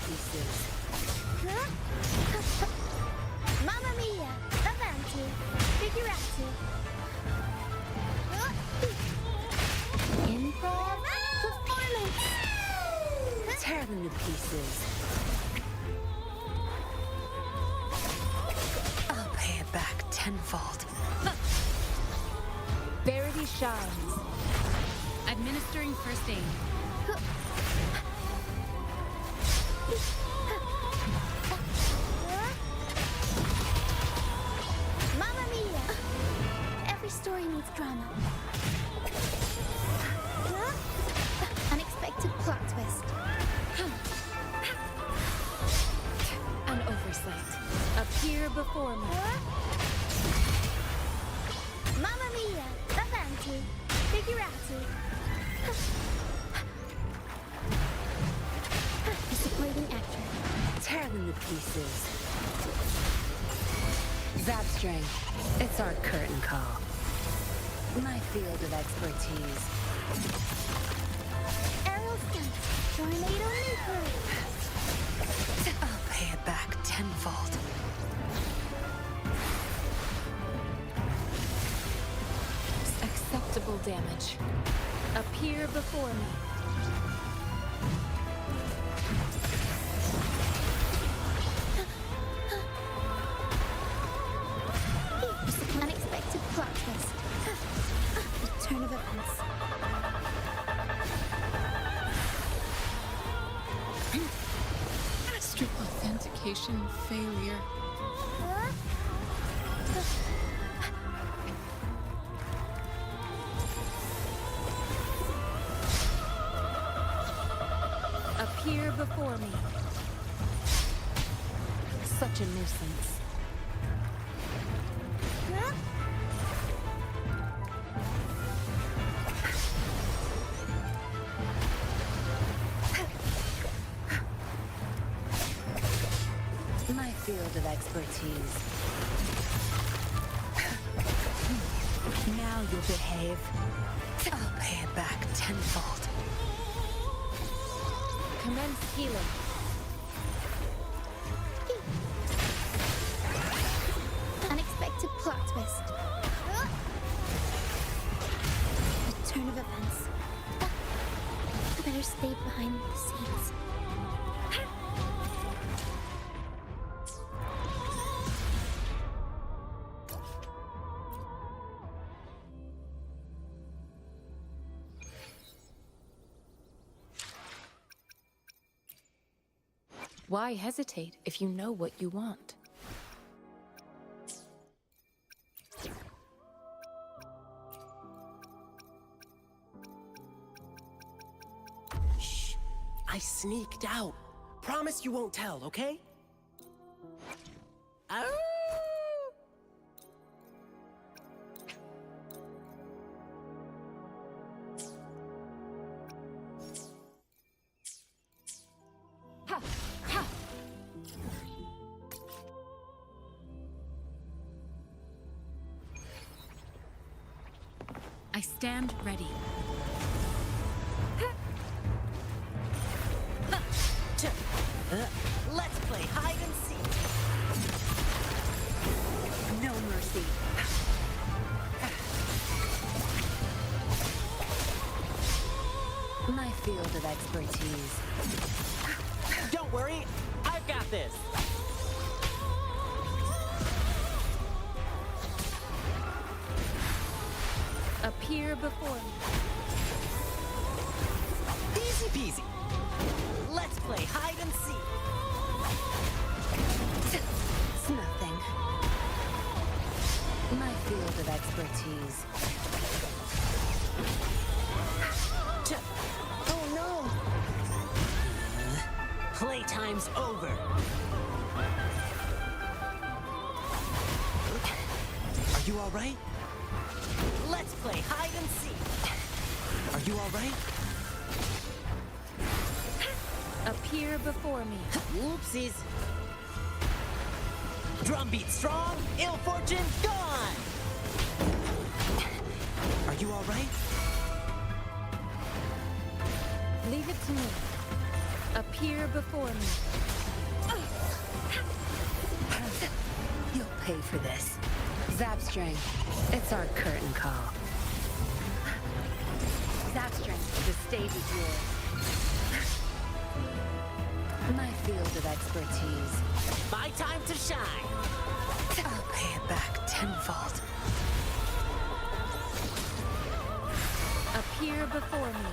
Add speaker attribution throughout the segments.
Speaker 1: pieces.
Speaker 2: Mamma mia! Avanti! Figurati! Improv performance!
Speaker 1: Tear them to pieces. I'll pay it back tenfold.
Speaker 3: Verity shines. Administering first aid.
Speaker 2: Mamma mia! Every story needs drama. Unexpected plot twist.
Speaker 3: An oversight. Appear before me.
Speaker 2: Mamma mia! Avanti! Figurati! The supporting actor.
Speaker 1: Tear them to pieces. Zapstring, it's our curtain call. My field of expertise.
Speaker 2: Aerial stunt. Tornado nuclear.
Speaker 1: I'll pay it back tenfold.
Speaker 3: Acceptable damage. Appear before me.
Speaker 2: Unexpected plot twist. The turn of events.
Speaker 3: Astral authentication failure. Appear before me. Such a nuisance.
Speaker 1: My field of expertise. Now you'll behave. I'll pay it back tenfold.
Speaker 3: Commence healing.
Speaker 2: Unexpected plot twist. The turn of events. I better stay behind the scenes.
Speaker 3: Why hesitate if you know what you want?
Speaker 4: Shh. I sneaked out. Promise you won't tell, okay? Oh!
Speaker 3: I stand ready.
Speaker 4: Let's play hide and seek.
Speaker 1: No mercy. My field of expertise.
Speaker 4: Don't worry, I've got this.
Speaker 3: Appear before me.
Speaker 4: Easy peasy. Let's play hide and seek.
Speaker 1: It's nothing. My field of expertise.
Speaker 4: Oh no! Playtime's over. Are you all right? Let's play hide and seek. Are you all right?
Speaker 3: Appear before me.
Speaker 4: Whoopsies. Drumbeat strong, ill fortune gone. Are you all right?
Speaker 3: Leave it to me. Appear before me.
Speaker 1: You'll pay for this. Zapstring, it's our curtain call. Zapstring, the stage is yours. My field of expertise.
Speaker 4: My time to shine.
Speaker 1: I'll pay it back tenfold.
Speaker 3: Appear before me.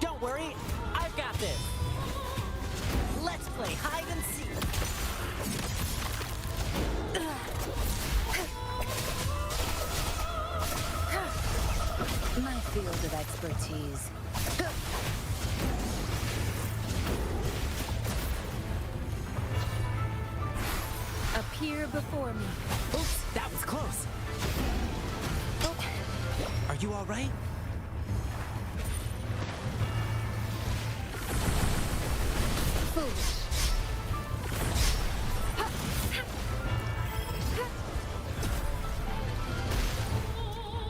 Speaker 4: Don't worry, I've got this. Let's play hide and seek.
Speaker 1: My field of expertise.
Speaker 3: Appear before me.
Speaker 4: Oops, that was close. Are you all right?
Speaker 3: Foolish.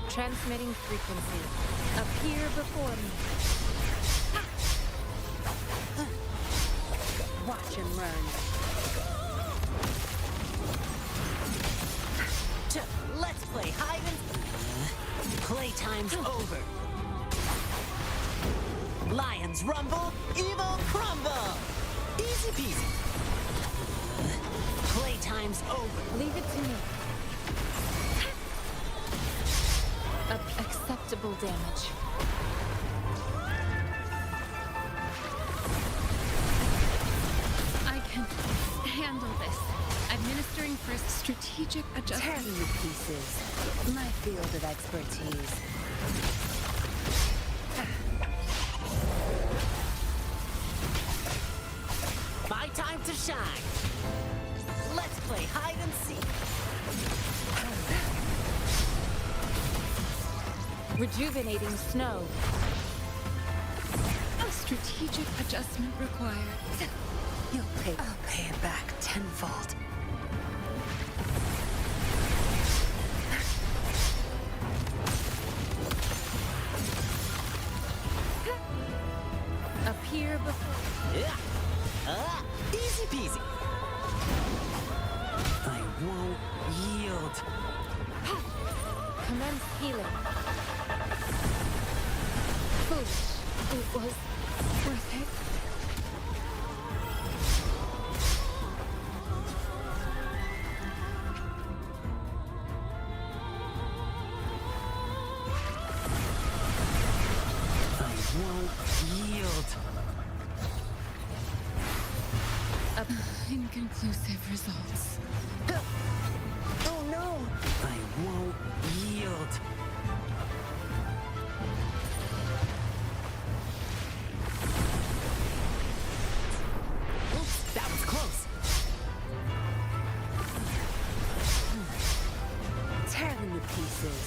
Speaker 3: Transmitting frequency. Appear before me.
Speaker 1: Watch him learn.
Speaker 4: Let's play hide and... Playtime's over. Lions rumble, evil crumble. Easy peasy. Playtime's over.
Speaker 3: Leave it to me. Acceptable damage.
Speaker 5: I can handle this. Administering first strategic
Speaker 1: Tear
Speaker 5: adjustment.
Speaker 1: me to pieces. My field of expertise.
Speaker 4: My time to shine. Let's play hide and seek.
Speaker 3: Rejuvenating snow.
Speaker 5: A strategic adjustment required.
Speaker 1: I'll pay it back tenfold.
Speaker 3: Appear before.
Speaker 4: Yeah. Easy peasy. I won't yield.
Speaker 3: Commence healing. Foolish. It was worth it.
Speaker 4: I won't yield.
Speaker 5: Inconclusive results.
Speaker 1: Oh no!
Speaker 4: I won't yield. Oops, that was close.
Speaker 1: Tear them to pieces.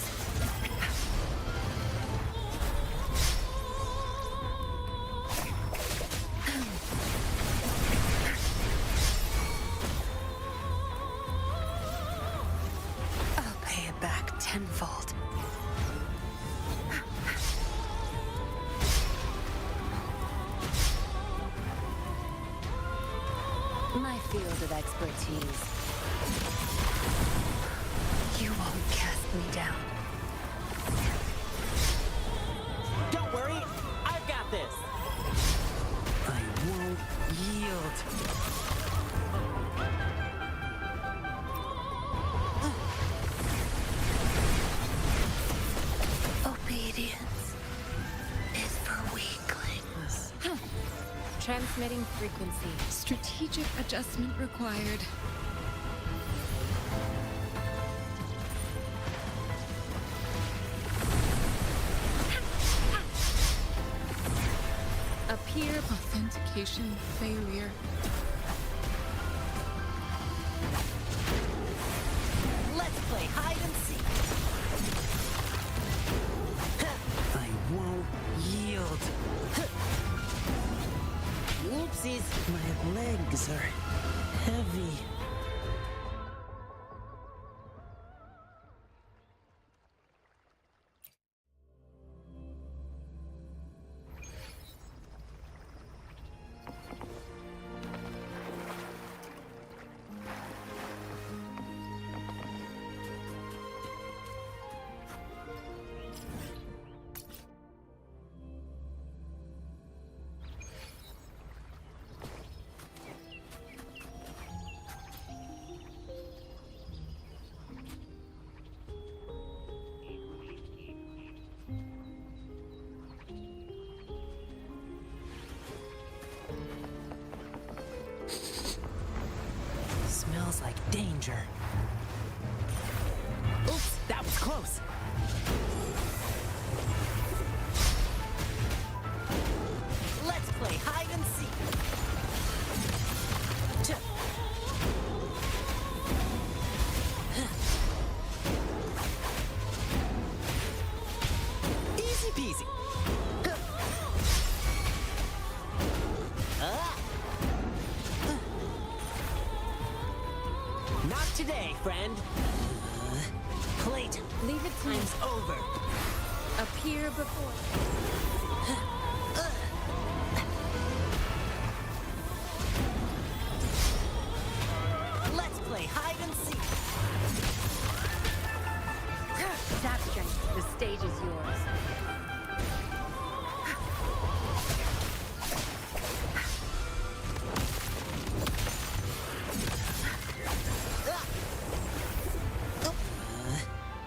Speaker 1: I'll pay it back tenfold. My field of expertise. You won't cast me down.
Speaker 4: Don't worry, I've got this. I won't yield.
Speaker 1: Obedience is for weaklings.
Speaker 3: Transmitting frequency.
Speaker 5: Strategic adjustment required.
Speaker 3: Appear.
Speaker 5: Authentication failure.
Speaker 4: Let's play hide and seek. I won't yield. Oopsies, my legs are heavy. danger. Oops, that was close. Let's play hide and seek. Easy peasy. Not today, friend. Plate.
Speaker 3: Leave it to me.
Speaker 4: Time's over.
Speaker 3: Appear before.
Speaker 4: Let's play hide and seek.
Speaker 1: Zap strength. The stage is yours.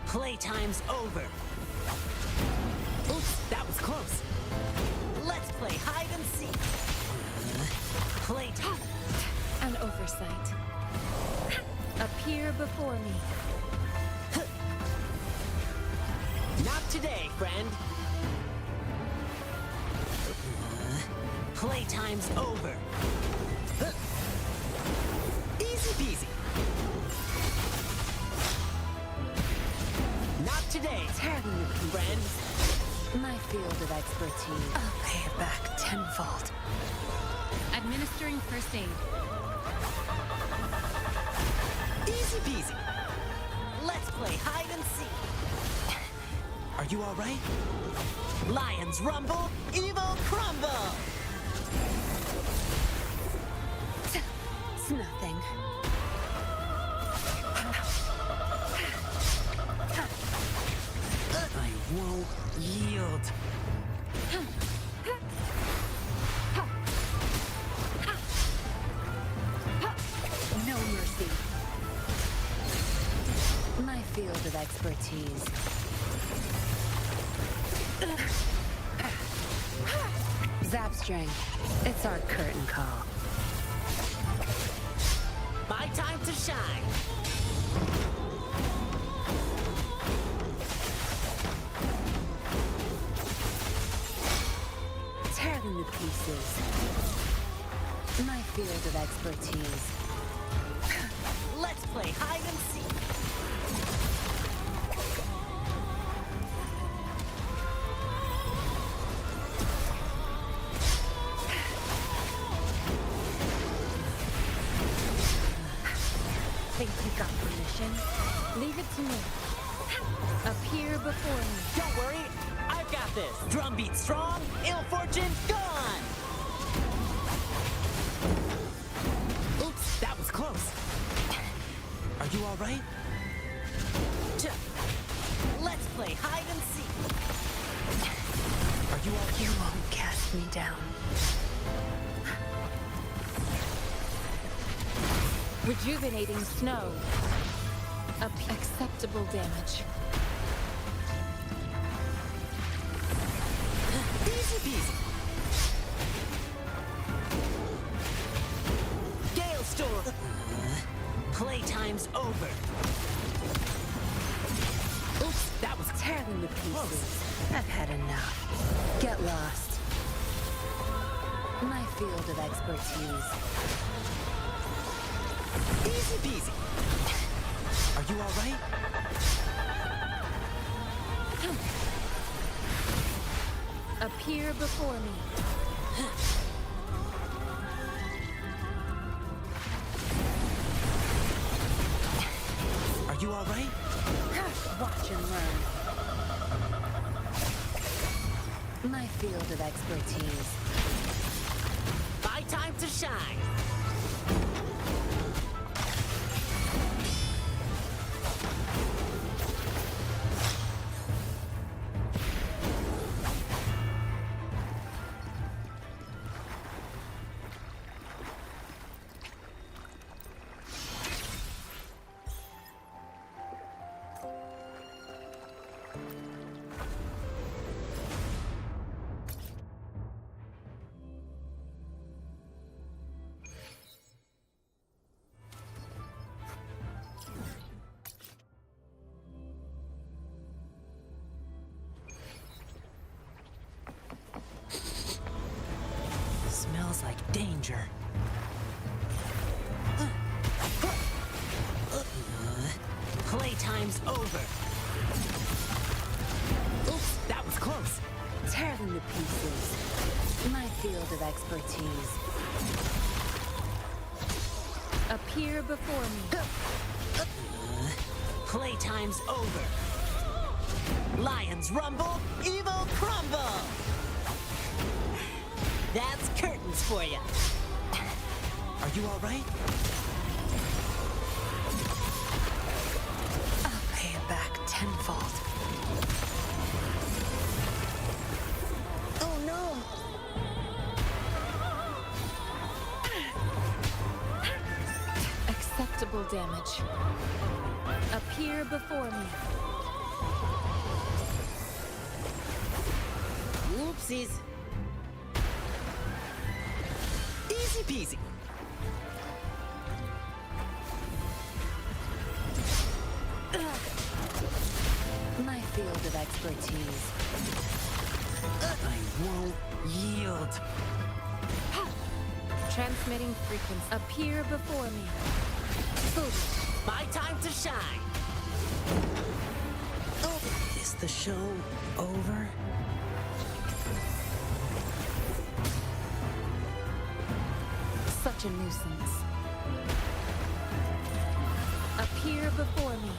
Speaker 4: Playtime's over. Oops, that was close. Let's play hide and seek. Playtime.
Speaker 3: An oversight. Appear before me.
Speaker 4: Not today, friend. Playtime's over. Easy peasy. Not today, friend.
Speaker 1: My field of expertise. I'll pay it back tenfold.
Speaker 5: Administering first aid.
Speaker 4: Easy peasy. Let's play hide and seek. Are you all right? Lions rumble, evil crumble.
Speaker 1: It's nothing.
Speaker 4: I won't yield.
Speaker 1: No mercy. My field of expertise. Zap strength. It's our curtain call.
Speaker 4: My time to shine.
Speaker 1: Tear them to pieces. My field of expertise.
Speaker 4: Let's play hide and seek.
Speaker 1: Think you got permission?
Speaker 3: Leave it to me. Appear before me.
Speaker 4: Don't worry, I've got this. Drumbeat strong, ill fortune gone. Oops, that was close. Are you all right? Let's play hide and seek. Are you all
Speaker 1: You won't cast me down.
Speaker 3: Rejuvenating snow. Acceptable damage.
Speaker 4: Easy peasy. Gale storm. Playtime's over. Oops, that was
Speaker 1: Tear them to pieces. I've had enough. Get lost. My field of expertise.
Speaker 4: easy peasy. Are you all right?
Speaker 3: Appear before me.
Speaker 4: Are you all right?
Speaker 1: Watch and learn. My field of expertise.
Speaker 4: My time to shine. danger. Playtime's over. Oops, that was close.
Speaker 1: Tear them to pieces. My field of expertise.
Speaker 5: Appear before me.
Speaker 4: Playtime's over. Lions rumble, evil crumble. That's curtains for you. Are you all right?
Speaker 1: I'll pay it back tenfold.
Speaker 2: Oh no!
Speaker 5: Acceptable damage. Appear before me.
Speaker 4: Oopsies. Easy peasy.
Speaker 1: My field of expertise.
Speaker 4: I won't yield.
Speaker 5: Transmitting frequency. Appear before me.
Speaker 1: Foolish.
Speaker 4: My time to shine. Oh, is the show over?
Speaker 5: Such a nuisance. Appear before me.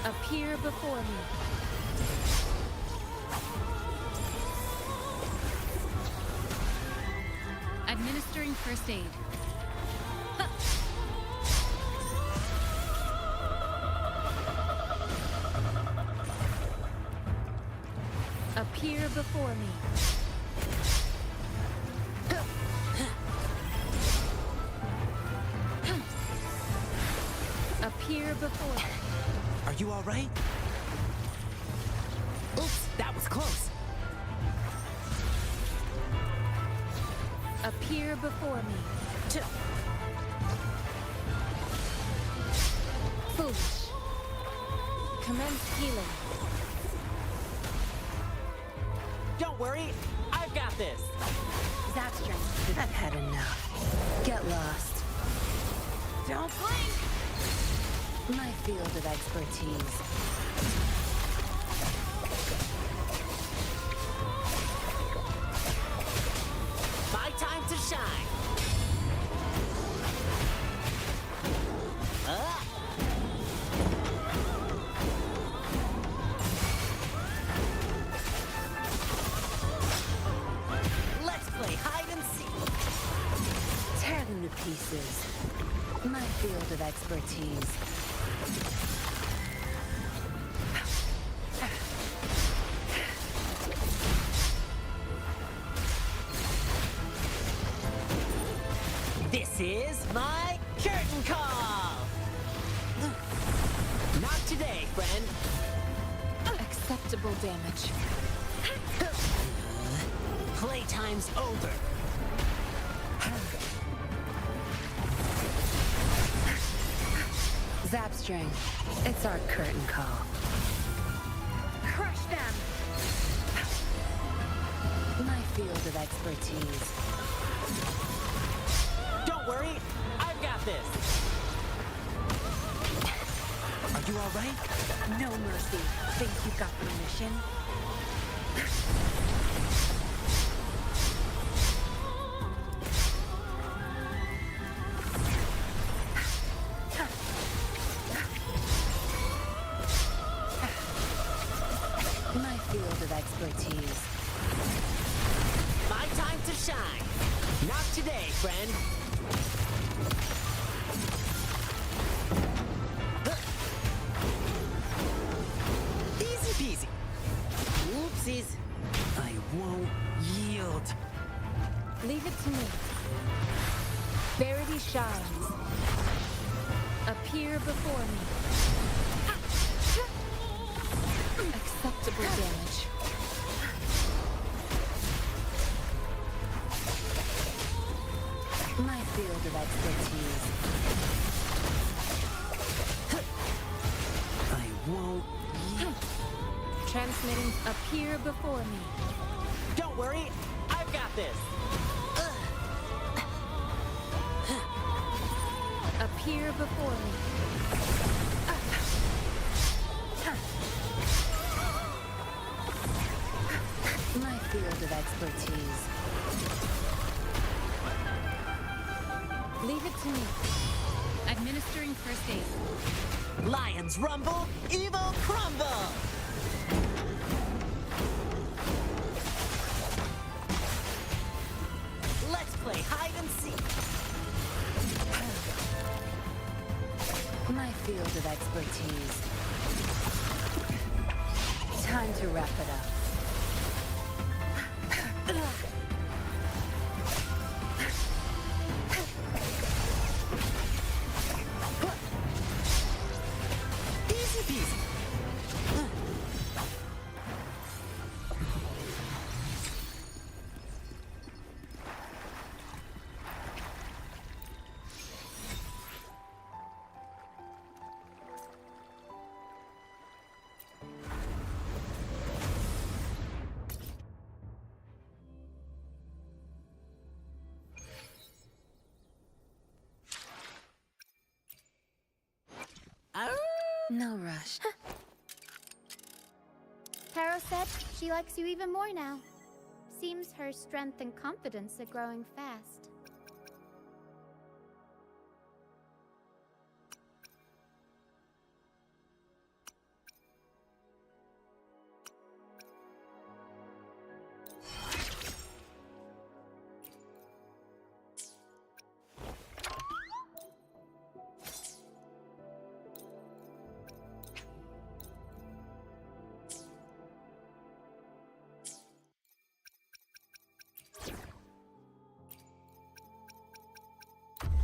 Speaker 5: Appear before me. Administering first aid. Appear before me. Appear before me.
Speaker 4: Are you all right? Oops, that was close.
Speaker 5: Appear before me. Foolish. Commence healing.
Speaker 4: Don't worry, I've got this.
Speaker 1: Zap strength. I've had enough. Get lost.
Speaker 5: Don't blink!
Speaker 1: My field of expertise.
Speaker 4: My time to shine. Let's play hide and seek.
Speaker 1: Tear them to pieces. My field of expertise.
Speaker 4: This is my curtain call. Not today, friend.
Speaker 5: Acceptable damage.
Speaker 4: Playtime's over.
Speaker 1: Zap strength. It's our curtain call.
Speaker 5: Crush them!
Speaker 1: My field of expertise.
Speaker 4: Don't worry, I've got this. Are you all right?
Speaker 1: No mercy. Think you got permission? My field of expertise.
Speaker 4: My time to shine. Not today, friend. Easy peasy. Oopsies. I won't yield.
Speaker 5: Leave it to me. Verity shines. Appear before me. Acceptable damage.
Speaker 1: My field of expertise.
Speaker 4: won't...
Speaker 3: Transmitting appear before me.
Speaker 4: Don't worry, I've got this.
Speaker 3: Appear before me.
Speaker 1: My field of expertise.
Speaker 3: Leave it to me.
Speaker 5: Administering first aid.
Speaker 4: Lions rumble, evil crumble! Let's play hide and seek.
Speaker 1: My field of expertise. Time to wrap it up.
Speaker 4: Easy peasy.
Speaker 1: No rush.
Speaker 2: Taro said she likes you even more now. Seems her strength and confidence are growing fast.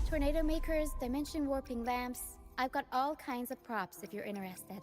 Speaker 2: Tornado makers, dimension warping lamps. I've got all kinds of props if you're interested.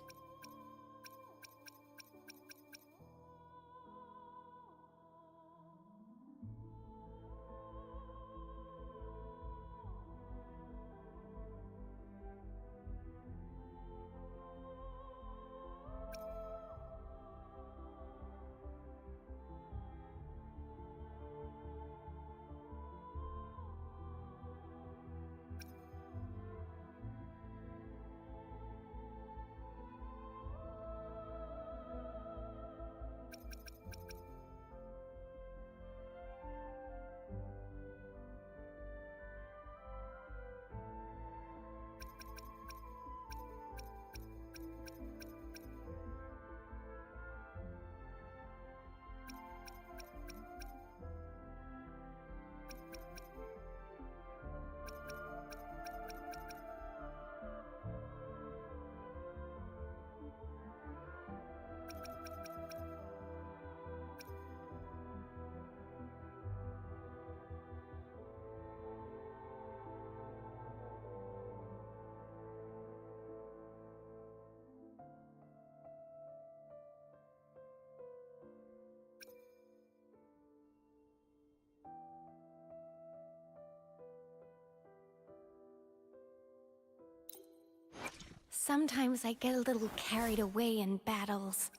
Speaker 6: Sometimes I get a little carried away in battles.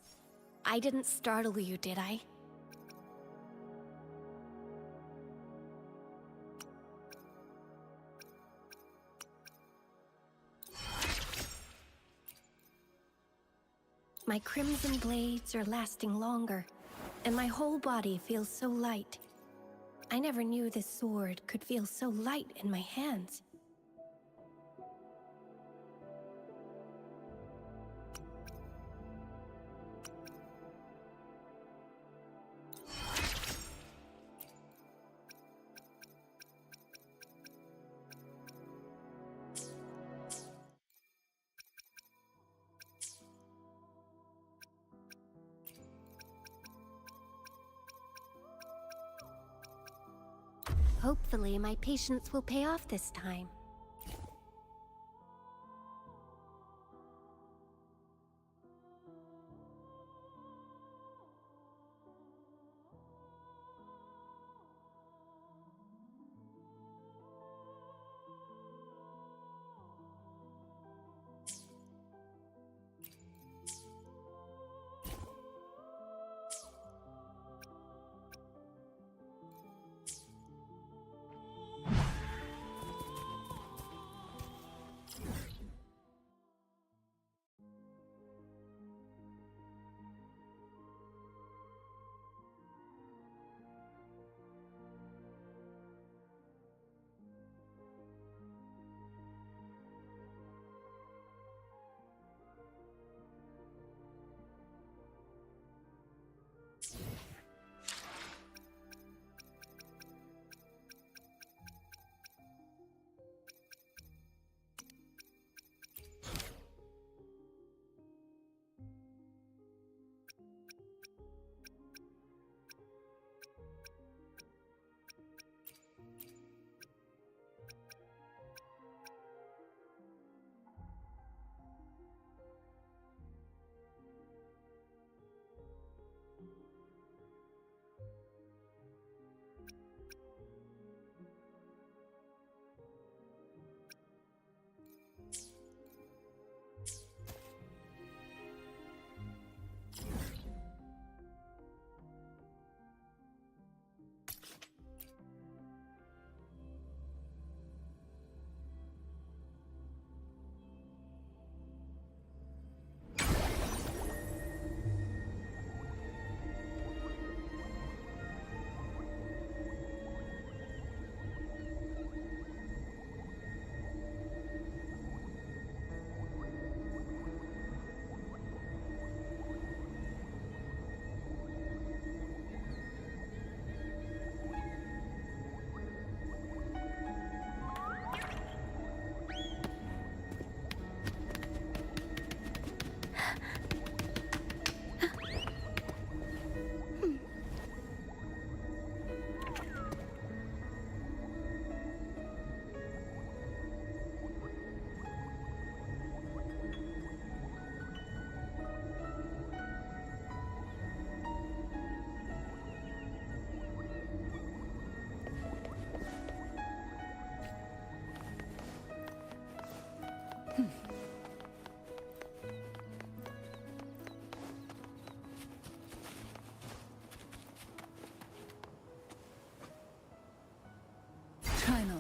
Speaker 6: I didn't startle you, did I? My crimson blades are lasting longer, and my whole body feels so light. I never knew this sword could feel so light in my hands. Hopefully, my patience will pay off this time.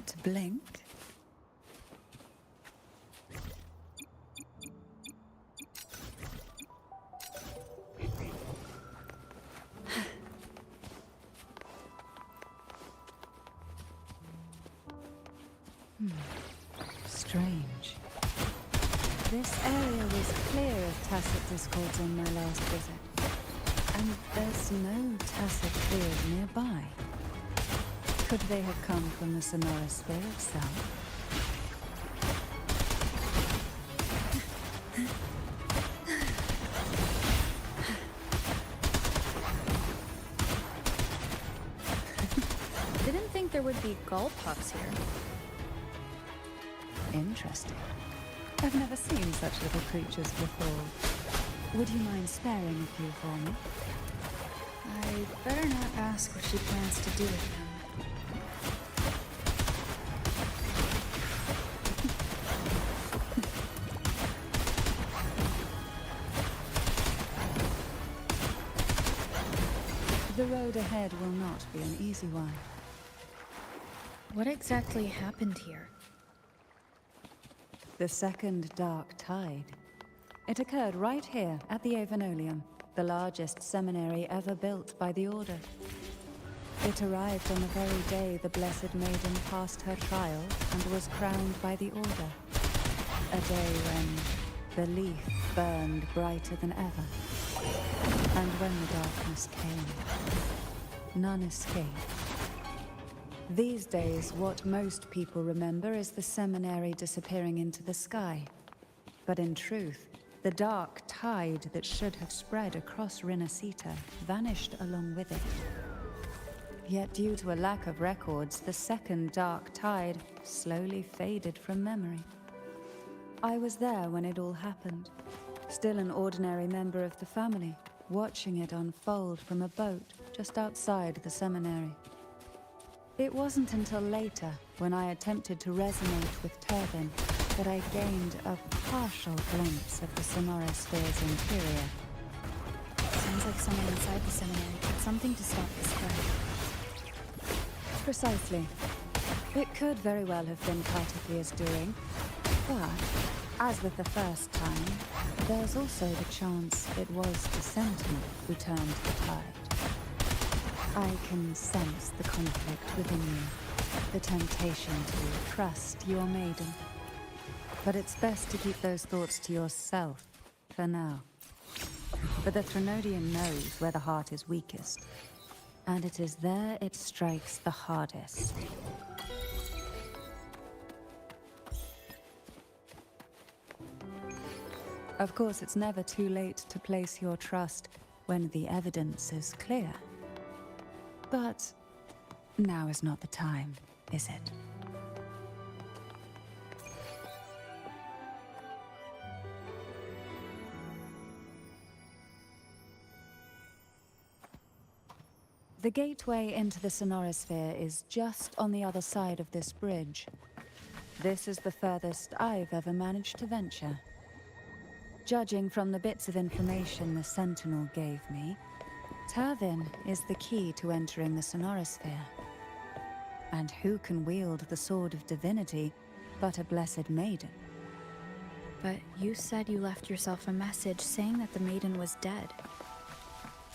Speaker 1: not blink. Strange. This area was clear of tacet discords on my last visit, and there's no tacet field nearby. Could they have come from the Sonoran Sphere itself?
Speaker 5: Didn't think there would be gull pups here.
Speaker 1: Interesting. I've never seen such little creatures before. Would you mind sparing a few for me?
Speaker 7: I'd better not ask what she plans to do with them.
Speaker 1: The road ahead will not be an easy one.
Speaker 7: What exactly happened here?
Speaker 1: The second dark tide. It occurred right here at the Avenolium, the largest seminary ever built by the Order. It arrived on the very day the Blessed Maiden passed her trial and was crowned by the Order. A day when the leaf burned brighter than ever. And when the darkness came, none escaped. These days, what most people remember is the seminary disappearing into the sky. But in truth, the dark tide that should have spread across Rinascita vanished along with it. Yet due to a lack of records, the second dark tide slowly faded from memory. I was there when it all happened, still an ordinary member of the family, watching it unfold from a boat just outside the seminary. It wasn't until later, when I attempted to resonate with Turvin, that I gained a partial glimpse of the Sonoran Sphere's interior.
Speaker 7: Sounds like someone inside the seminary did something to stop the spread.
Speaker 1: Precisely. It could very well have been Kartiklia's doing, but, as with the first time, there's also the chance it was the Sentinel who turned the tide. I can sense the conflict within you, the temptation to trust your maiden. But it's best to keep those thoughts to yourself, for now. For the Threnodian knows where the heart is weakest, and it is there it strikes the hardest. Of course, it's never too late to place your trust when the evidence is clear. But now is not the time, is it? The gateway into the Sonoran Sphere is just on the other side of this bridge. This is the furthest I've ever managed to venture. Judging from the bits of information the Sentinel gave me, Turvin is the key to entering the Sonoran Sphere. And who can wield the Sword of Divinity but a Blessed Maiden?
Speaker 7: But you said you left yourself a message saying that the maiden was dead.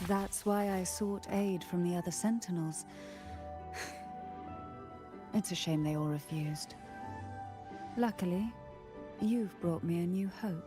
Speaker 1: That's why I sought aid from the other Sentinels. It's a shame they all refused. Luckily, you've brought me a new hope.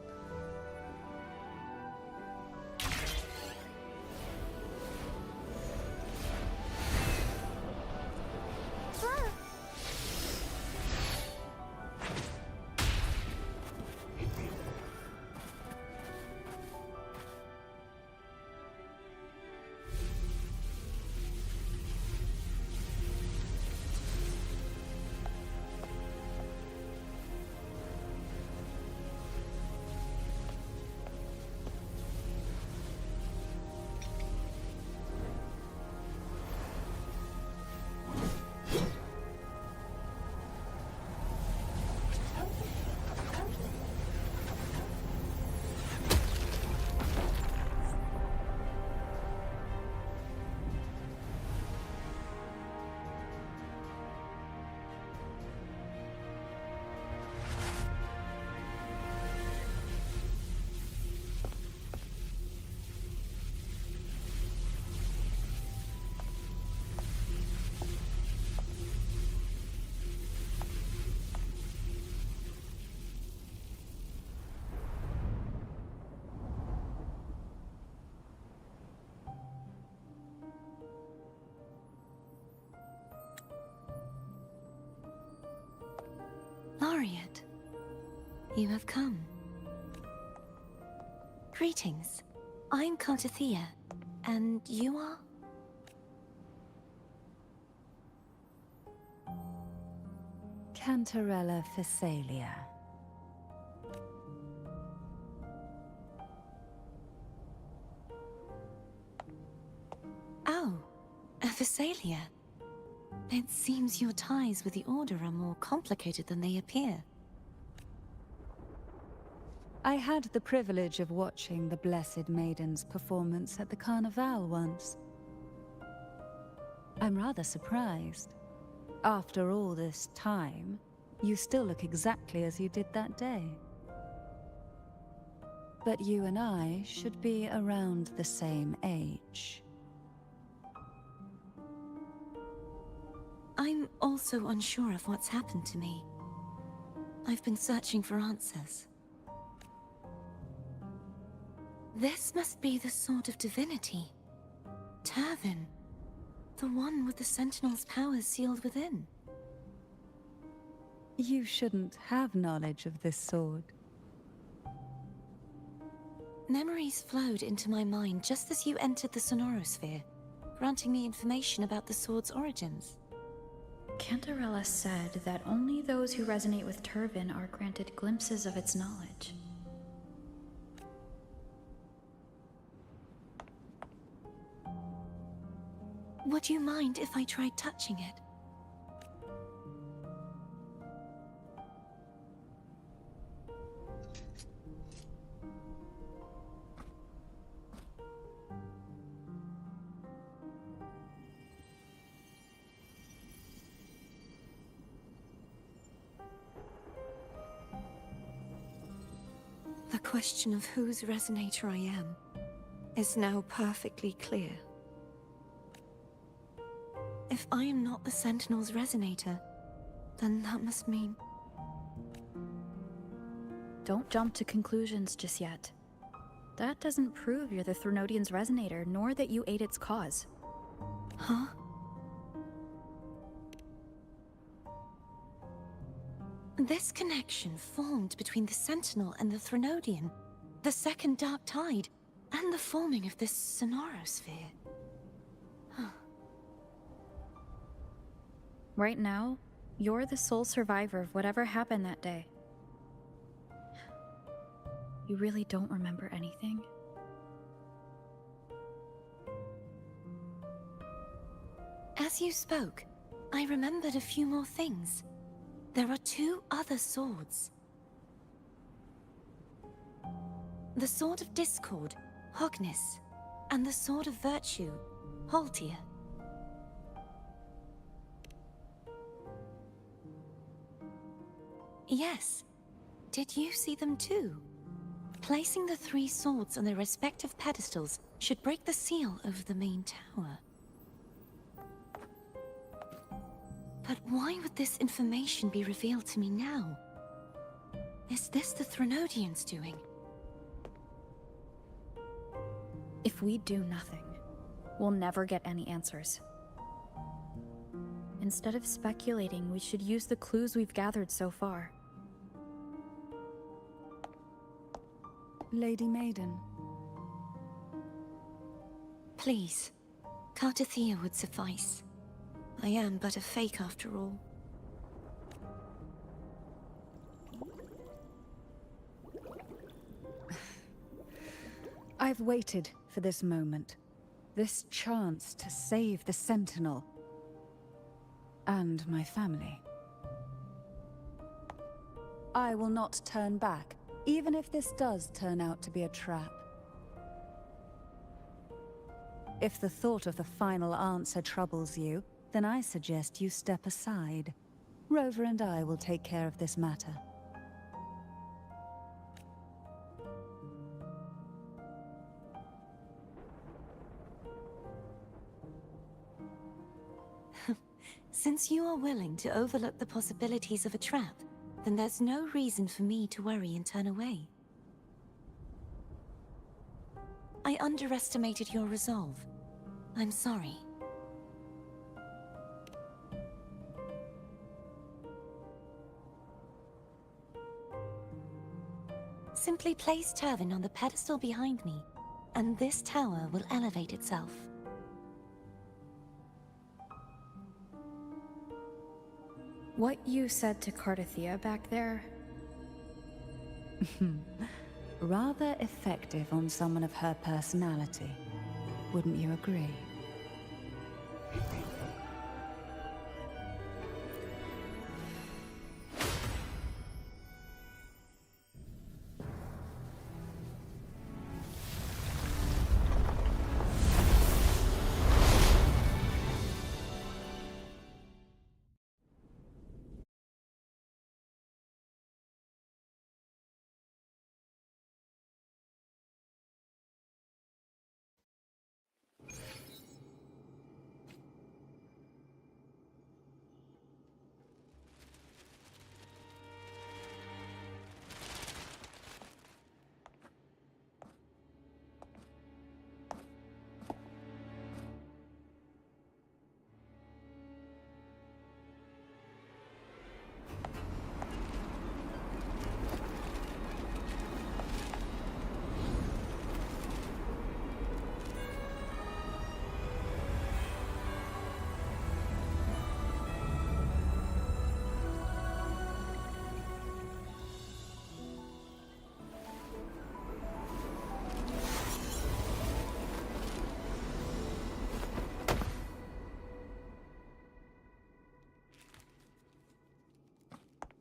Speaker 8: You have come. Greetings. I'm Cartathea, and you are?
Speaker 1: Cantarella Physalia.
Speaker 8: Oh, a Physalia. It seems your ties with the Order are more complicated than they appear.
Speaker 1: I had the privilege of watching the Blessed Maiden's performance at the Carnival once. I'm rather surprised. After all this time, you still look exactly as you did that day. But you and I should be around the same age.
Speaker 8: I'm also unsure of what's happened to me. I've been searching for answers. This must be the Sword of Divinity. Turvin. The one with the Sentinel's powers sealed within.
Speaker 1: You shouldn't have knowledge of this sword.
Speaker 8: Memories flowed into my mind just as you entered the Sonorosphere, granting me information about the sword's origins.
Speaker 7: Cantarella said that only those who resonate with Turvin are granted glimpses of its knowledge.
Speaker 8: Would you mind if I tried touching it? The question of whose resonator I am is now perfectly clear. If I am not the Sentinel's resonator, then that must mean...
Speaker 7: Don't jump to conclusions just yet. That doesn't prove you're the Threnodian's resonator, nor that you aid its cause.
Speaker 8: Huh? This connection formed between the Sentinel and the Threnodian, the second Dark Tide, and the forming of this Sonorosphere.
Speaker 7: Right now, you're the sole survivor of whatever happened that day. You really don't remember anything?
Speaker 8: As you spoke, I remembered a few more things. There are 2 other swords. The Sword of Discord, Hognis, and the Sword of Virtue, Haltia. Yes. Did you see them too? Placing the 3 swords on their respective pedestals should break the seal over the main tower. But why would this information be revealed to me now? Is this the Threnodians' doing?
Speaker 7: If we do nothing, we'll never get any answers. Instead of speculating, we should use the clues we've gathered so far.
Speaker 1: Lady Maiden.
Speaker 8: Please, Cartathea would suffice. I am but a fake after all.
Speaker 1: I've waited for this moment. This chance to save the Sentinel. And my family. I will not turn back, even if this does turn out to be a trap. If the thought of the final answer troubles you, then I suggest you step aside. Rover and I will take care of this matter.
Speaker 8: Since you are willing to overlook the possibilities of a trap, then there's no reason for me to worry and turn away. I underestimated your resolve. I'm sorry. Simply place Turvin on the pedestal behind me, and this tower will elevate itself.
Speaker 7: What you said to Cardathea back there?
Speaker 1: Rather effective on someone of her personality. Wouldn't you agree?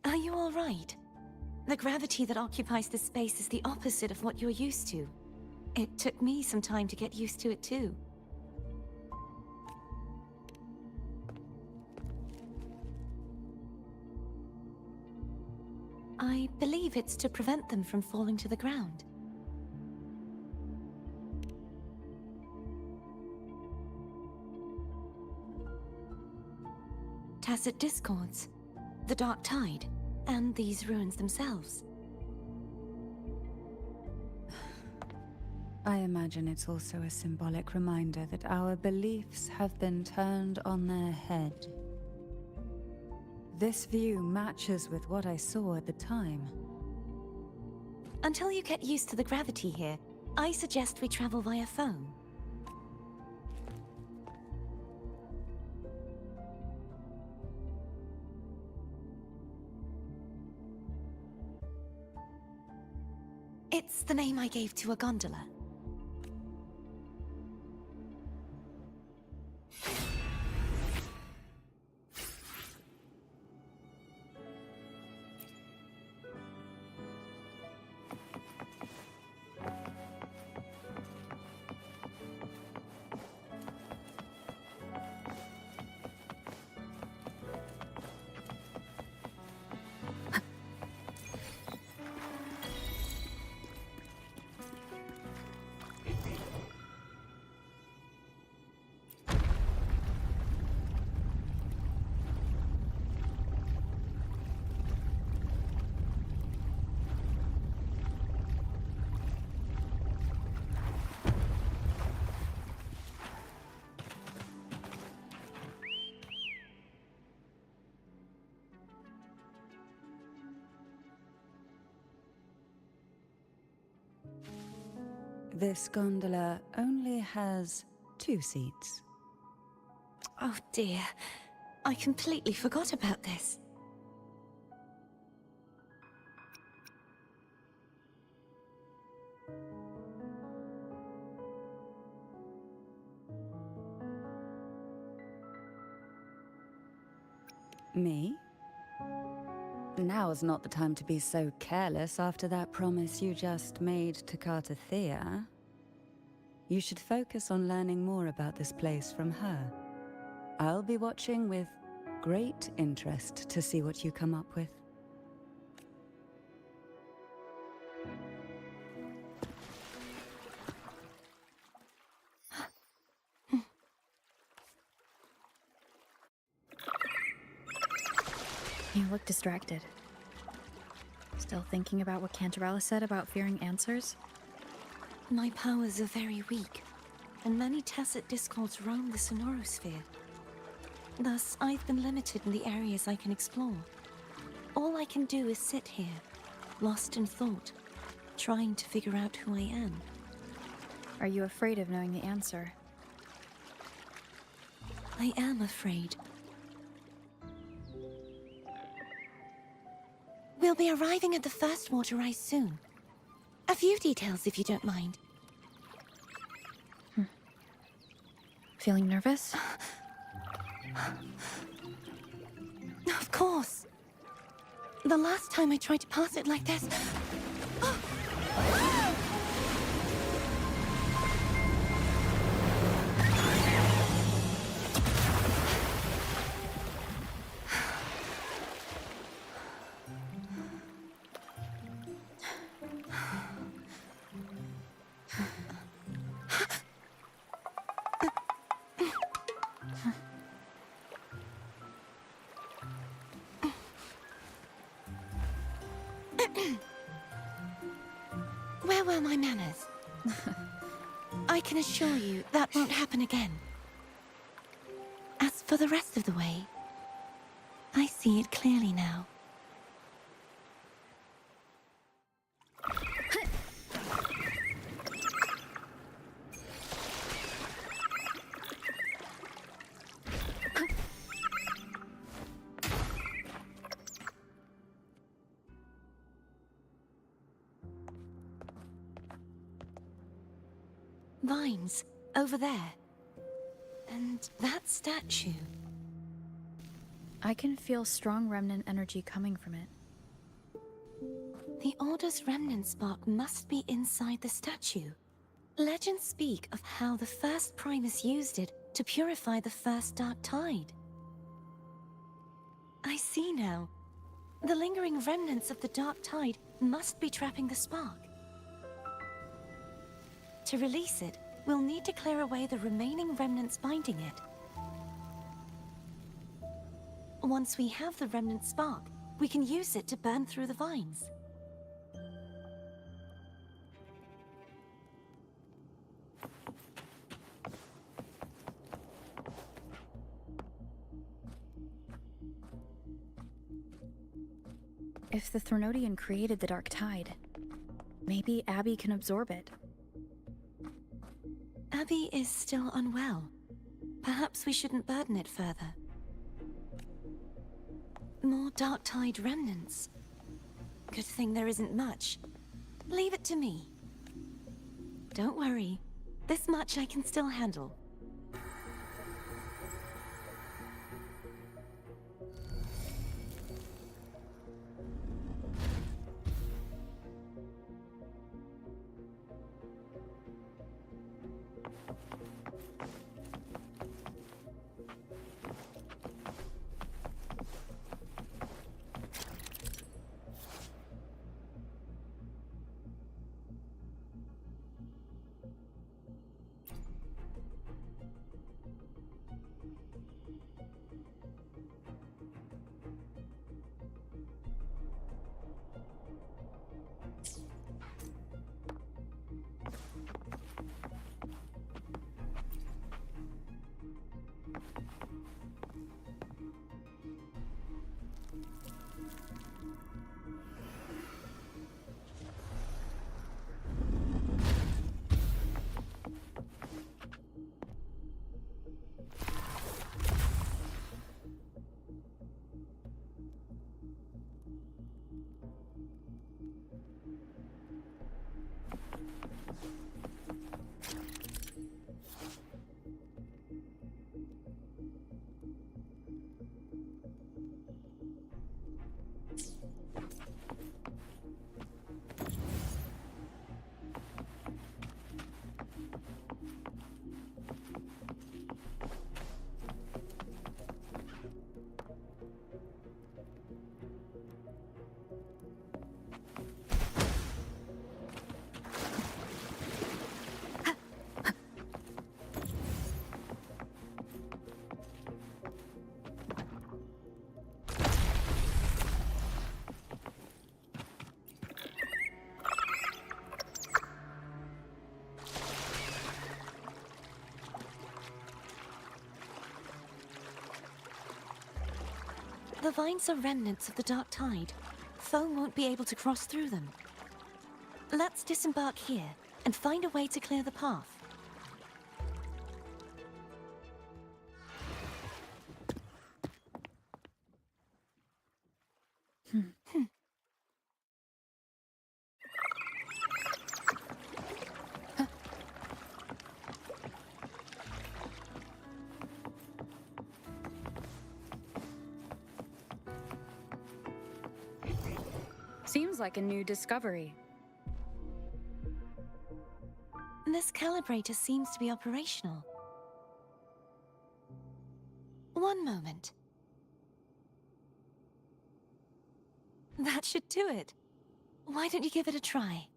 Speaker 8: Are you all right? The gravity that occupies this space is the opposite of what you're used to. It took me some time to get used to it too. I believe it's to prevent them from falling to the ground. Tacit discords, the Dark Tide, and these ruins themselves.
Speaker 1: I imagine it's also a symbolic reminder that our beliefs have been turned on their head. This view matches with what I saw at the time.
Speaker 8: Until you get used to the gravity here, I suggest we travel via phone. It's the name I gave to a gondola.
Speaker 1: This gondola only has 2 seats.
Speaker 8: Oh dear, I completely forgot about this.
Speaker 1: Me? Now's not the time to be so careless after that promise you just made to Cardathea. You should focus on learning more about this place from her. I'll be watching with great interest to see what you come up with.
Speaker 7: You look distracted. Still thinking about what Cantarella said about fearing answers?
Speaker 8: My powers are very weak, and many tacit discords roam the sonorosphere. Thus, I've been limited in the areas I can explore. All I can do is sit here, lost in thought, trying to figure out who I am.
Speaker 7: Are you afraid of knowing the answer?
Speaker 8: I am afraid. We'll be arriving at the first water rise soon. A few details, if you don't mind.
Speaker 7: Feeling nervous?
Speaker 8: Of course. The last time I tried to pass it like this... Where were my manners? I can assure you that won't happen again. As for the rest of the way, I see it clearly now. Vines, over there. And that statue.
Speaker 7: I can feel strong remnant energy coming from it.
Speaker 8: The Order's remnant spark must be inside the statue. Legends speak of how the first Primus used it to purify the first Dark Tide. I see now. The lingering remnants of the Dark Tide must be trapping the spark. To release it, we'll need to clear away the remaining remnants binding it. Once we have the remnant spark, we can use it to burn through the vines.
Speaker 7: If the Threnodian created the Dark Tide, maybe Abby can absorb it.
Speaker 8: Abby is still unwell. Perhaps we shouldn't burden it further. More Dark Tide remnants. Good thing there isn't much. Leave it to me. Don't worry. This much I can still handle. The vines are remnants of the Dark Tide. Foe won't be able to cross through them. Let's disembark here and find a way to clear the path.
Speaker 7: Seems like a new discovery.
Speaker 8: This calibrator seems to be operational. One moment. That should do it. Why don't you give it a try?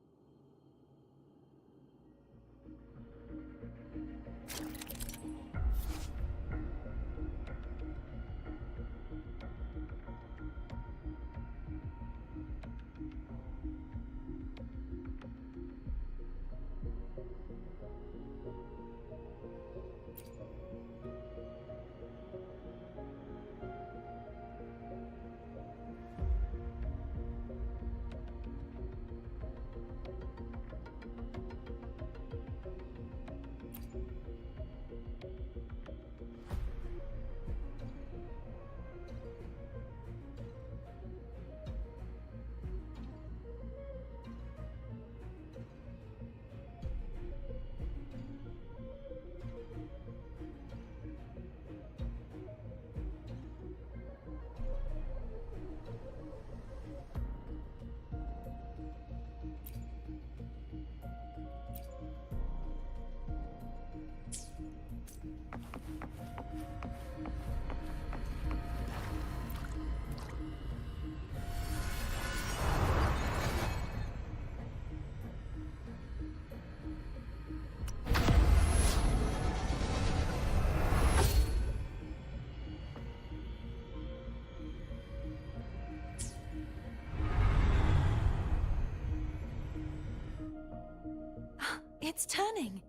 Speaker 8: It's turning.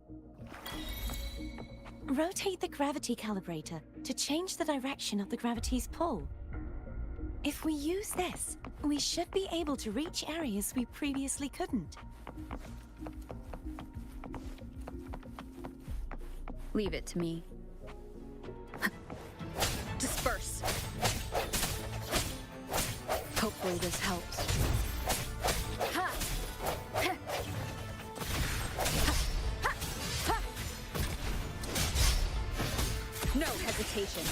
Speaker 8: Rotate the gravity calibrator to change the direction of the gravity's pull. If we use this, we should be able to reach areas we previously couldn't.
Speaker 7: Leave it to me. Disperse. Hopefully this helps. Ha! Ha! Ha! Ha! No hesitation.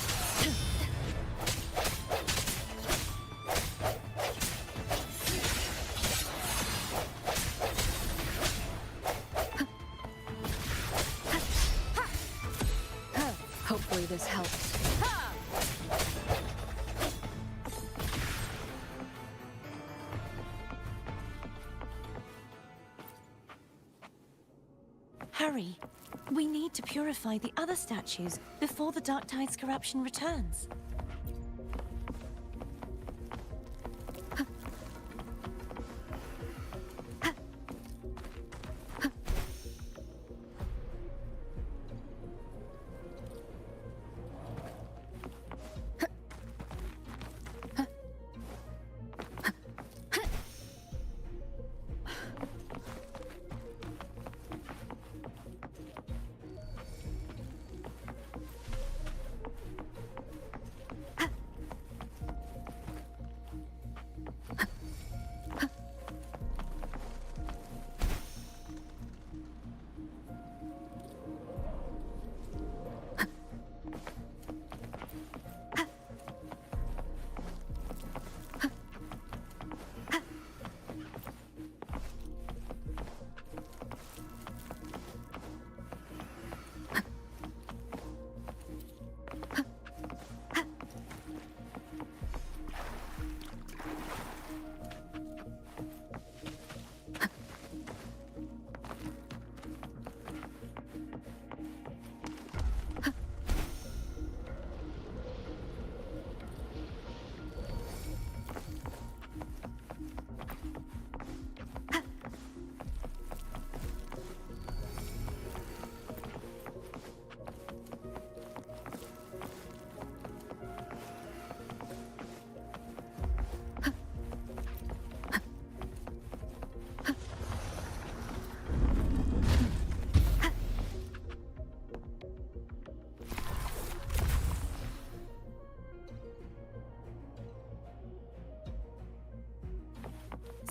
Speaker 7: Hopefully this helps.
Speaker 8: Hurry. We need to purify the other statues before the Dark Tide's corruption returns.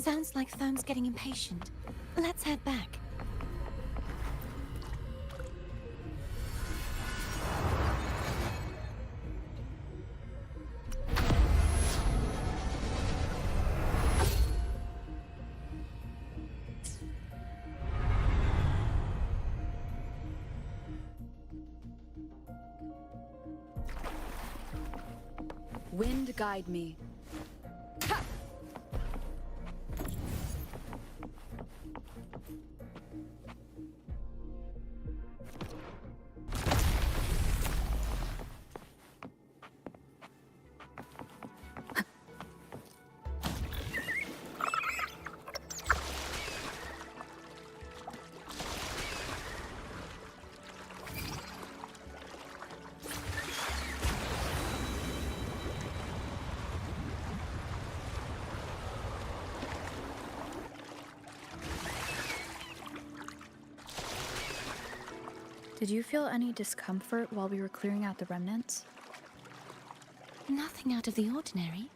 Speaker 8: Sounds like Thone's getting impatient. Let's head back.
Speaker 7: Wind guide me. Did you feel any discomfort while we were clearing out the remnants?
Speaker 8: Nothing out of the ordinary.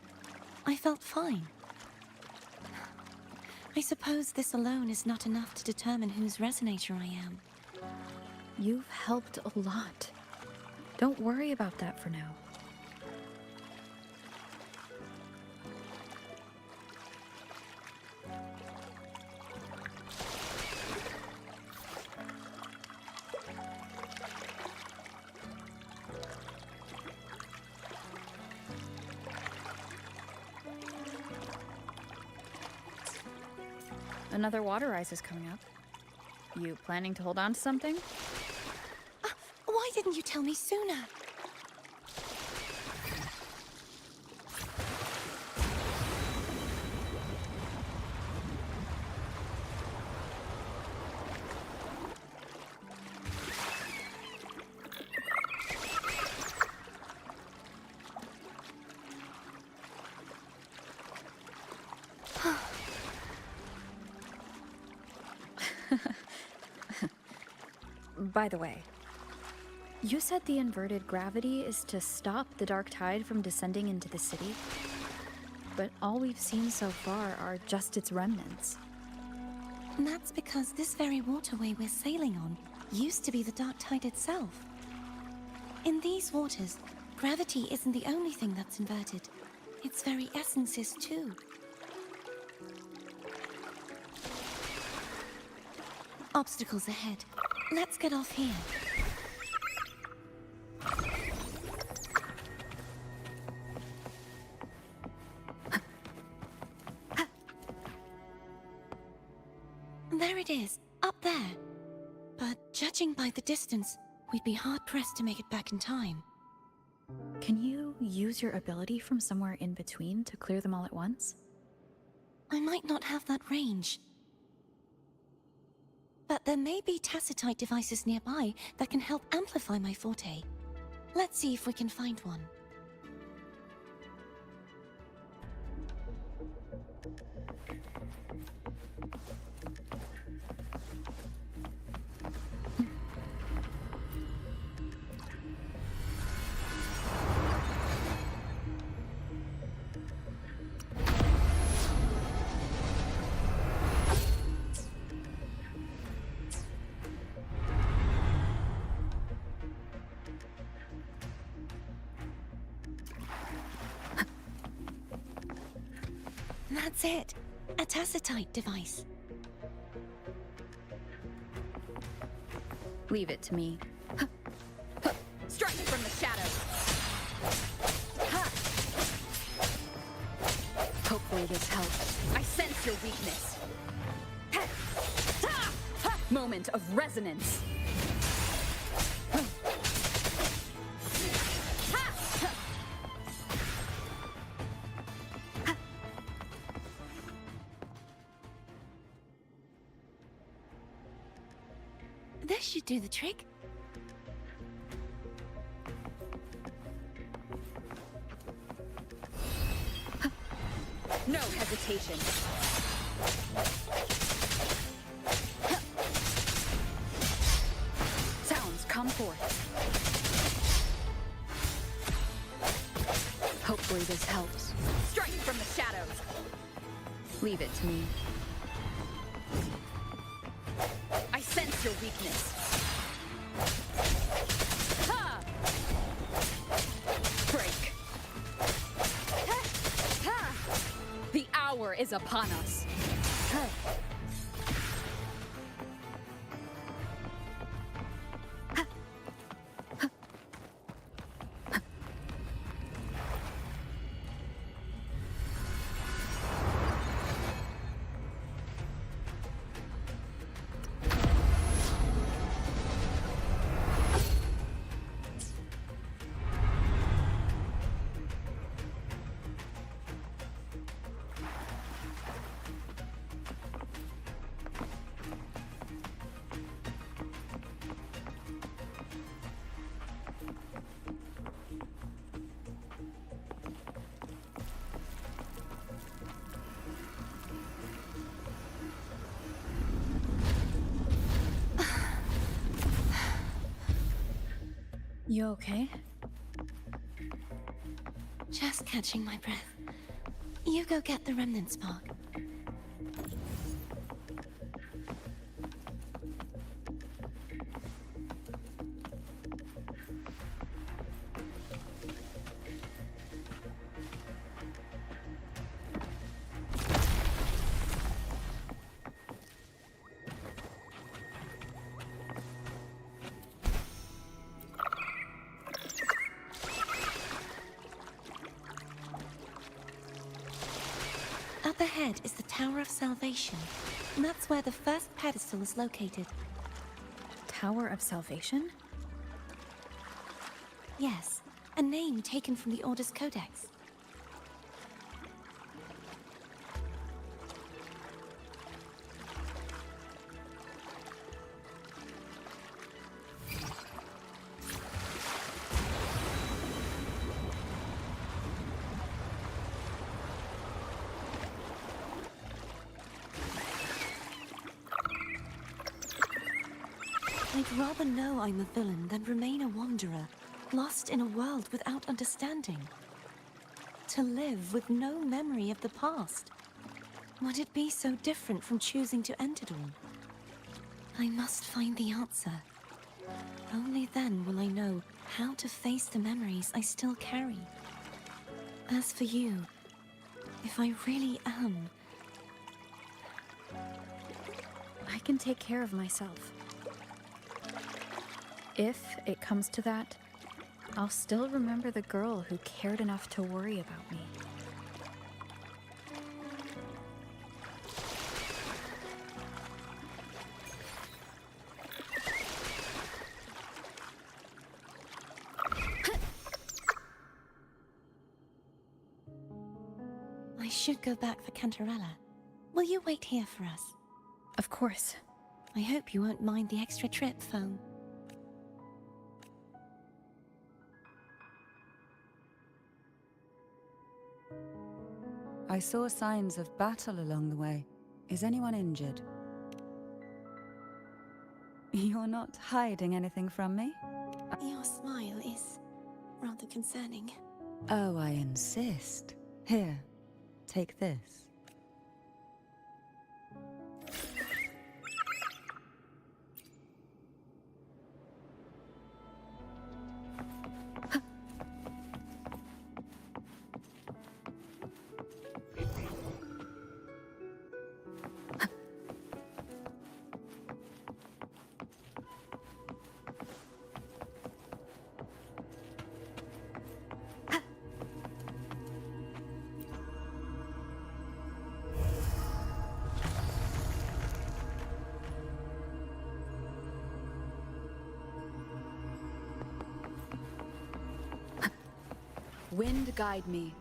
Speaker 8: I felt fine. I suppose this alone is not enough to determine whose resonator I am.
Speaker 7: You've helped a lot. Don't worry about that for now. Another water rise is coming up. You planning to hold on to something?
Speaker 8: Why didn't you tell me sooner?
Speaker 7: By the way, you said the inverted gravity is to stop the dark tide from descending into the city, but all we've seen so far are just its remnants.
Speaker 8: And that's because this very waterway we're sailing on used to be the dark tide itself. In these waters, gravity isn't the only thing that's inverted. Its very essence is too. Obstacles ahead. Let's get off here. There it is, up there. But judging by the distance, we'd be hard-pressed to make it back in time.
Speaker 7: Can you use your ability from somewhere in between to clear them all at once?
Speaker 8: I might not have that range. But there may be tacitite devices nearby that can help amplify my forte. Let's see if we can find one. That's it. A tacitite device.
Speaker 7: Leave it to me.
Speaker 5: Strike from the shadows.
Speaker 7: Hopefully this helps.
Speaker 5: I sense your weakness.
Speaker 7: Moment of resonance.
Speaker 8: This should do the trick.
Speaker 5: No hesitation.
Speaker 7: Sounds come forth. Hopefully this helps.
Speaker 5: Strike from the shadows.
Speaker 7: Leave it to me. I sense your weakness. Ha! Break. Ha! Ha! The hour is upon us. Ha! You okay?
Speaker 8: Just catching my breath. You go get the remnant spark. Up ahead is the Tower of Salvation. And that's where the first pedestal is located.
Speaker 7: Tower of Salvation?
Speaker 8: Yes, a name taken from the Order's Codex. I'd rather know I'm a villain than remain a wanderer, lost in a world without understanding. To live with no memory of the past. Would it be so different from choosing to end it all? I must find the answer. Only then will I know how to face the memories I still carry. As for you, if I really am...
Speaker 7: I can take care of myself. If it comes to that, I'll still remember the girl who cared enough to worry about me.
Speaker 8: I should go back for Cantarella. Will you wait here for us?
Speaker 7: Of course.
Speaker 8: I hope you won't mind the extra trip, Foam.
Speaker 1: I saw signs of battle along the way. Is anyone injured? You're not hiding anything from me?
Speaker 8: Your smile is rather concerning.
Speaker 1: Oh, I insist. Here, take this. Wind guide me.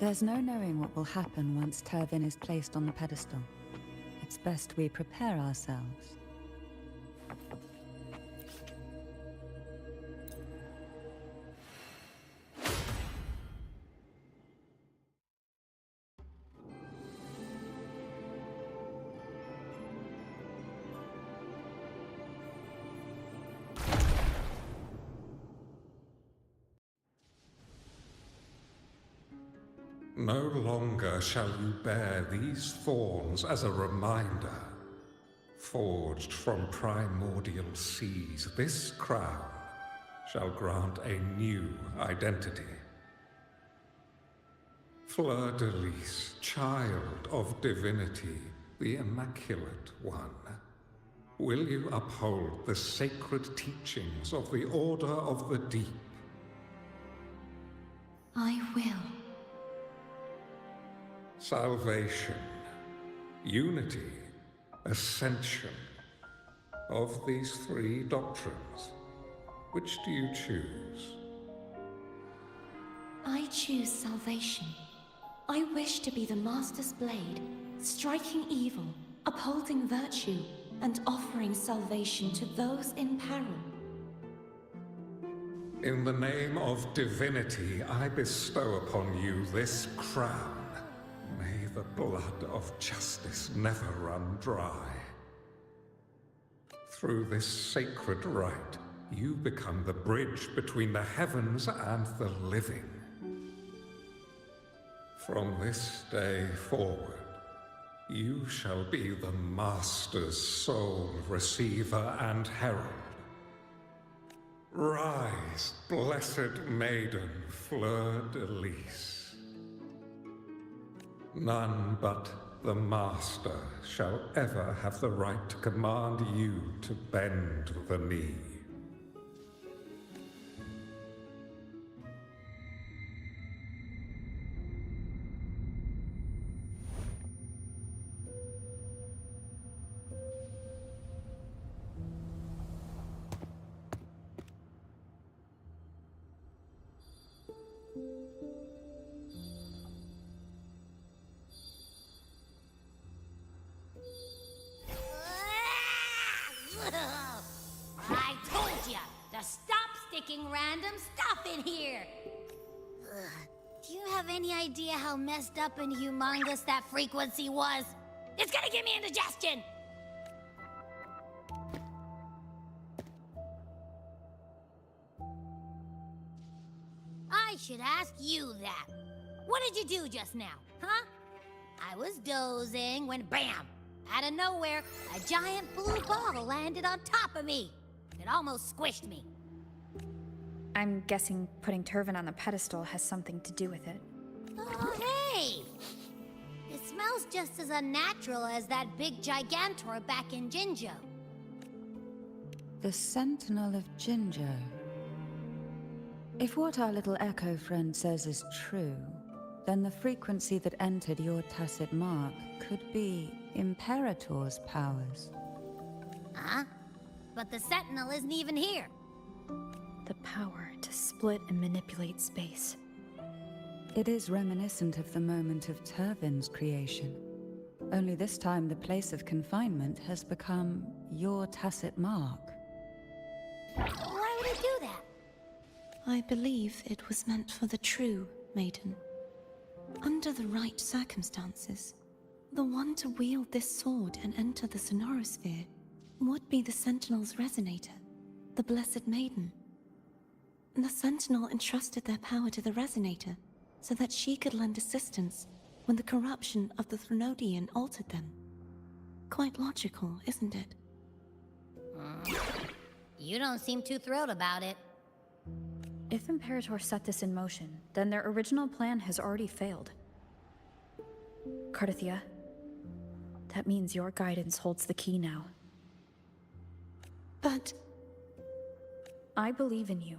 Speaker 1: There's no knowing what will happen once Turvin is placed on the pedestal. It's best we prepare ourselves.
Speaker 9: No longer shall you bear these thorns as a reminder. Forged from primordial seas, this crown shall grant a new identity. Fleur-de-Lis, child of divinity, the Immaculate One, will you uphold the sacred teachings of the Order of the Deep?
Speaker 8: I will.
Speaker 9: Salvation, unity, ascension. Of these three doctrines, which do you choose?
Speaker 8: I choose salvation. I wish to be the Master's blade, striking evil, upholding virtue, and offering salvation to those in peril.
Speaker 9: In the name of divinity, I bestow upon you this crown. May the blood of justice never run dry. Through this sacred rite, you become the bridge between the heavens and the living. From this day forward, you shall be the Master's sole receiver and herald. Rise, blessed maiden Fleur-de-Lis. None but the Master shall ever have the right to command you to bend the knee.
Speaker 10: I told ya to stop sticking random stuff in here! Do you have any idea how messed up and humongous that frequency was? It's gonna give me indigestion! I should ask you that. What did you do just now, huh? I was dozing when bam! Out of nowhere, a giant blue ball landed on top of me. It almost squished me.
Speaker 7: I'm guessing putting Turvin on the pedestal has something to do with it.
Speaker 10: Oh, hey! It smells just as unnatural as that big Gigantor back in Jinjo.
Speaker 1: The Sentinel of Jinjo. If what our little echo friend says is true, then the frequency that entered your tacit mark could be Imperator's powers.
Speaker 10: Huh? But the Sentinel isn't even here.
Speaker 7: The power to split and manipulate space.
Speaker 1: It is reminiscent of the moment of Turvin's creation. Only this time the place of confinement has become your tacit mark.
Speaker 10: Why would it do that?
Speaker 8: I believe it was meant for the true maiden. Under the right circumstances, the one to wield this sword and enter the Sonorosphere would be the Sentinel's resonator, the Blessed Maiden. The Sentinel entrusted their power to the resonator so that she could lend assistance when the corruption of the Threnodian altered them. Quite logical, isn't it?
Speaker 10: You don't seem too thrilled about it.
Speaker 7: If Imperator set this in motion, then their original plan has already failed. Cardathia, that means your guidance holds the key now.
Speaker 8: But
Speaker 7: I believe in you.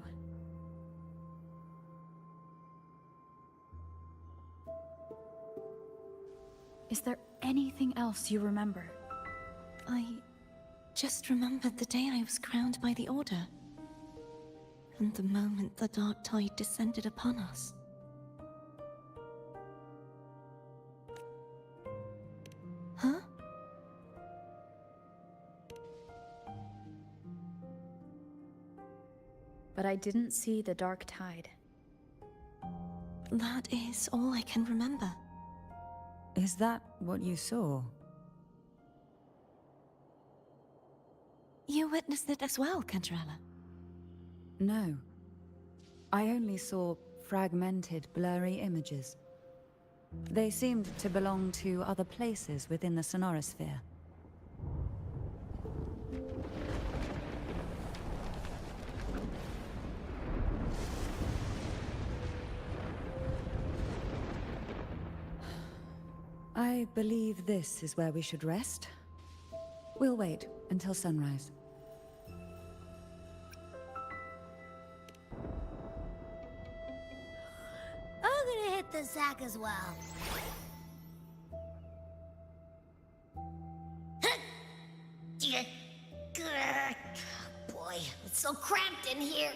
Speaker 7: Is there anything else you remember?
Speaker 8: I just remembered the day I was crowned by the Order. And the moment the dark tide descended upon us.
Speaker 7: but I didn't see the dark tide.
Speaker 8: That is all I can remember.
Speaker 1: Is that what you saw?
Speaker 8: You witnessed it as well, Cantrella.
Speaker 1: No. I only saw fragmented, blurry images. They seemed to belong to other places within the sonorosphere. I believe this is where we should rest. We'll wait until sunrise.
Speaker 10: I'm gonna hit the sack as well. Boy, it's so cramped in here.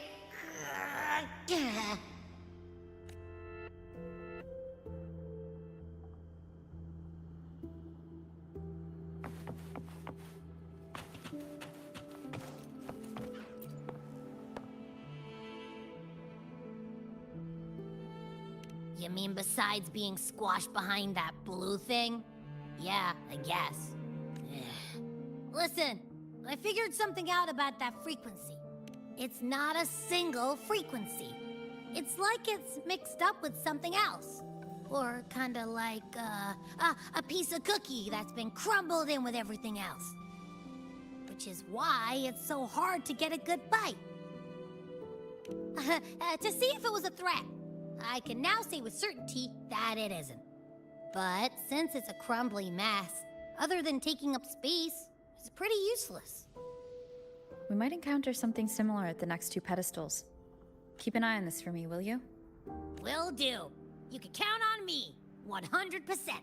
Speaker 10: You mean besides being squashed behind that blue thing? Yeah, I guess. Listen, I figured something out about that frequency. It's not a single frequency. It's like it's mixed up with something else. Or kinda like, a piece of cookie that's been crumbled in with everything else. Which is why it's so hard to get a good bite. To see if it was a threat. I can now say with certainty that it isn't. But since it's a crumbly mess, other than taking up space, it's pretty useless.
Speaker 7: We might encounter something similar at the next two pedestals. Keep an eye on this for me, will you?
Speaker 10: Will do. You can count on me, 100%.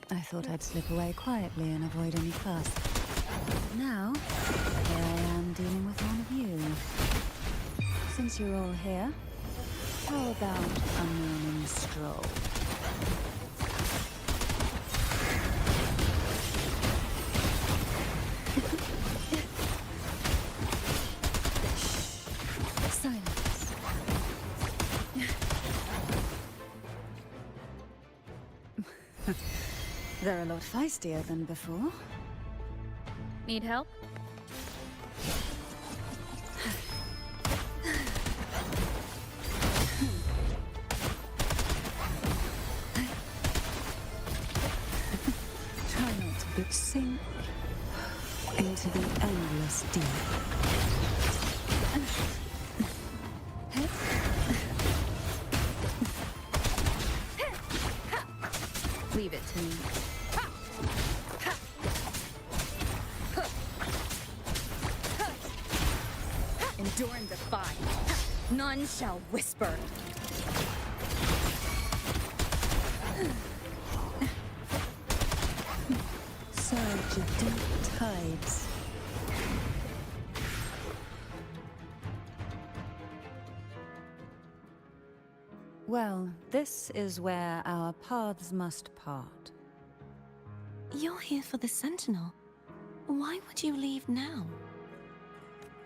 Speaker 1: I thought I'd slip away quietly and avoid any fuss. But now, here I am dealing with one of you. Since you're all here, how about a morning stroll? Silence. They're a lot feistier than before.
Speaker 7: Need help?
Speaker 1: Try not to sink into the endless deep.
Speaker 7: Leave it to me. Endure and defy. None shall whisper.
Speaker 1: Surge of deep tides. Well, this is where our paths must part.
Speaker 8: You're here for the Sentinel. Why would you leave now?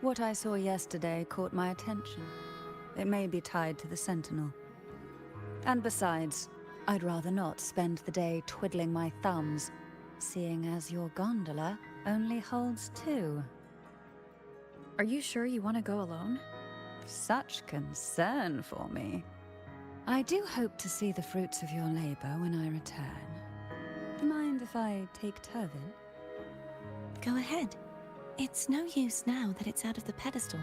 Speaker 1: What I saw yesterday caught my attention. It may be tied to the Sentinel. And besides, I'd rather not spend the day twiddling my thumbs, seeing as your gondola only holds 2.
Speaker 7: Are you sure you want to go alone?
Speaker 1: Such concern for me. I do hope to see the fruits of your labor when I return. Mind if I take Turvin?
Speaker 8: Go ahead. It's no use now that it's out of the pedestal.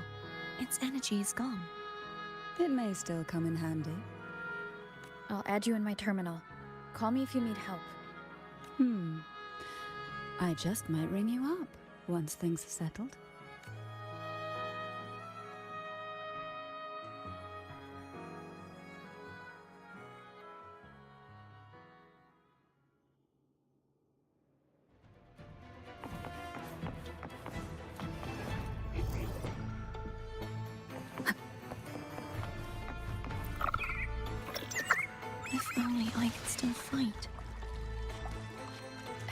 Speaker 8: Its energy is gone.
Speaker 1: It may still come in handy.
Speaker 7: I'll add you in my terminal. Call me if you need help.
Speaker 1: I just might ring you up once things are settled.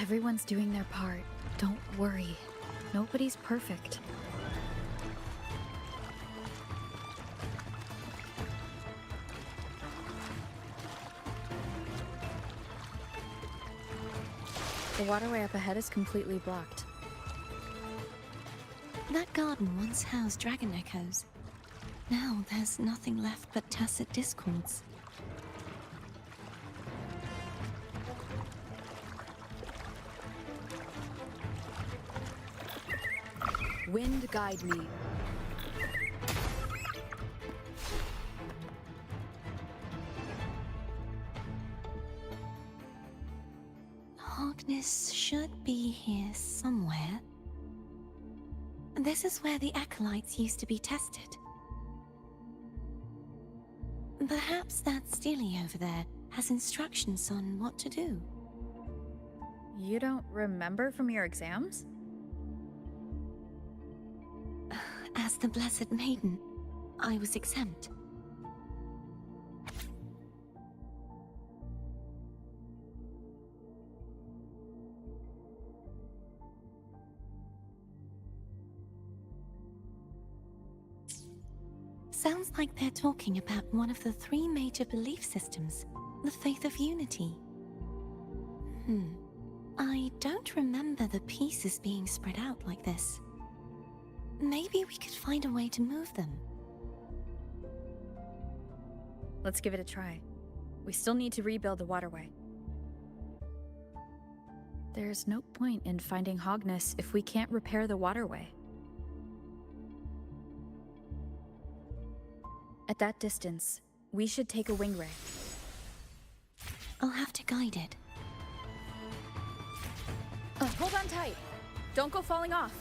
Speaker 7: Everyone's doing their part. Don't worry. Nobody's perfect. The waterway up ahead is completely blocked.
Speaker 8: That garden once housed dragon echoes. Now there's nothing left but tacit discords.
Speaker 7: Wind guide me.
Speaker 8: Harkness should be here somewhere. This is where the acolytes used to be tested. Perhaps that Steely over there has instructions on what to do.
Speaker 7: You don't remember from your exams?
Speaker 8: As the Blessed Maiden, I was exempt. Sounds like they're talking about one of the 3 major belief systems, the faith of unity. I don't remember the pieces being spread out like this. Maybe we could find a way to move them.
Speaker 7: Let's give it a try. We still need to rebuild the waterway. There's no point in finding Hogness if we can't repair the waterway. At that distance, we should take a wing ray.
Speaker 8: I'll have to guide it.
Speaker 7: Hold on tight. Don't go falling off.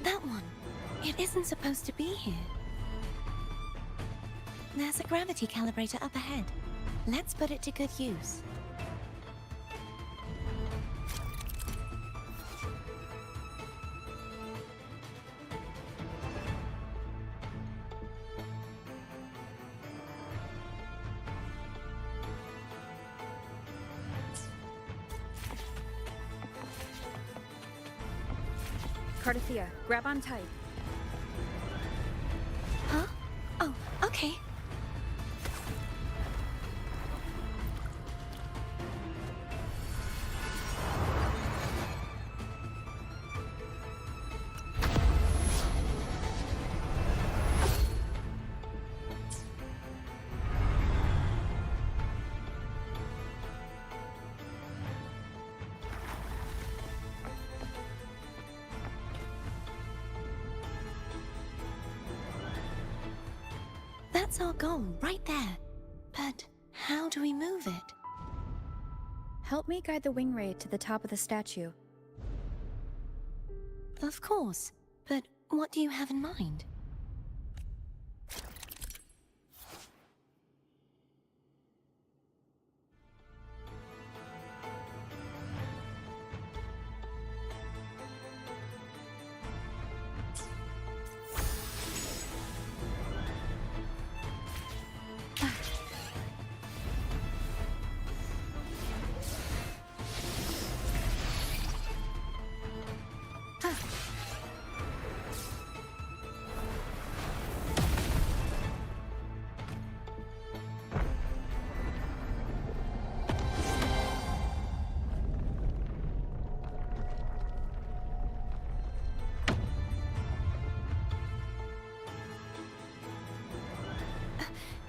Speaker 8: That one. It isn't supposed to be here. There's a gravity calibrator up ahead. Let's put it to good use.
Speaker 7: Cardathea, grab on tight.
Speaker 8: Huh? Oh, okay. That's our goal, right there. But how do we move it?
Speaker 7: Help me guide the wing ray to the top of the statue.
Speaker 8: Of course, but what do you have in mind?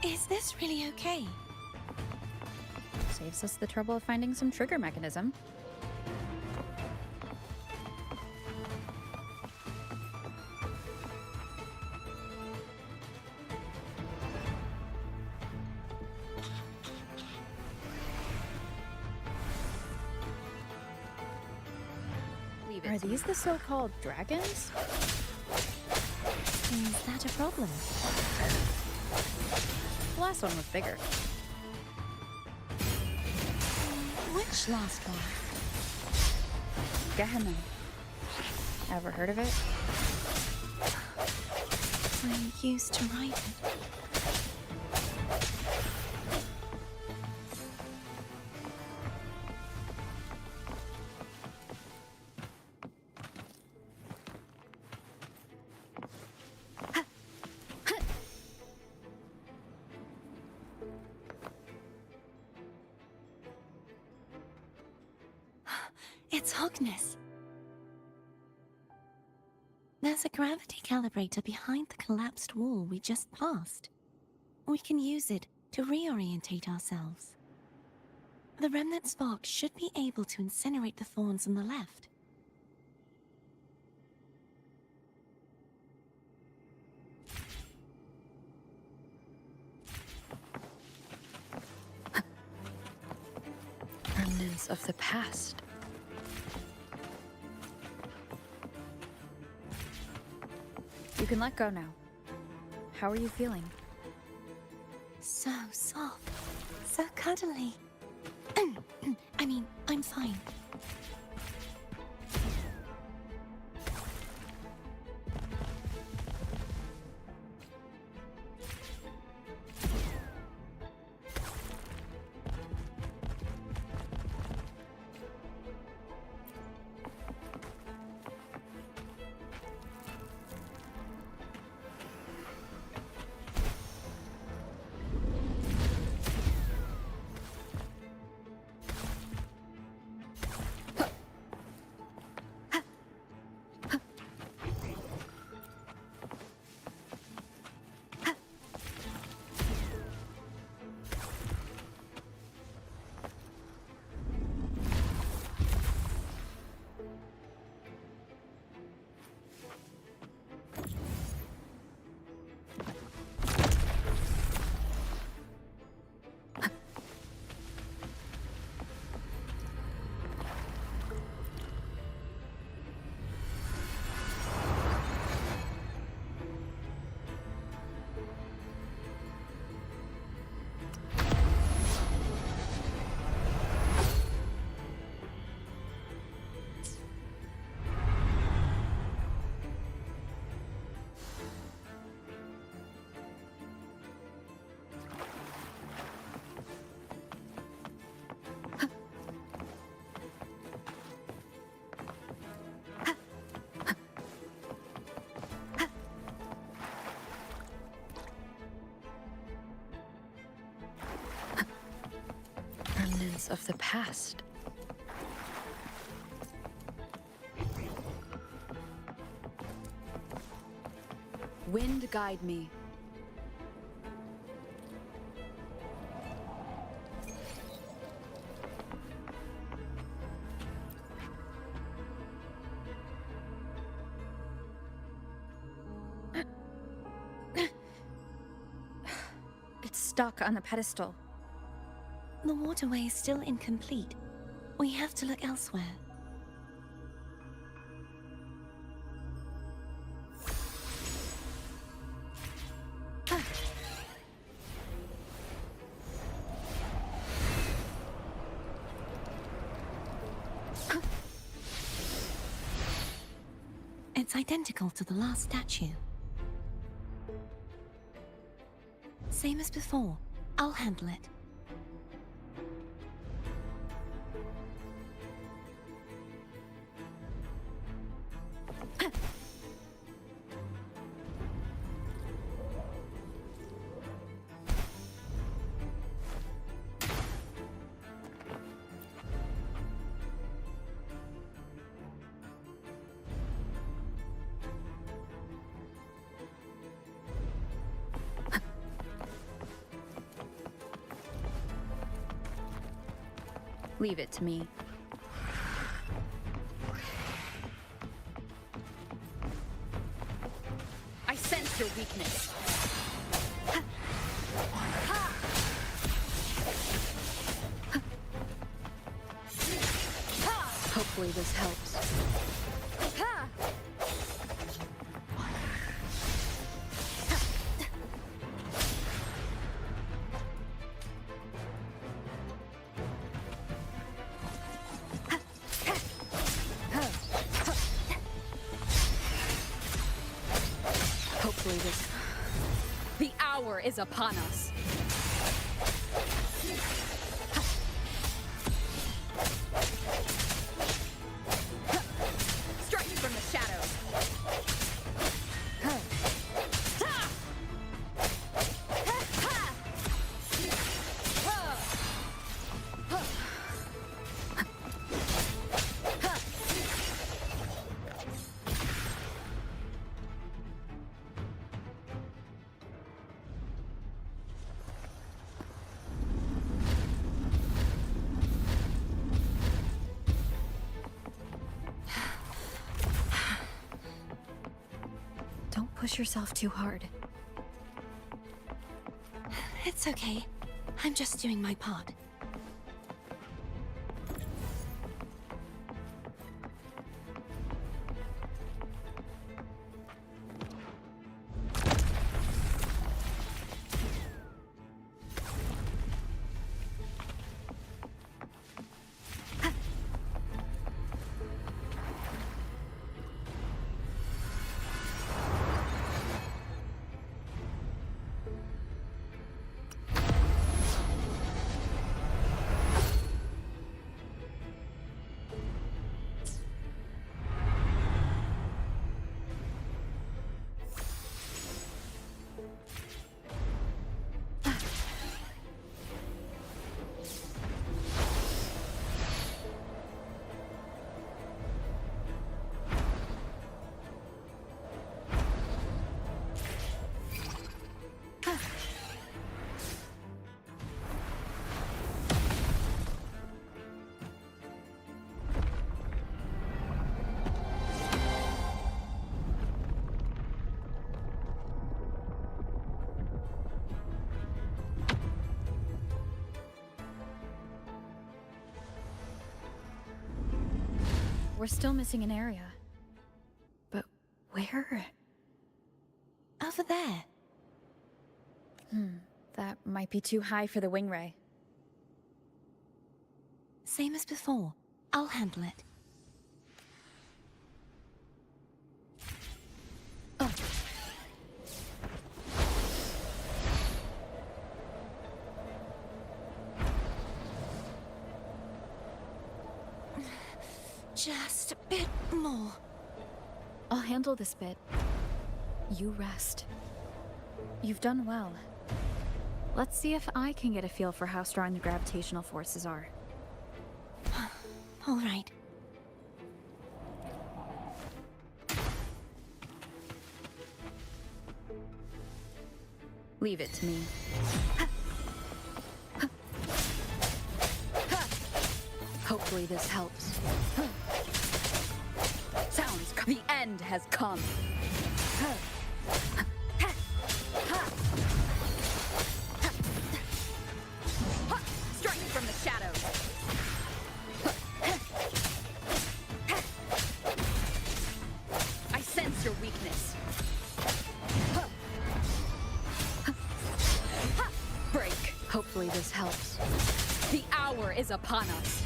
Speaker 8: Is this really okay?
Speaker 7: Saves us the trouble of finding some trigger mechanism. Are these the so-called dragons?
Speaker 8: Is that a problem?
Speaker 7: The last one was bigger.
Speaker 8: Which last one?
Speaker 7: Gehenna. Ever heard of it?
Speaker 8: I used to write it. It's Hogness. There's a gravity calibrator behind the collapsed wall we just passed. We can use it to reorientate ourselves. The remnant spark should be able to incinerate the thorns on the left.
Speaker 7: Remnants of the past. You can let go now. How are you feeling?
Speaker 8: So soft. So cuddly. I mean, I'm fine.
Speaker 7: Remnants of the past. Wind guide me. It's stuck on the pedestal.
Speaker 8: The waterway is still incomplete. We have to look elsewhere. It's identical to the last statue. Same as before. I'll handle it.
Speaker 7: Leave it to me. I sense your weakness. Hopefully this helps. is upon us. Strike from the shadows. Don't push yourself too hard.
Speaker 8: It's okay. I'm just doing my part.
Speaker 7: We're still missing an area. But where?
Speaker 8: Over there.
Speaker 7: That might be too high for the wing ray.
Speaker 8: Same as before. I'll handle it. Just a bit more.
Speaker 7: I'll handle this bit. You rest. You've done well. Let's see if I can get a feel for how strong the gravitational forces are.
Speaker 8: All right.
Speaker 7: Leave it to me. Hopefully this helps. Sounds. The end has come. Strike from the shadows. I sense your weakness. Break. Hopefully this helps. The hour is upon us.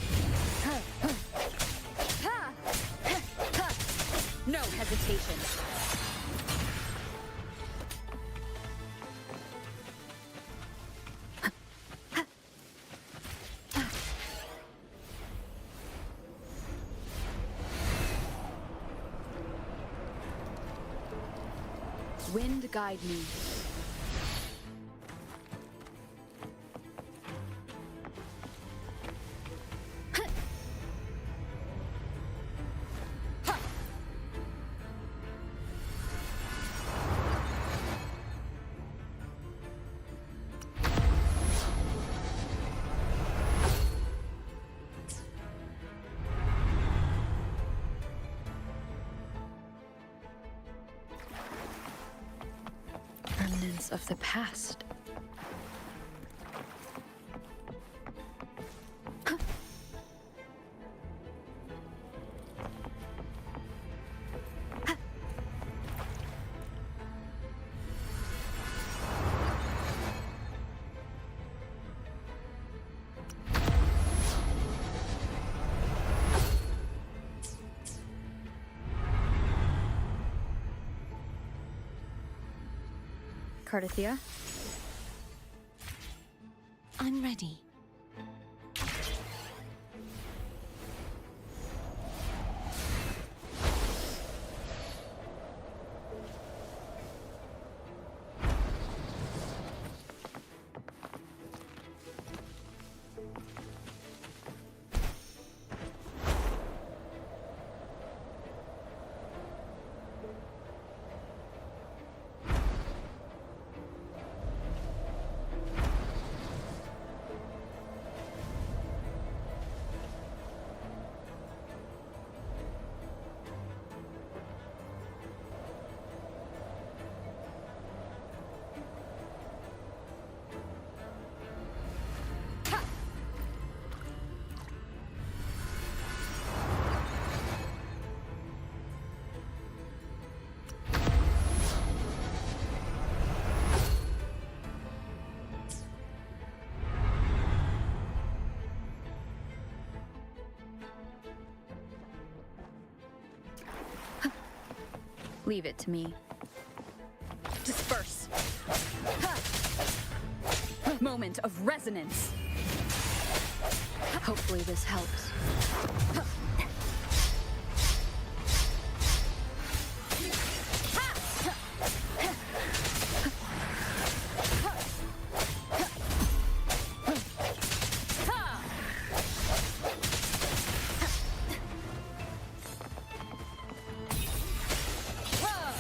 Speaker 7: No hesitation. Wind guide me. Remnants of the past. Cardathia?
Speaker 8: I'm ready.
Speaker 7: Leave it to me. Disperse. Moment of resonance. Hopefully this helps.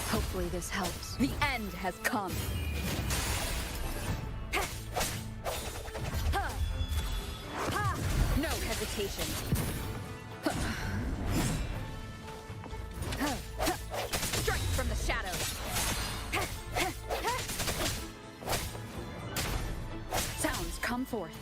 Speaker 7: Hopefully this helps. The end has come. No hesitation. Strike from the shadows. Sounds come forth.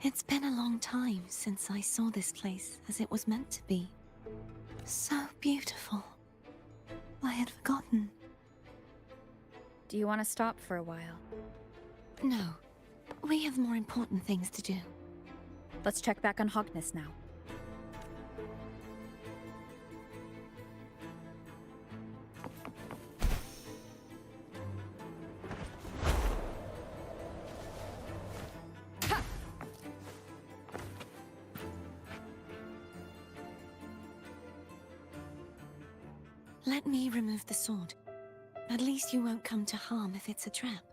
Speaker 8: It's been a long time since I saw this place as it was meant to be. So beautiful. I had forgotten.
Speaker 7: Do you want to stop for a while?
Speaker 8: No. We have more important things to do.
Speaker 7: Let's check back on Hogness now.
Speaker 8: Let me remove the sword. At least you won't come to harm if it's a trap.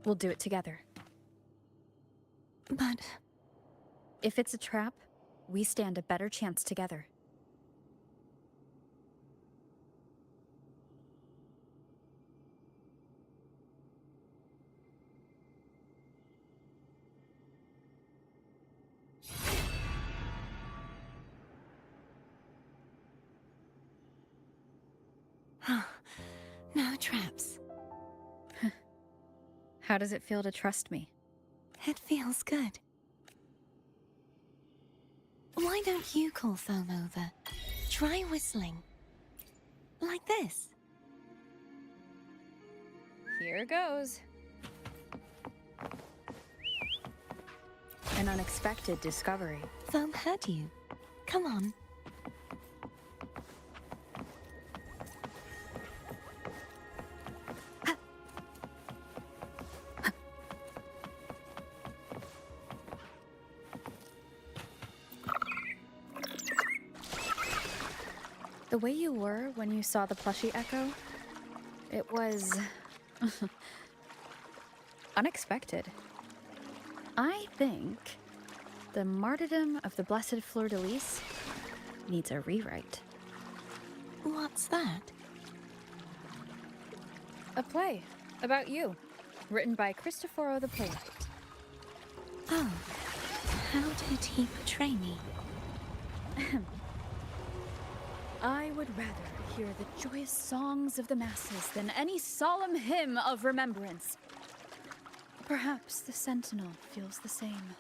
Speaker 7: We'll do it together.
Speaker 8: But
Speaker 7: if it's a trap, we stand a better chance together.
Speaker 8: no traps.
Speaker 7: How does it feel to trust me?
Speaker 8: It feels good. Why don't you call Foam over? Try whistling. Like this.
Speaker 7: Here goes. An unexpected discovery.
Speaker 8: Foam heard you. Come on.
Speaker 7: The way you were when you saw the plushie Echo, it was unexpected. I think the martyrdom of the Blessed Fleur-de-Lis needs a rewrite.
Speaker 8: What's that?
Speaker 7: A play about you, written by Cristoforo the Playwright.
Speaker 8: Oh, how did he betray me?
Speaker 7: I would rather hear the joyous songs of the masses than any solemn hymn of remembrance. Perhaps the Sentinel feels the same.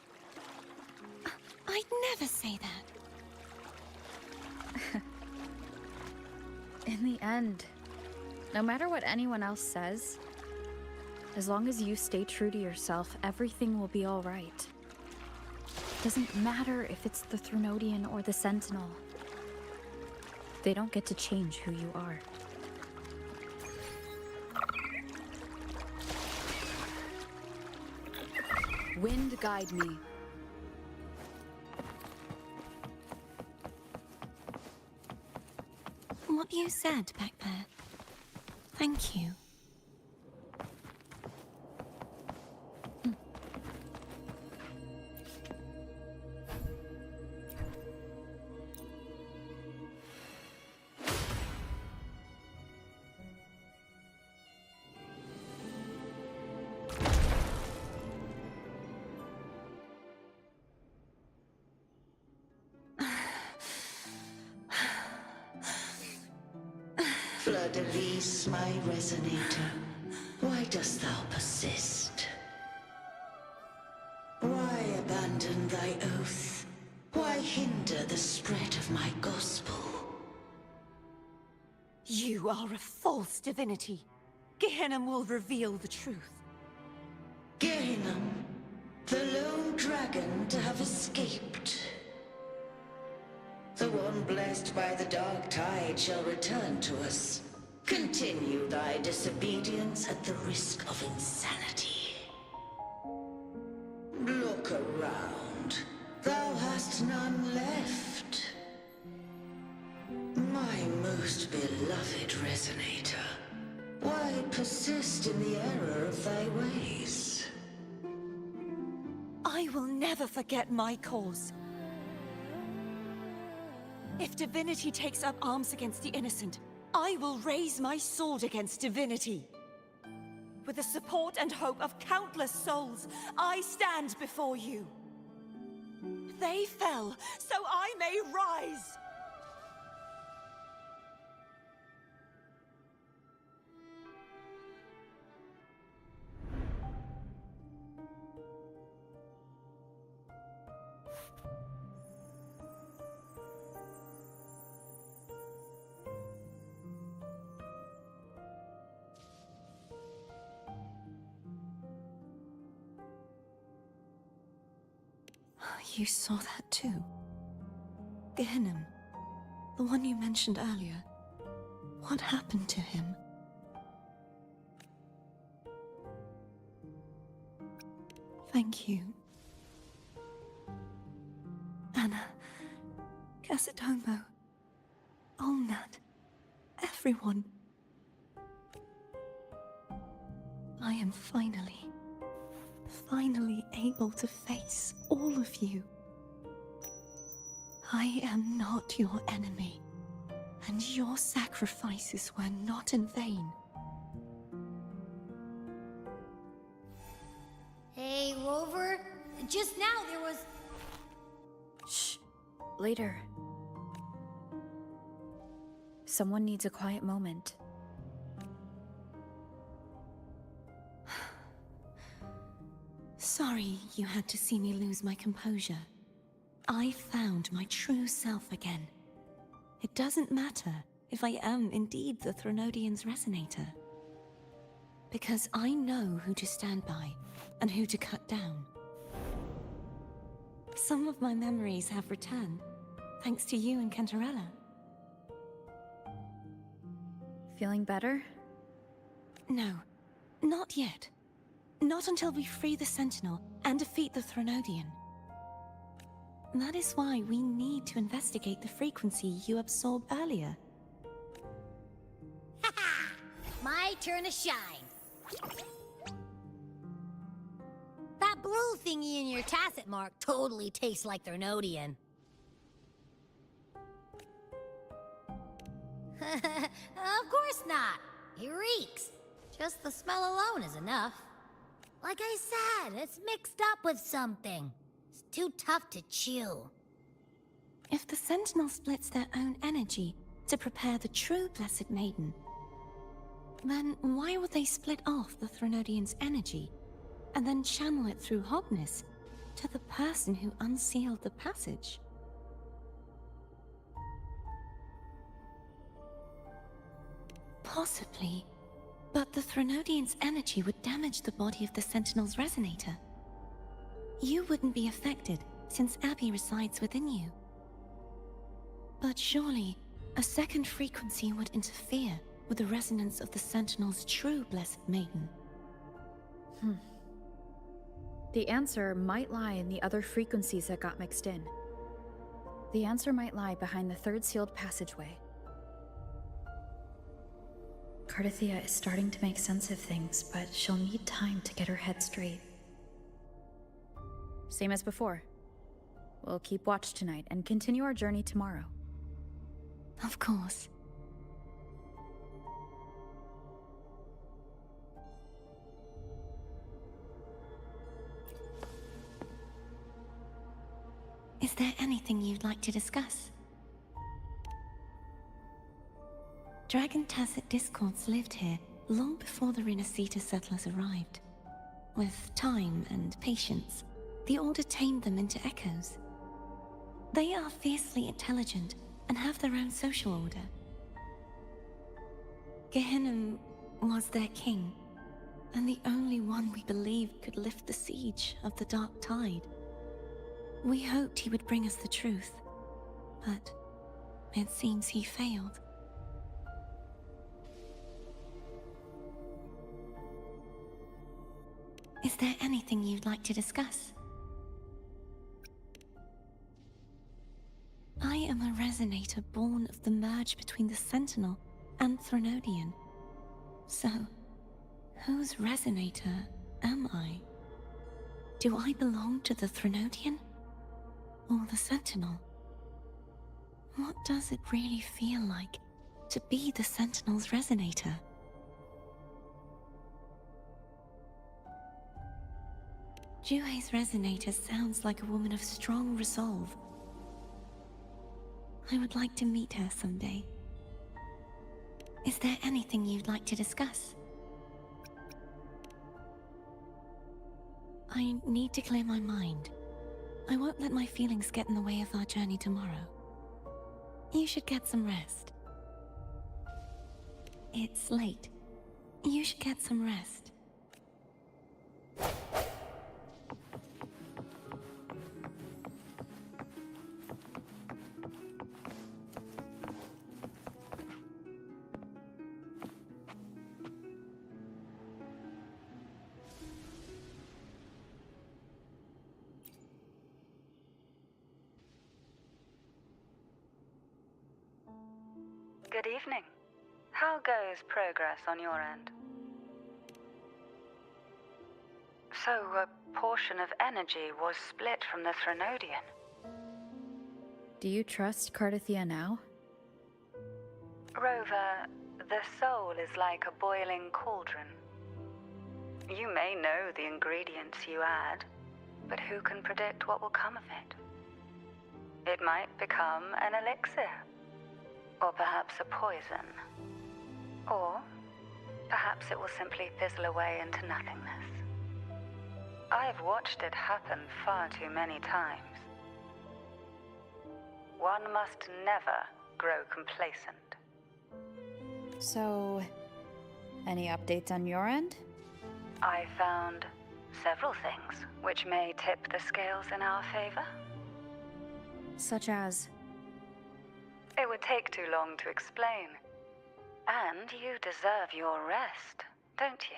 Speaker 8: I'd never say that.
Speaker 7: In the end, no matter what anyone else says, as long as you stay true to yourself, everything will be all right. Doesn't matter if it's the Threnodian or the Sentinel. They don't get to change who you are. Wind guide me.
Speaker 8: What you said back there. Thank you.
Speaker 11: Fleur-de-Lis, my resonator, why dost thou persist? Why abandon thy oath? Why hinder the spread of my gospel?
Speaker 12: You are a false divinity. Gehenna will reveal the truth.
Speaker 11: Gehenna, the lone dragon to have escaped. The one blessed by the dark tide shall return to us. Continue thy disobedience at the risk of insanity. Look around. Thou hast none left. My most beloved resonator, why persist in the error of thy ways?
Speaker 12: I will never forget my cause. If divinity takes up arms against the innocent, I will raise my sword against divinity. With the support and hope of countless souls, I stand before you. They fell, so I may rise! You saw that too? Gehenna, the one you mentioned earlier. What happened to him? Thank you. Anna, Casadomo, Olnat, everyone. I am finally able to face all of you. I am not your enemy, and your sacrifices were not in vain.
Speaker 10: Hey, Rover. Just now there was...
Speaker 7: Shh. Later. Someone needs a quiet moment.
Speaker 8: Sorry you had to see me lose my composure. I found my true self again. It doesn't matter if I am indeed the Threnodian's resonator. Because I know who to stand by and who to cut down. Some of my memories have returned, thanks to you and Cantarella.
Speaker 7: Feeling better?
Speaker 8: No, not yet. Not until we free the Sentinel and defeat the Threnodian. That is why we need to investigate the frequency you absorbed earlier.
Speaker 10: Haha! My turn to shine. That blue thingy in your tacit mark totally tastes like Threnodian. Of course not. It reeks. Just the smell alone is enough. Like I said, it's mixed up with something. It's too tough to chew.
Speaker 8: If the Sentinel splits their own energy to prepare the true Blessed Maiden, then why would they split off the Threnodian's energy and then channel it through Hognis to the person who unsealed the passage? Possibly, but the Threnodian's energy would damage the body of the Sentinel's resonator. You wouldn't be affected since Abby resides within you. But surely, a second frequency would interfere with the resonance of the Sentinel's true Blessed Maiden.
Speaker 7: The answer might lie in the other frequencies that got mixed in. The answer might lie behind the third sealed passageway. Cardathia is starting to make sense of things, but she'll need time to get her head straight. Same as before. We'll keep watch tonight and continue our journey tomorrow.
Speaker 8: Of course. Is there anything you'd like to discuss? Dragon Tacet Discords lived here long before the Renacita settlers arrived. With time and patience, the Order tamed them into echoes. They are fiercely intelligent and have their own social order. Gehinnom was their king, and the only one we believed could lift the siege of the Dark Tide. We hoped he would bring us the truth, but it seems he failed. Is there anything you'd like to discuss? I am a resonator born of the merge between the Sentinel and Threnodian. So, whose resonator am I? Do I belong to the Threnodian? Or the Sentinel? What does it really feel like to be the Sentinel's resonator? Juhe's resonator sounds like a woman of strong resolve. I would like to meet her someday. Is there anything you'd like to discuss? I need to clear my mind. I won't let my feelings get in the way of our journey tomorrow. You should get some rest. It's late. You should get some rest.
Speaker 1: Good evening. How goes progress on your end? So, a portion of energy was split from the Threnodian.
Speaker 7: Do you trust Cardathia now?
Speaker 1: Rover, the soul is like a boiling cauldron. You may know the ingredients you add, but who can predict what will come of it? It might become an elixir. Or perhaps a poison. Or perhaps it will simply fizzle away into nothingness. I've watched it happen far too many times. One must never grow complacent.
Speaker 7: So, any updates on your end?
Speaker 1: I found several things which may tip the scales in our favor.
Speaker 7: Such as?
Speaker 1: It would take too long to explain. And you deserve your rest, don't you?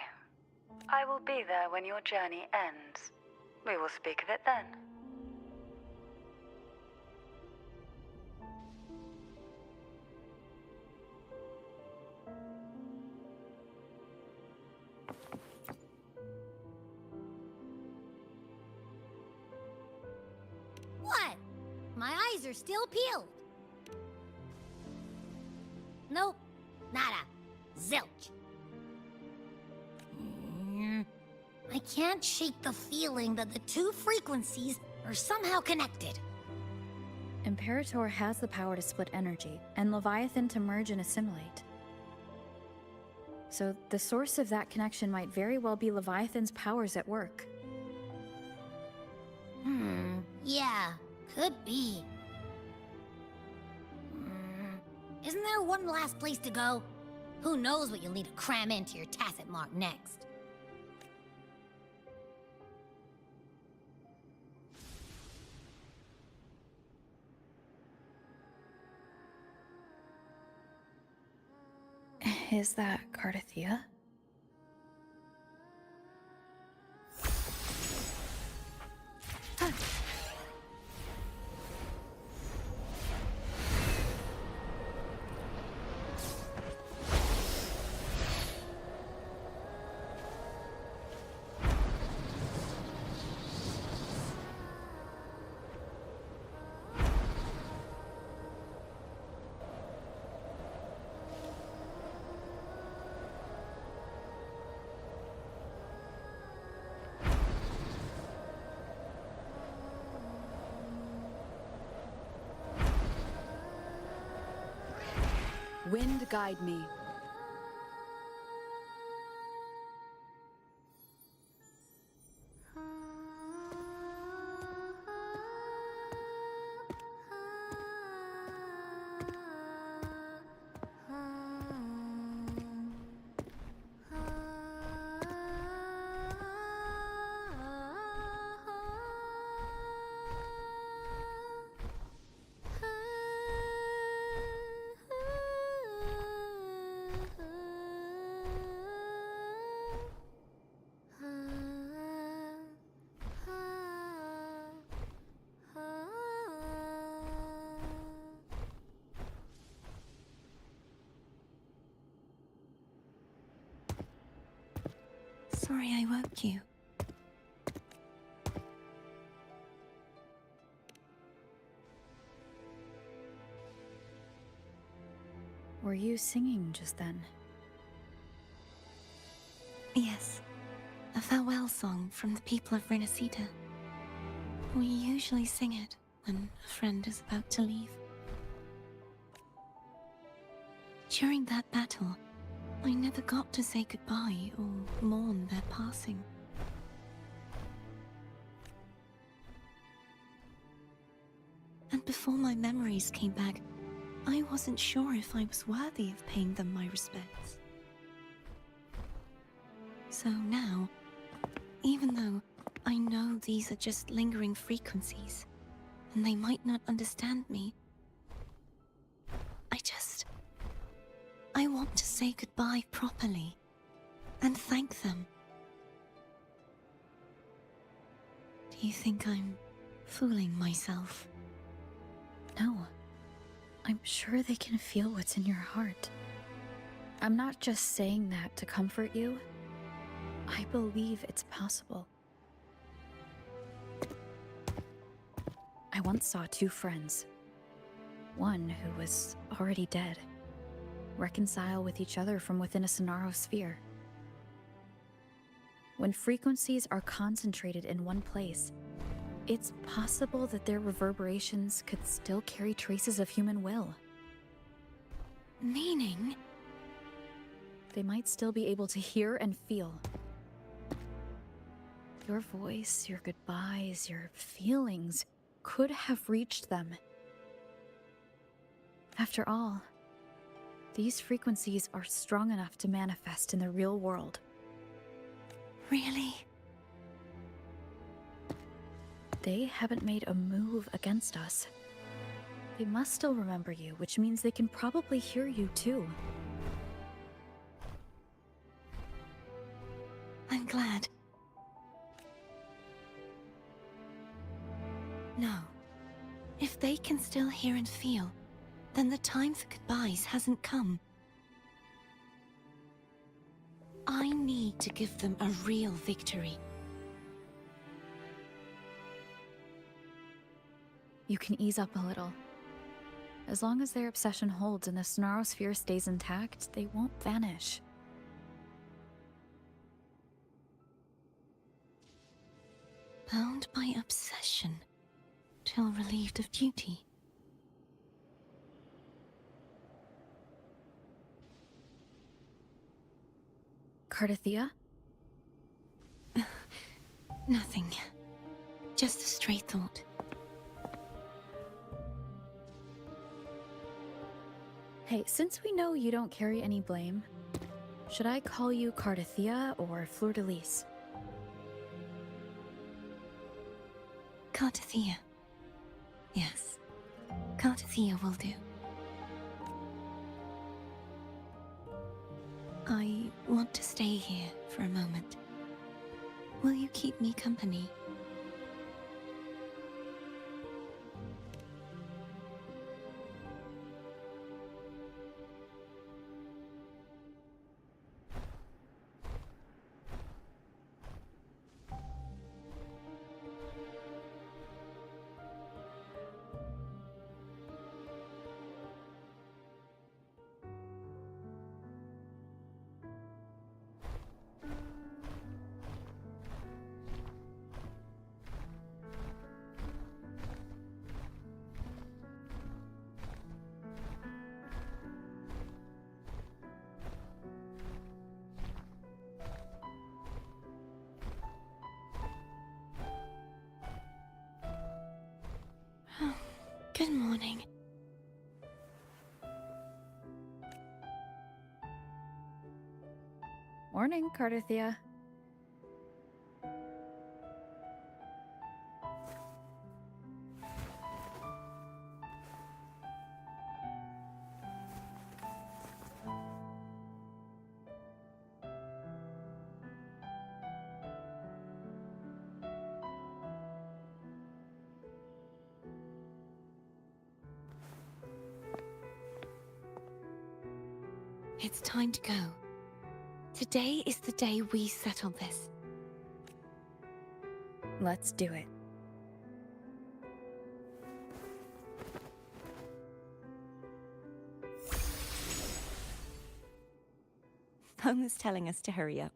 Speaker 1: I will be there when your journey ends. We will speak of it then.
Speaker 10: What? My eyes are still peeled. Nope, nada. Zilch. I can't shake the feeling that the two frequencies are somehow connected.
Speaker 7: Imperator has the power to split energy, and Leviathan to merge and assimilate. So the source of that connection might very well be Leviathan's powers at work.
Speaker 10: Yeah, could be. Isn't there one last place to go? Who knows what you'll need to cram into your tacit mark next?
Speaker 7: Is that Cardathea?
Speaker 1: Wind guide me.
Speaker 8: Sorry I woke you.
Speaker 7: Were you singing just then?
Speaker 8: Yes. A farewell song from the people of Renacita. We usually sing it when a friend is about to leave. During that battle, I never got to say goodbye or mourn their passing. And before my memories came back, I wasn't sure if I was worthy of paying them my respects. So now, even though I know these are just lingering frequencies, and they might not understand me, I want to say goodbye properly, and thank them. Do you think I'm fooling myself?
Speaker 7: No. I'm sure they can feel what's in your heart. I'm not just saying that to comfort you. I believe it's possible. I once saw two friends. One who was already dead. Reconcile with each other from within a Sonaro sphere. When frequencies are concentrated in one place, it's possible that their reverberations could still carry traces of human will.
Speaker 8: Meaning?
Speaker 7: They might still be able to hear and feel. Your voice, your goodbyes, your feelings could have reached them. After all, these frequencies are strong enough to manifest in the real world.
Speaker 8: Really?
Speaker 7: They haven't made a move against us. They must still remember you, which means they can probably hear you too.
Speaker 8: I'm glad. No. If they can still hear and feel, then the time for goodbyes hasn't come. I need to give them a real victory.
Speaker 7: You can ease up a little. As long as their obsession holds and the Sonaro sphere stays intact, they won't vanish.
Speaker 8: Bound by obsession, till relieved of duty.
Speaker 7: Cardathia?
Speaker 8: Nothing. Just a stray thought.
Speaker 7: Hey, since we know you don't carry any blame, should I call you Cardathia or Fleur-de-Lis?
Speaker 8: Cardathia. Yes. Cardathia will do. I want to stay here for a moment. Will you keep me company? Good morning.
Speaker 7: Morning, Cardathia.
Speaker 8: It's time to go. Today is the day we settle this.
Speaker 7: Let's do it.
Speaker 12: Home is telling us to hurry up.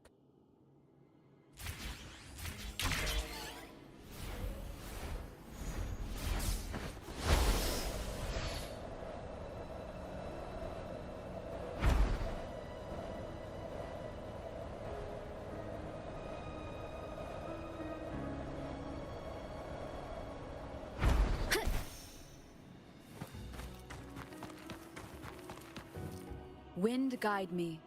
Speaker 1: Wind guide me.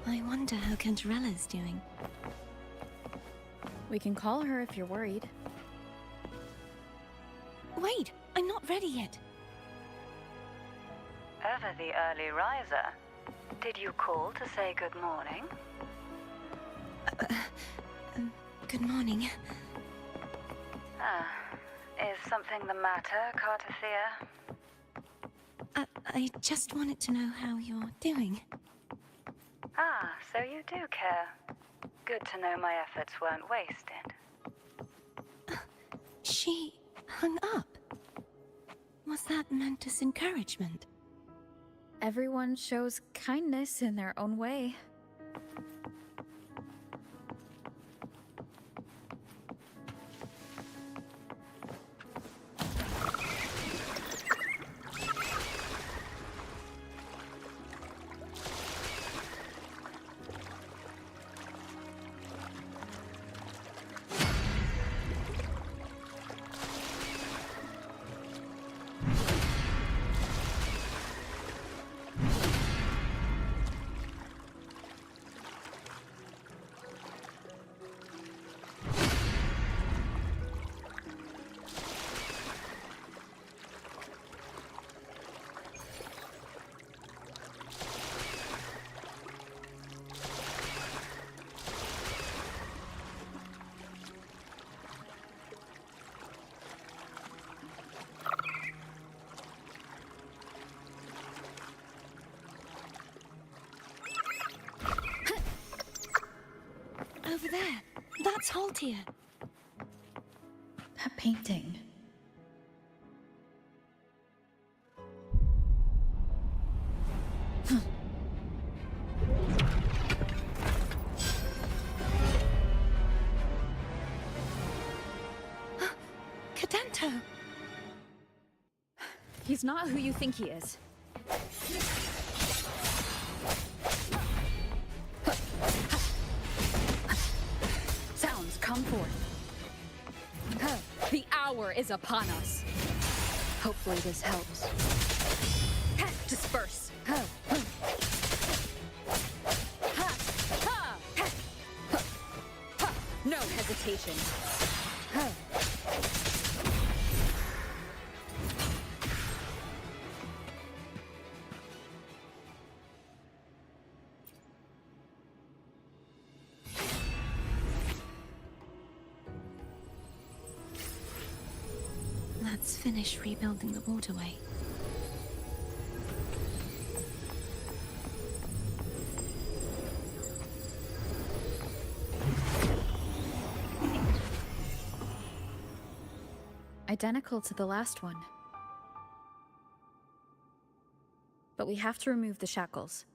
Speaker 8: I wonder how Cantarella's doing.
Speaker 7: We can call her if you're worried.
Speaker 8: Wait, I'm not ready yet.
Speaker 1: Ever the early riser. Did you call to say good morning?
Speaker 8: Good morning.
Speaker 1: Is something the matter, Cardathia?
Speaker 8: I just wanted to know how you're doing.
Speaker 1: So you do care. Good to know my efforts weren't wasted.
Speaker 8: She hung up. Was that meant as encouragement?
Speaker 7: Everyone shows kindness in their own way.
Speaker 6: over there. That's Haltia.
Speaker 7: That painting.
Speaker 6: Cadento!
Speaker 7: He's not who you think he is. Sounds, come forth. The hour is upon us. Hopefully this helps. Disperse. No hesitation.
Speaker 8: Let's finish rebuilding the waterway.
Speaker 7: Identical to the last one. But we have to remove the shackles.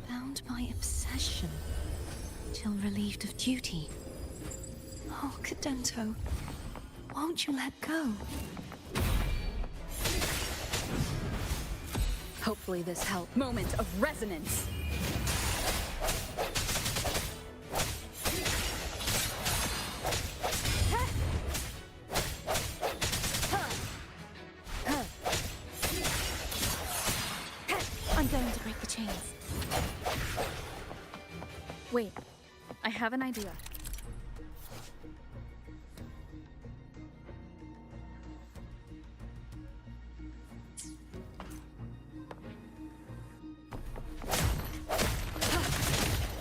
Speaker 8: Bound by obsession, till relieved of duty. Oh, Cadento, won't you let go?
Speaker 7: Hopefully this helps. Moment of resonance.
Speaker 8: I'm going to break the chains.
Speaker 7: Wait, I have an idea.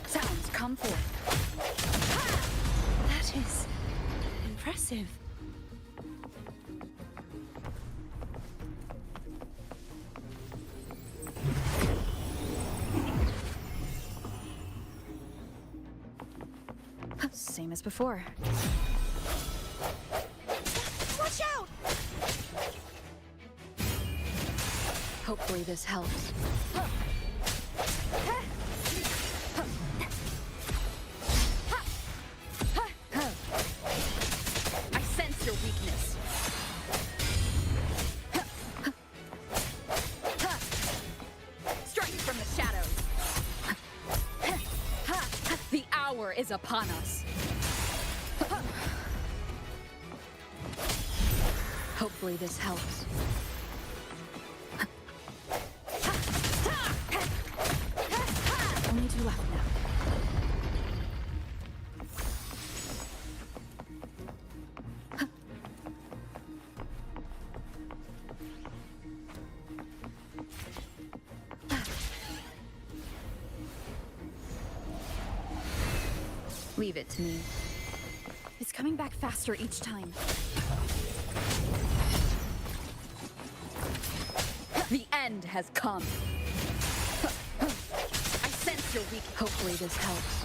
Speaker 7: Sounds, come forth.
Speaker 8: That is impressive.
Speaker 7: Same as before.
Speaker 12: Watch out!
Speaker 7: Hopefully this helps. I sense your weakness. Strike from the shadows. The hour is upon us. Hopefully this helps. Only two left now. Leave it to me. It's coming back faster each time. The end has come. I sense your weak. Hopefully this helps.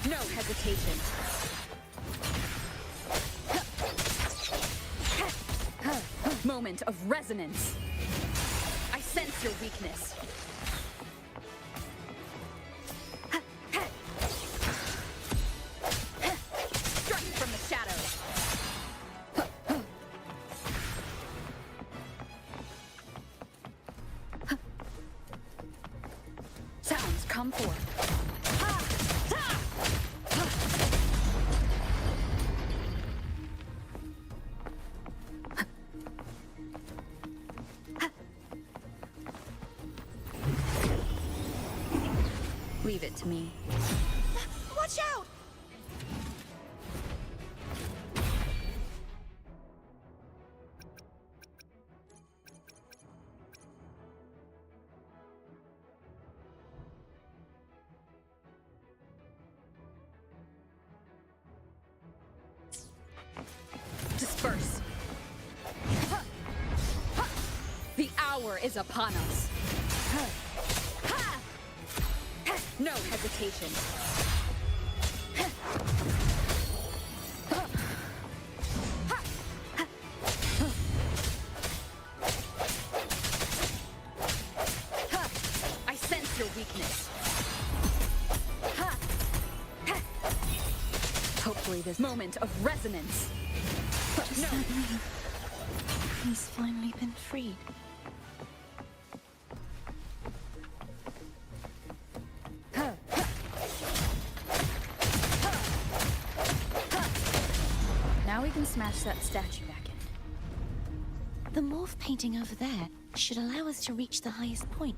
Speaker 7: No hesitation. Moment of resonance. I sense your weakness. Strike from the shadows. Sounds come forth. Leave it to me.
Speaker 12: Watch out!
Speaker 7: Disperse. The hour is upon us. No hesitation. I sense your weakness. Hopefully this moment of resonance.
Speaker 8: Does that mean he's finally been freed?
Speaker 7: Now we can smash that statue back in.
Speaker 8: The morph painting over there should allow us to reach the highest point.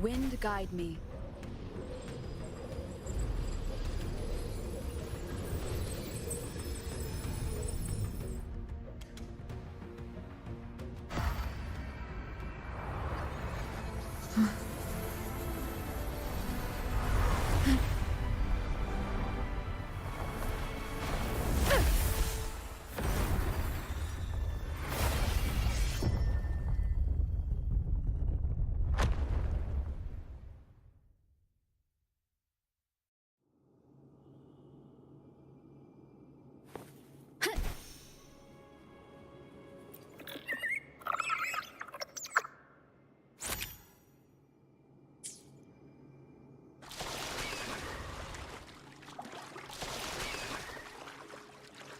Speaker 7: Wind guide me.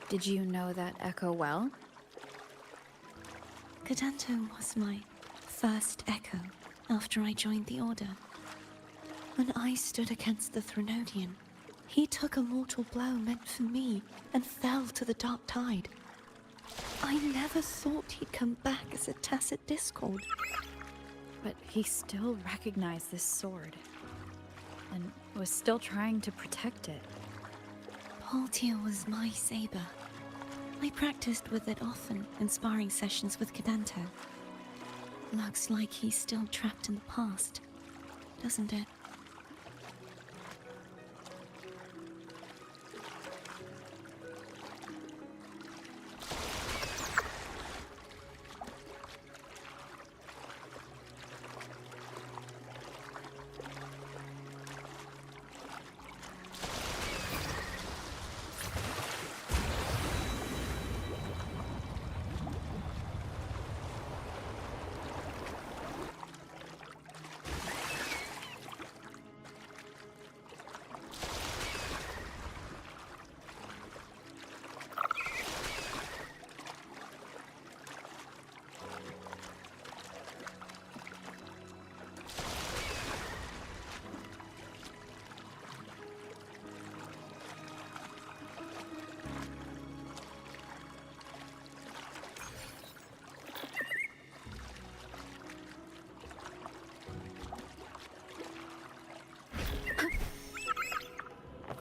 Speaker 7: Did you know that echo well?
Speaker 8: Cadanto was my first echo after I joined the Order. When I stood against the Threnodian, he took a mortal blow meant for me and fell to the Dark Tide. I never thought he'd come back as a tacit discord.
Speaker 7: But he still recognized this sword, and was still trying to protect it.
Speaker 8: Paltia was my saber. I practiced with it often in sparring sessions with Cadanto. Looks like he's still trapped in the past, doesn't it?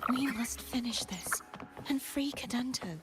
Speaker 8: We must finish this and free Cadanto.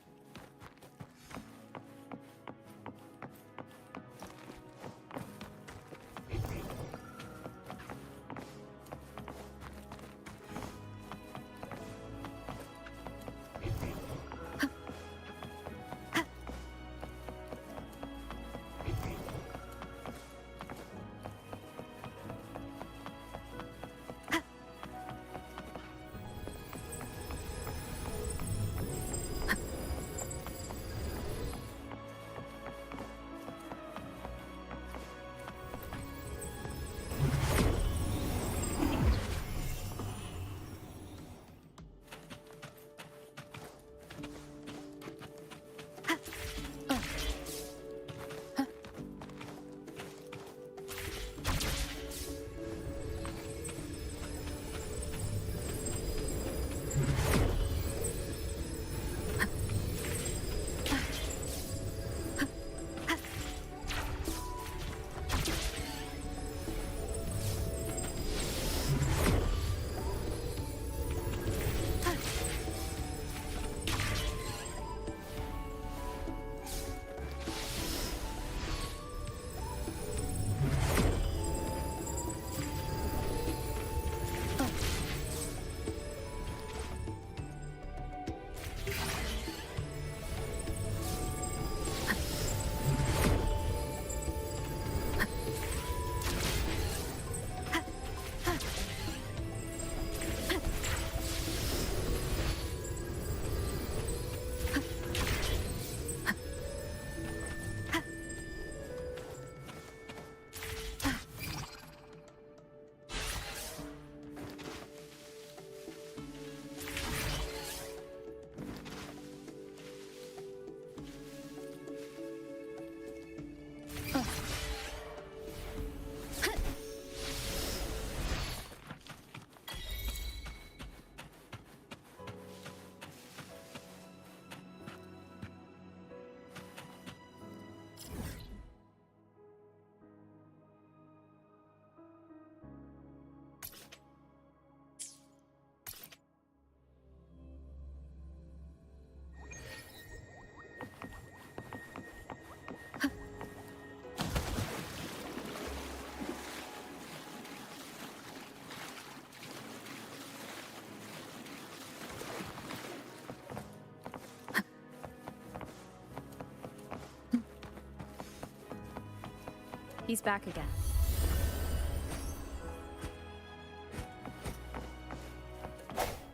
Speaker 7: He's back again.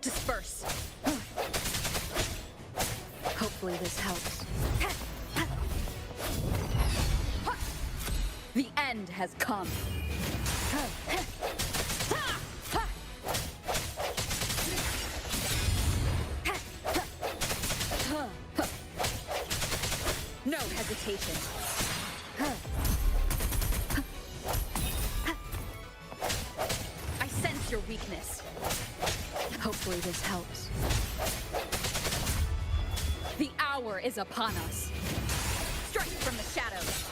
Speaker 7: Disperse. Hopefully this helps. The end has come. No hesitation. I sense your weakness. Hopefully this helps. The hour is upon us. Strike from the shadows.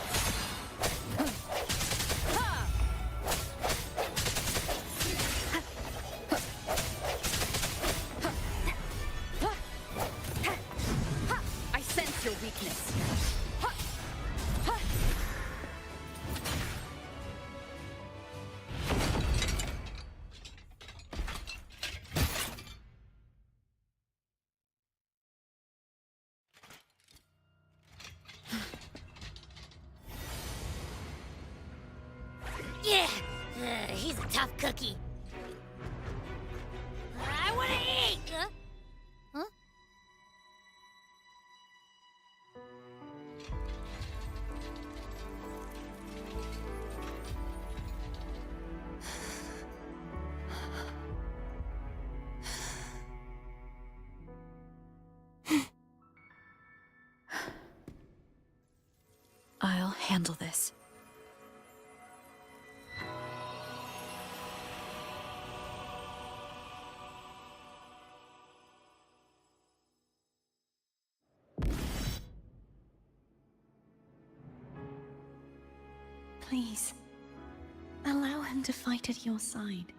Speaker 7: I sense your weakness.
Speaker 10: Yeah, he's a tough cookie. I want to eat. Huh?
Speaker 7: I'll handle this.
Speaker 8: Please, allow him to fight at your side.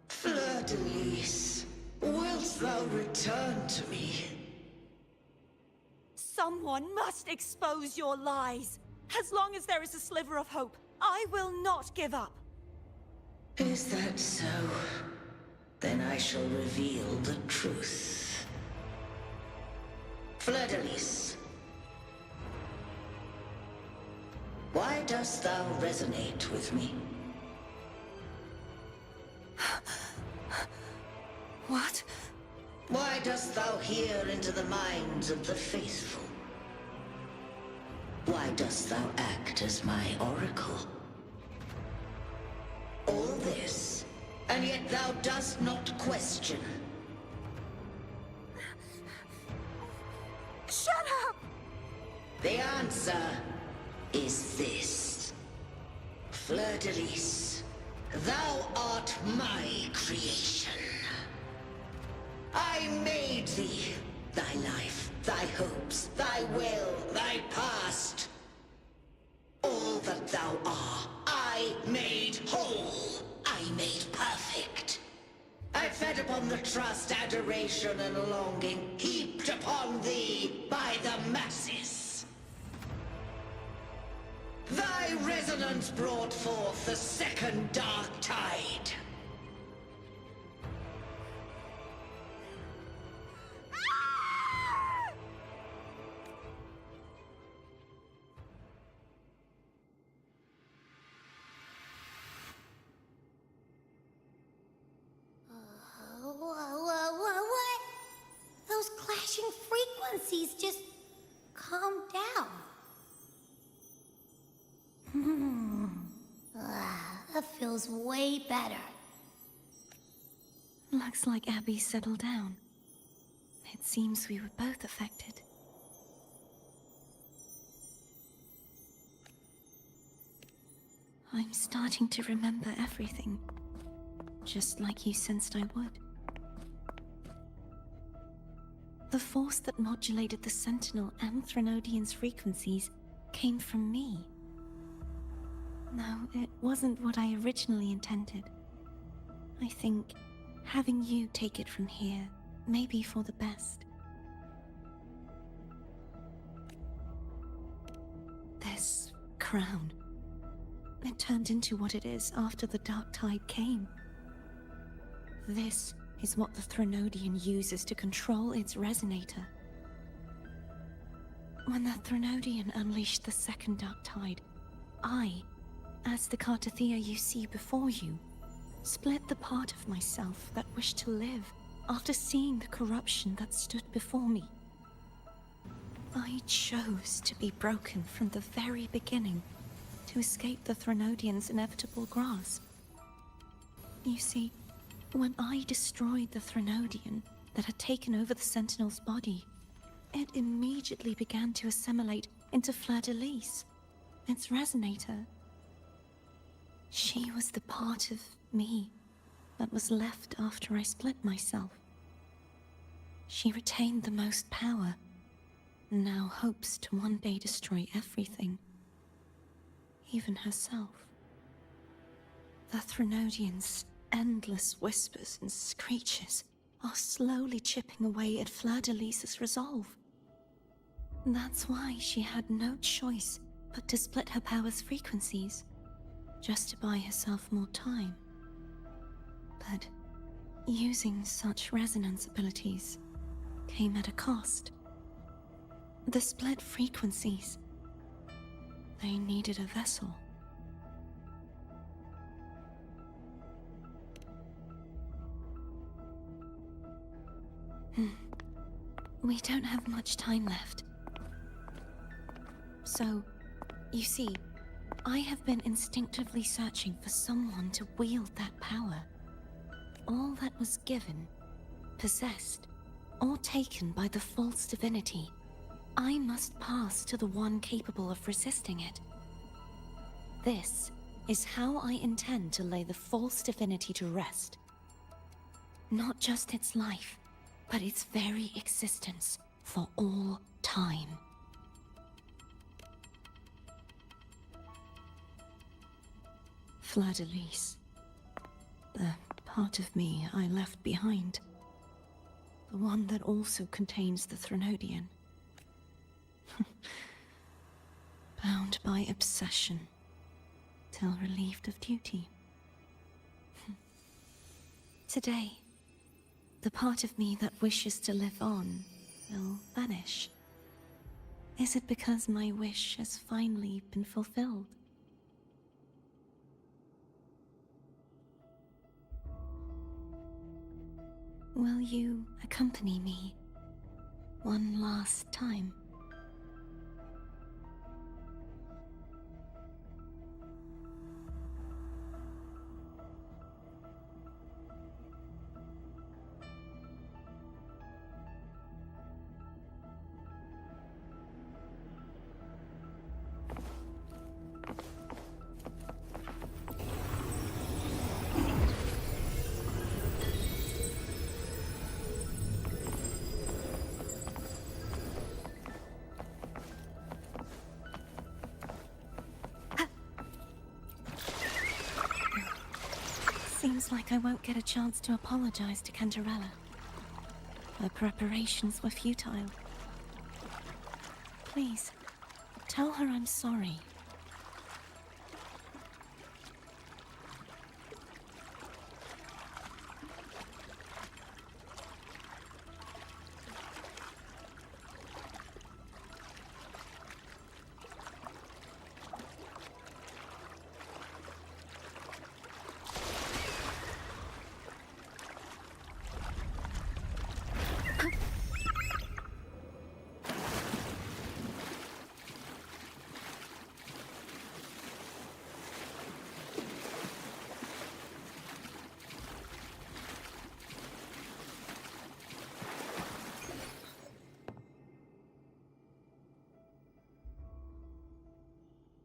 Speaker 11: Fleur-de-Lis, wilt thou return to me?
Speaker 12: Someone must expose your lies. As long as there is a sliver of hope, I will not give up.
Speaker 11: Is that so? Then I shall reveal the truth. Fleur-de-Lis, why dost thou resonate with me?
Speaker 8: What?
Speaker 11: Why dost thou hear into the minds of the faithful? Why dost thou act as my oracle? All this, and yet thou dost not question.
Speaker 12: Shut up!
Speaker 11: The answer is this. Fleur-de-Lis, thou art my creation. I made thee, thy life, thy hopes, thy will, thy past. All that thou art, I made whole. I made perfect. I fed upon the trust, adoration, and longing heaped upon thee by the masses. Thy resonance brought forth the second dark tide.
Speaker 10: What? Those clashing frequencies just calm down. That feels way better.
Speaker 8: Looks like Abby settled down. It seems we were both affected. I'm starting to remember everything. just like you sensed I would. The force that modulated the Sentinel and Threnodian's frequencies came from me. No, it wasn't what I originally intended. I think having you take it from here may be for the best. This crown, it turned into what it is after the Dark Tide came. This is what the Threnodian uses to control its resonator. When the Threnodian unleashed the second Dark Tide, I, as the Cartathea you see before you, split the part of myself that wished to live after seeing the corruption that stood before me. I chose to be broken from the very beginning to escape the Threnodian's inevitable grasp. You see, when I destroyed the Threnodian that had taken over the Sentinel's body, it immediately began to assimilate into Fleur-de-Lis, its resonator. She was the part of me that was left after I split myself. She retained the most power, and now hopes to one day destroy everything, even herself. The Threnodian's endless whispers and screeches are slowly chipping away at Fleur-de-Lis's resolve. That's why she had no choice but to split her power's frequencies, just to buy herself more time. But using such resonance abilities came at a cost. The split frequencies, they needed a vessel. We don't have much time left. So, you see, I have been instinctively searching for someone to wield that power. All that was given, possessed, or taken by the false divinity, I must pass to the one capable of resisting it. This is how I intend to lay the false divinity to rest. Not just its life, but its very existence for all time. Fleur-de-Lis, the part of me I left behind, the one that also contains the Threnodian. Bound by obsession, till relieved of duty. Today, the part of me that wishes to live on will vanish. Is it because my wish has finally been fulfilled? Will you accompany me one last time? Seems like I won't get a chance to apologize to Cantarella. Her preparations were futile. Please, tell her I'm sorry.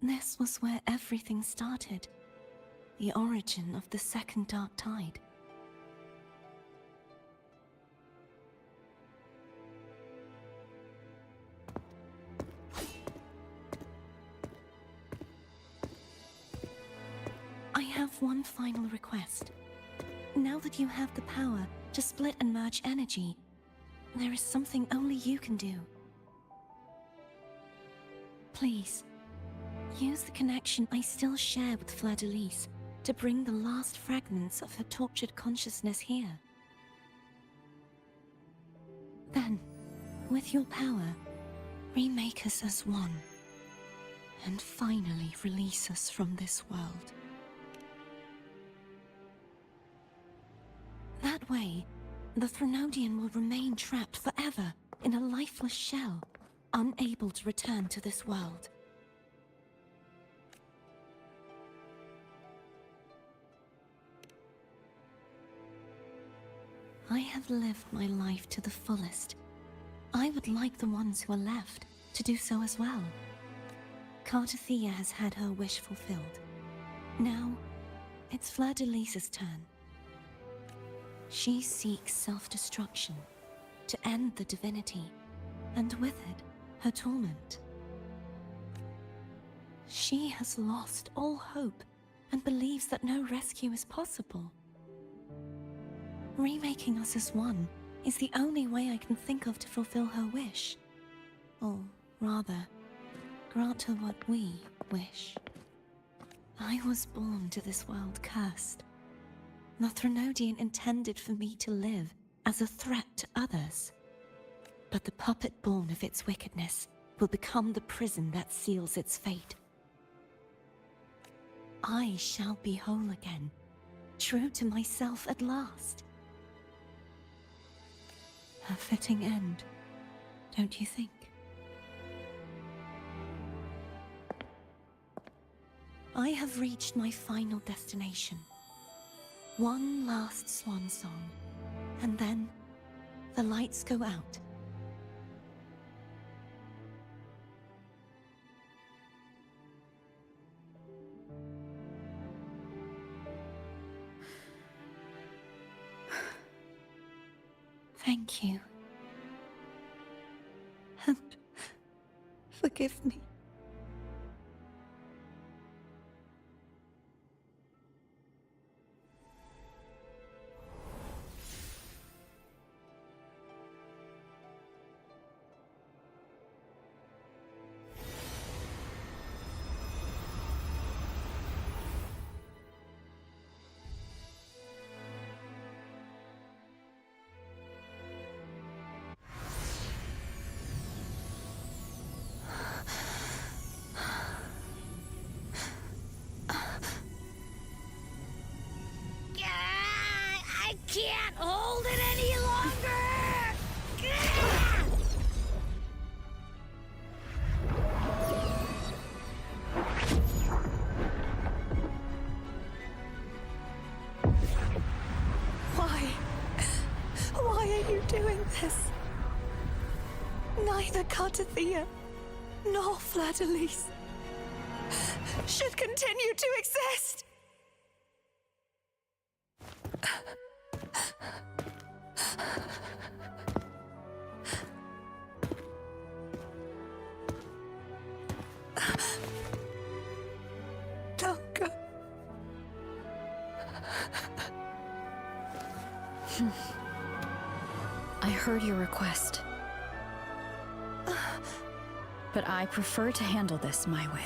Speaker 8: This was where everything started. The origin of the second Dark Tide. have one final request. Now that you have the power to split and merge energy, there is something only you can do. Please, use the connection I still share with Fleur-de-Lis to bring the last fragments of her tortured consciousness here. Then, with your power, remake us as one, and finally release us from this world. That way, the Threnodian will remain trapped forever in a lifeless shell, unable to return to this world. I have lived my life to the fullest. I would like the ones who are left to do so as well. Cartathea has had her wish fulfilled. Now, it's Fleur-de-Lis's turn. She seeks self-destruction to end the divinity, and with it, her torment. She has lost all hope and believes that no rescue is possible. Remaking us as one is the only way I can think of to fulfill her wish. Or rather, grant her what we wish. I was born to this world cursed. The Threnodian intended for me to live as a threat to others. But the puppet born of its wickedness will become the prison that seals its fate. I shall be whole again, true to myself at last. A fitting end, don't you think? I have reached my final destination. One last swan song, and then the lights go out. Thank you. And forgive me.
Speaker 10: I can't hold it any longer!
Speaker 12: Why are you doing this? Neither Cartathea nor Fleur-de-Lis should continue to exist! Don't go.
Speaker 7: I heard your request. But I prefer to handle this my way.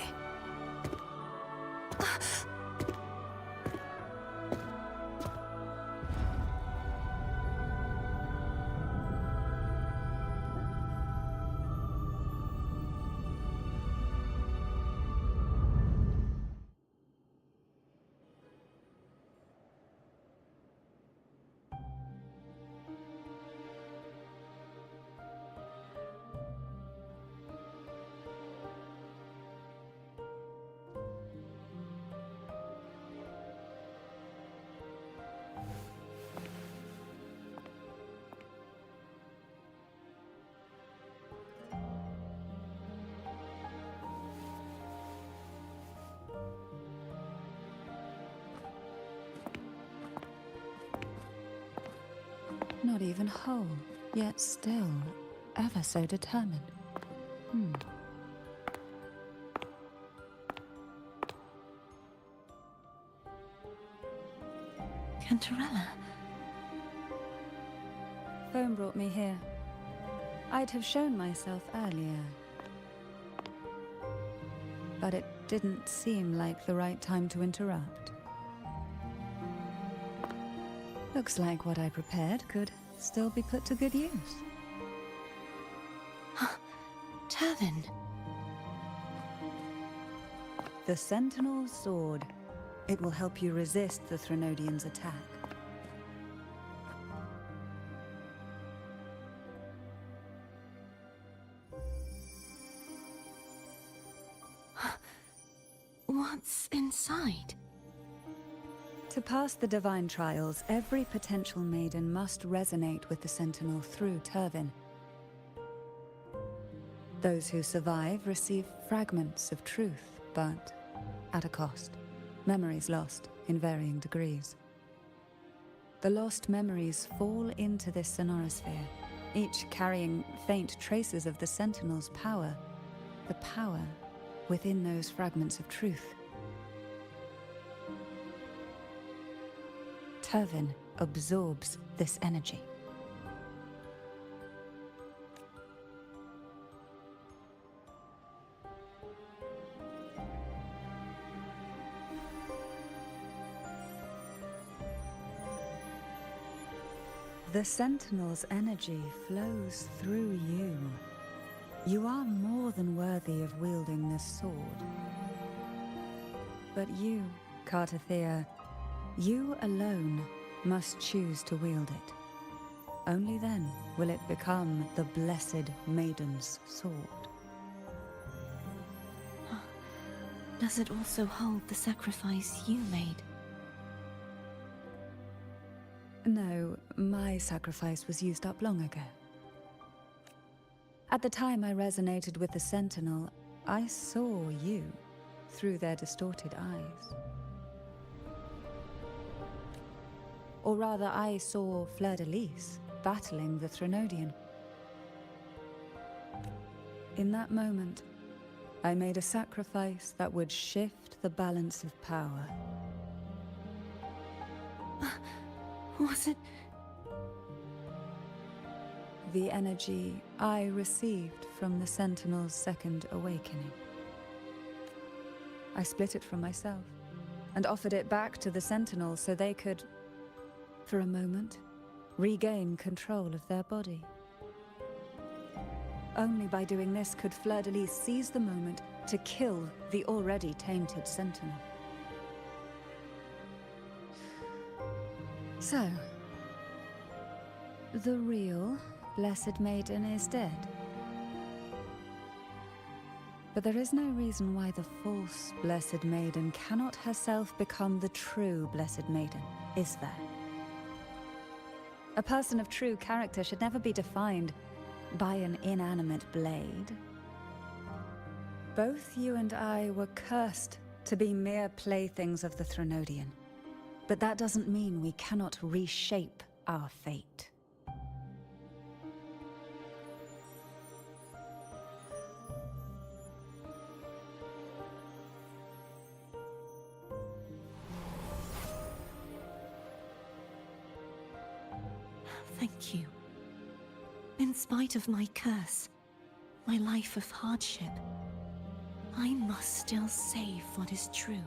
Speaker 1: Not even whole, yet still ever so determined.
Speaker 8: Cantarella.
Speaker 1: Foam brought me here. I'd have shown myself earlier. But it didn't seem like the right time to interrupt. Looks like what I prepared could still be put to good use.
Speaker 8: Turvin.
Speaker 1: The Sentinel's Sword. It will help you resist the Threnodian's attack.
Speaker 8: What's inside?
Speaker 1: To pass the divine trials, every potential maiden must resonate with the Sentinel through Turvin. Those who survive receive fragments of truth, but at a cost. Memories lost in varying degrees. The lost memories fall into this sonorosphere, each carrying faint traces of the Sentinel's power, the power within those fragments of truth. Turvin absorbs this energy. The Sentinel's energy flows through you. You are more than worthy of wielding this sword. But you, Cartathea, you alone must choose to wield it. Only then will it become the Blessed Maiden's sword.
Speaker 8: Does it also hold the sacrifice you made?
Speaker 1: No, my sacrifice was used up long ago. At the time I resonated with the Sentinel, I saw you through their distorted eyes. Or rather, I saw Fleur-de-Lis battling the Threnodian. In that moment, I made a sacrifice that would shift the balance of power.
Speaker 8: Was it?
Speaker 1: The energy I received from the Sentinel's second awakening. I split it from myself and offered it back to the Sentinel so they could, for a moment, regain control of their body. Only by doing this could Fleur-de-Lis seize the moment to kill the already tainted Sentinel. So, the real Blessed Maiden is dead. But there is no reason why the false Blessed Maiden cannot herself become the true Blessed Maiden, is there? A person of true character should never be defined by an inanimate blade. Both you and I were cursed to be mere playthings of the Threnodian. But that doesn't mean we cannot reshape our fate.
Speaker 8: Thank you. In spite of my curse, my life of hardship, I must still save what is true.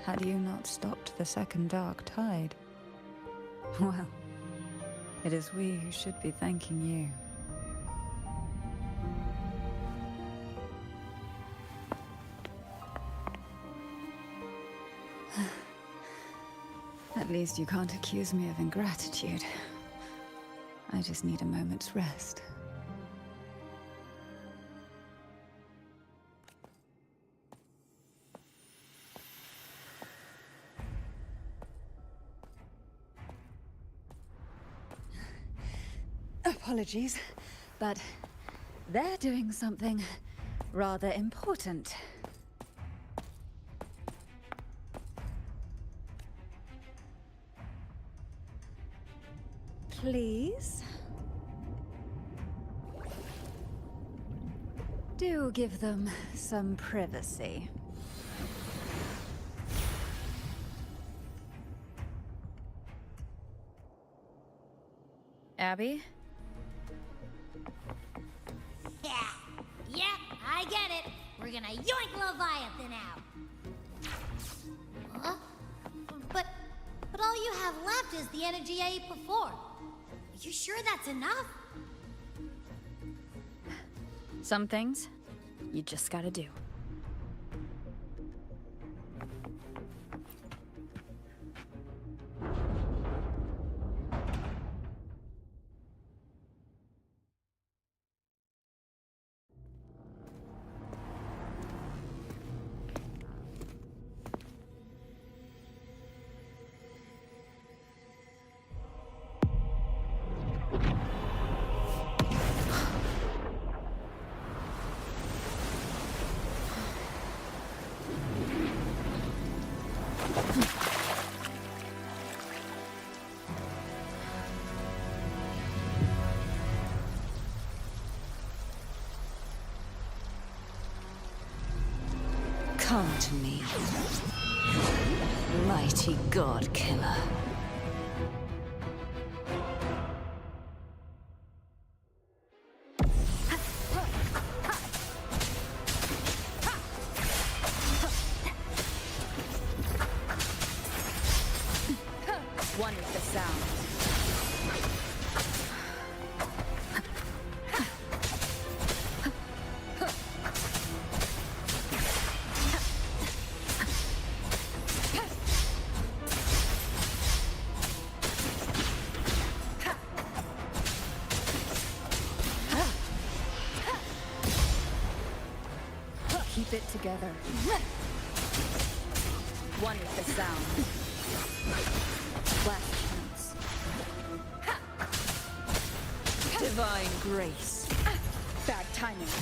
Speaker 1: Had you not stopped the second dark tide? Well, it is we who should be thanking you. At least you can't accuse me of ingratitude. I just need a moment's rest. Apologies, but They're doing something rather important. Please? Do give them some privacy. Abby?
Speaker 10: Yeah, I get it. We're gonna yoink Leviathan out. Huh? But all you have left is the energy I ate before. Are you sure that's enough?
Speaker 7: Some things, you just gotta do.
Speaker 8: Come to me, mighty god killer.
Speaker 7: One is the sound.
Speaker 1: Keep it together.
Speaker 7: One is the sound. Last chance.
Speaker 8: Divine grace.
Speaker 7: Bad timing.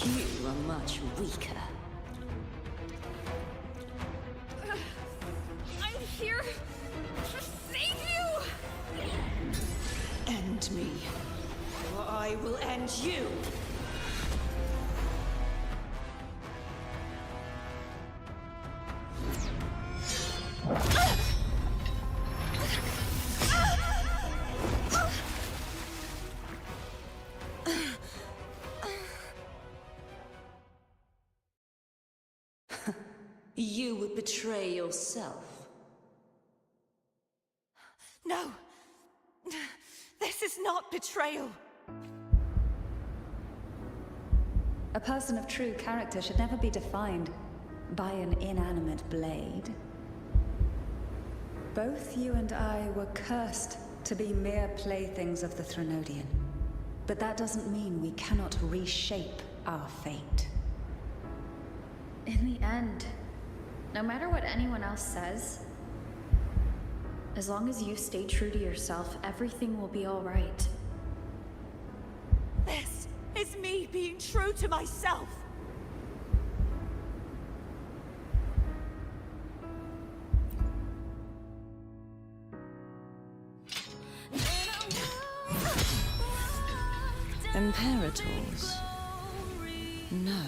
Speaker 8: You are much weaker.
Speaker 5: I'm here to save you!
Speaker 12: End me, or I will end you.
Speaker 8: You would betray yourself.
Speaker 12: No! This is not betrayal!
Speaker 1: A person of true character should never be defined by an inanimate blade. Both you and I were cursed to be mere playthings of the Threnodian. But that doesn't mean we cannot reshape our fate.
Speaker 7: In the end, no matter what anyone else says, as long as you stay true to yourself, everything will be all right.
Speaker 12: This is me being true to myself!
Speaker 8: Imperators? No.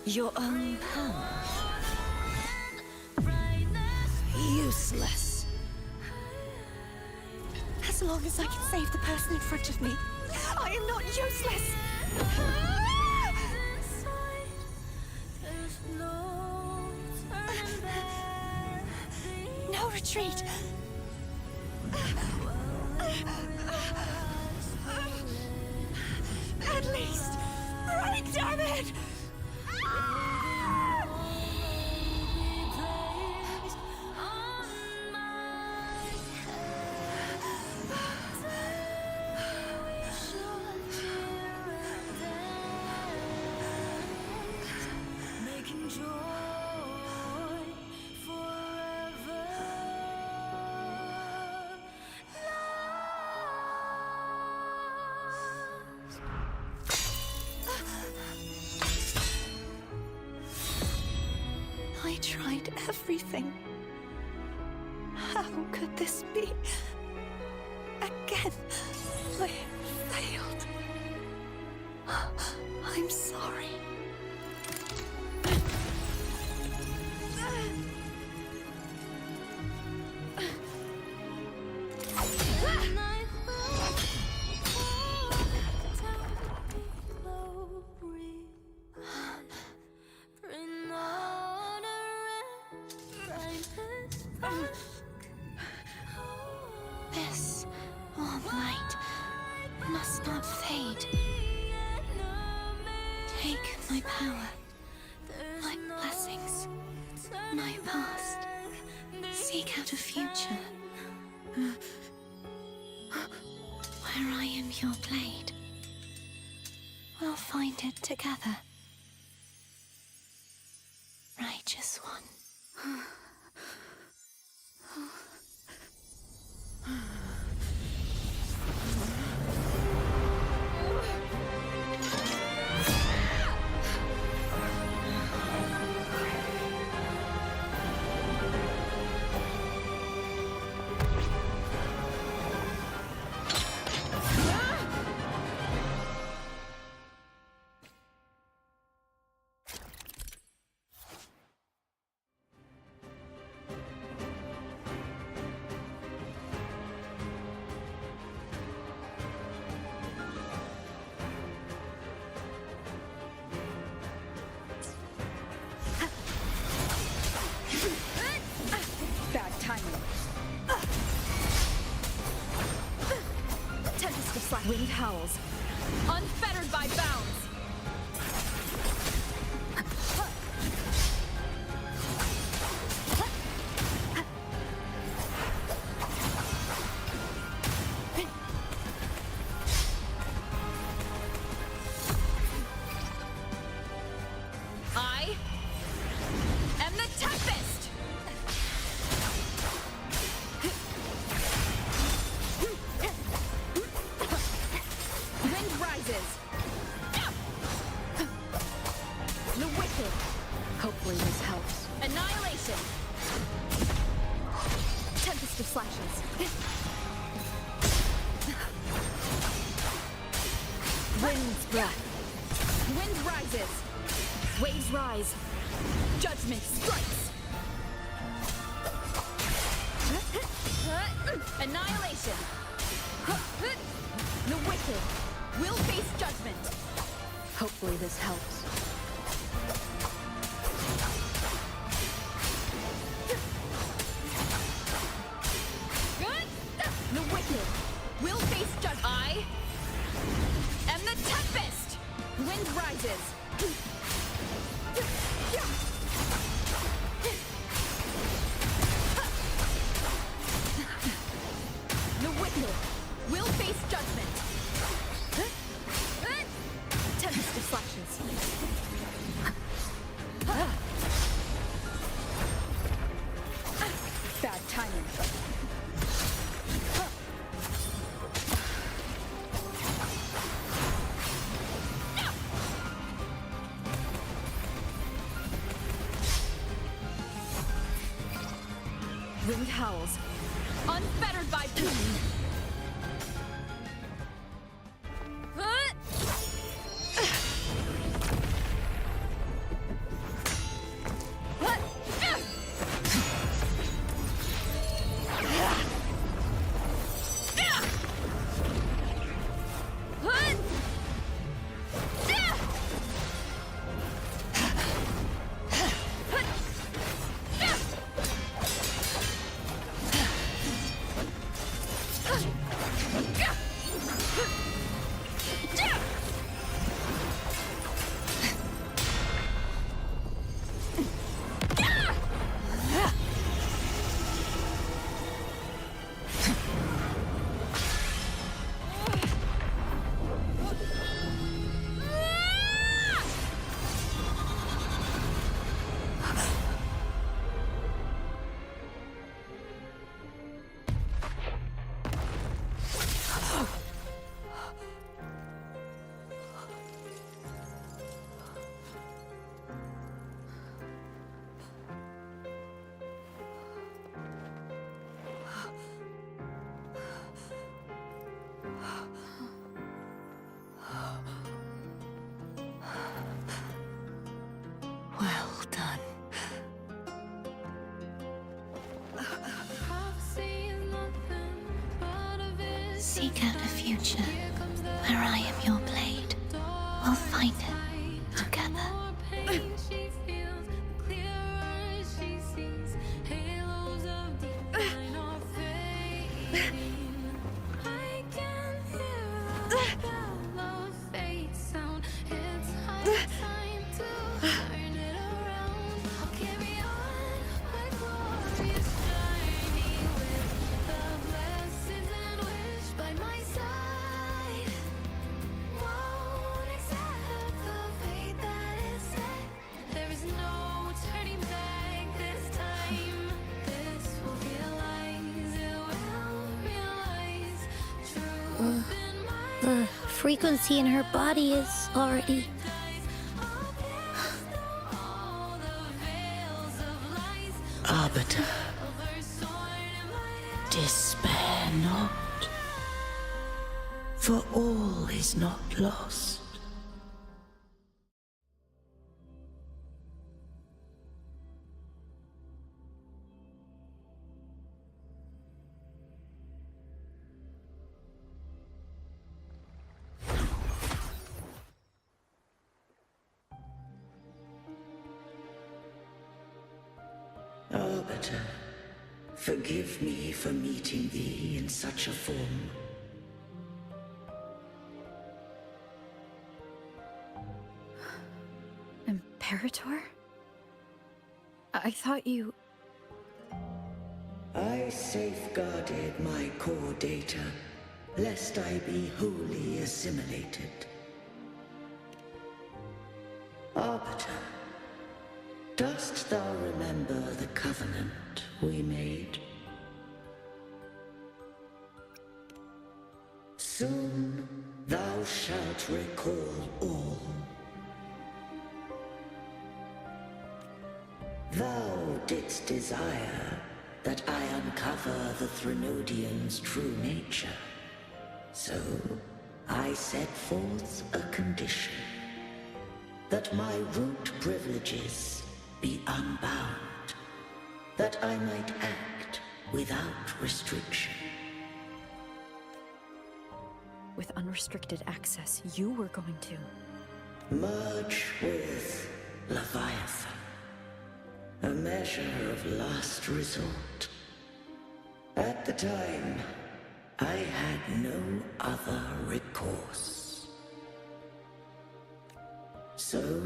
Speaker 8: Your own power. Useless.
Speaker 12: As long as I can save the person in front of me, I am not useless! No retreat! At least, break, damn it!
Speaker 6: I tried everything. How could this be? Again, I failed. I'm sorry.
Speaker 8: This warm light must not fade. Take my power, my blessings, my past. Seek out a future where I am your blade. We'll find it together. Righteous one.
Speaker 7: Bad timing. Tempest of Slack. Wind howls. Unfettered by bounds. I am the Tempest! Wind rises. The wicked. Hopefully this helps. Annihilation. Tempest of slashes. Wind's breath. Wind rises. Waves rise. Judgment strikes. Annihilation. The wicked will face judgment. Hopefully this helps. The wicked will face judgment. I am the Tempest. Wind rises. The wicked will face judgment. Tempest of slashes. Bad timing. Wind howls. Unfettered by pain.
Speaker 8: seek out a future where I am your blade, we'll find it together.
Speaker 2: The frequency in her body is already...
Speaker 11: Arbiter, despair not, for all is not lost. Arbiter, forgive me for meeting thee in such a form.
Speaker 7: Imperator? I thought you...
Speaker 11: I safeguarded my core data, lest I be wholly assimilated. Arbiter, dost thou remember the covenant we made? Soon thou shalt recall all. Thou didst desire that I uncover the Threnodian's true nature. So I set forth a condition, that my root privileges be unbound, that I might act without restriction.
Speaker 7: With unrestricted access, you were going to...
Speaker 11: Merge with Leviathan. A measure of last resort. At the time, I had no other recourse. So,